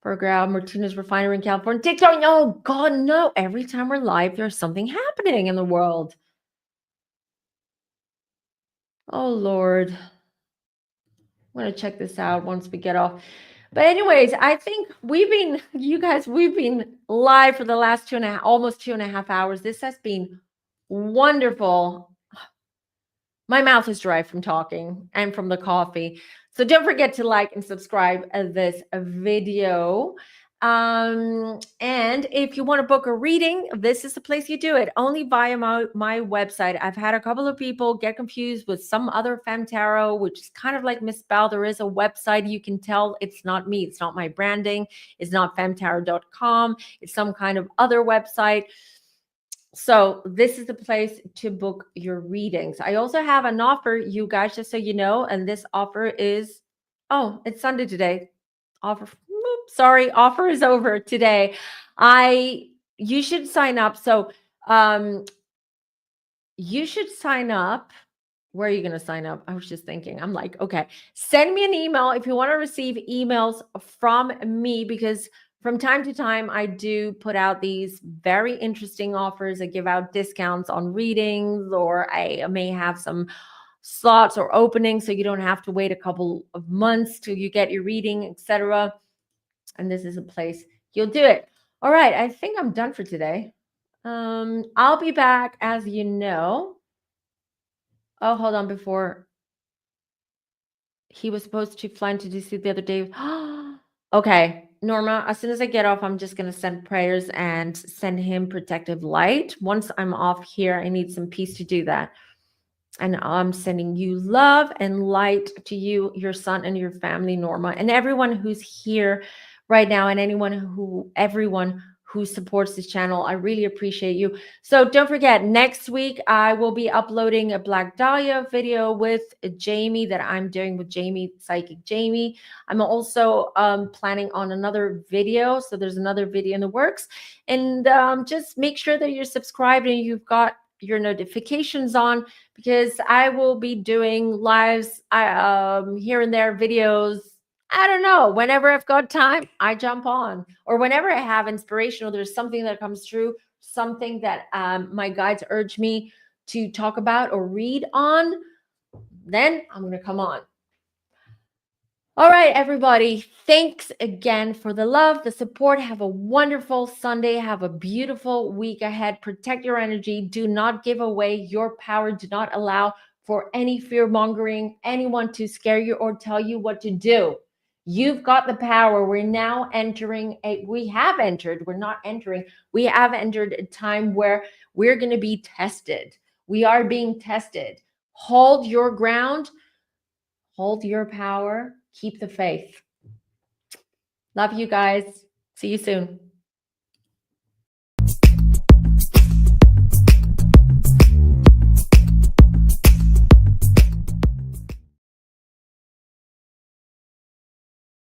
For Grau Martinez Refinery in California. TikTok. Oh, God, no. Every time we're live, there's something happening in the world. Oh, Lord. I'm going to check this out once we get off. But anyways, I think we've been live for the last almost 2.5 hours. This has been wonderful. My mouth is dry from talking and from the coffee. So don't forget to like and subscribe this video. And if you want to book a reading, this is the place you do it, only via my website. I've had a couple of people get confused with some other Femtarot, which is kind of like misspelled. There is a website. You can tell it's not me. It's not my branding. It's not femtarot.com. It's some kind of other website. So this is the place to book your readings. I also have an offer, you guys, just so you know, and this offer is, it's Sunday today. Offer is over today. You should sign up. So you should sign up. Where are you going to sign up? I was just thinking, I'm like, okay, send me an email if you want to receive emails from me, because from time to time, I do put out these very interesting offers. I give out discounts on readings, or I may have some slots or openings, so you don't have to wait a couple of months till you get your reading, etc. And this is a place you'll do it. All right, I think I'm done for today. I'll be back, as you know. Oh, hold on, before he was supposed to fly into DC the other day. Okay, Norma, as soon as I get off, I'm just going to send prayers and send him protective light. Once I'm off here, I need some peace to do that. And I'm sending you love and light to you, your son, and your family, Norma, and everyone who's here right now, and everyone who who supports this channel. I really appreciate you. So don't forget, next week I will be uploading a Black Dahlia video with Jamie that I'm doing with Jamie, Psychic Jamie. I'm also planning on another video. So there's another video in the works. And just make sure that you're subscribed and you've got your notifications on, because I will be doing lives here and there, videos. I don't know, whenever I've got time, I jump on, or whenever I have inspiration, or there's something that comes through, something that my guides urge me to talk about or read on, then I'm going to come on. All right, everybody. Thanks again for the love, the support. Have a wonderful Sunday. Have a beautiful week ahead. Protect your energy. Do not give away your power. Do not allow for any fear mongering, anyone to scare you or tell you what to do. You've got the power. We're now entering we have entered a time where we're going to be tested. We are being tested. Hold your ground. Hold your power. Keep the faith. Love you guys. See you soon.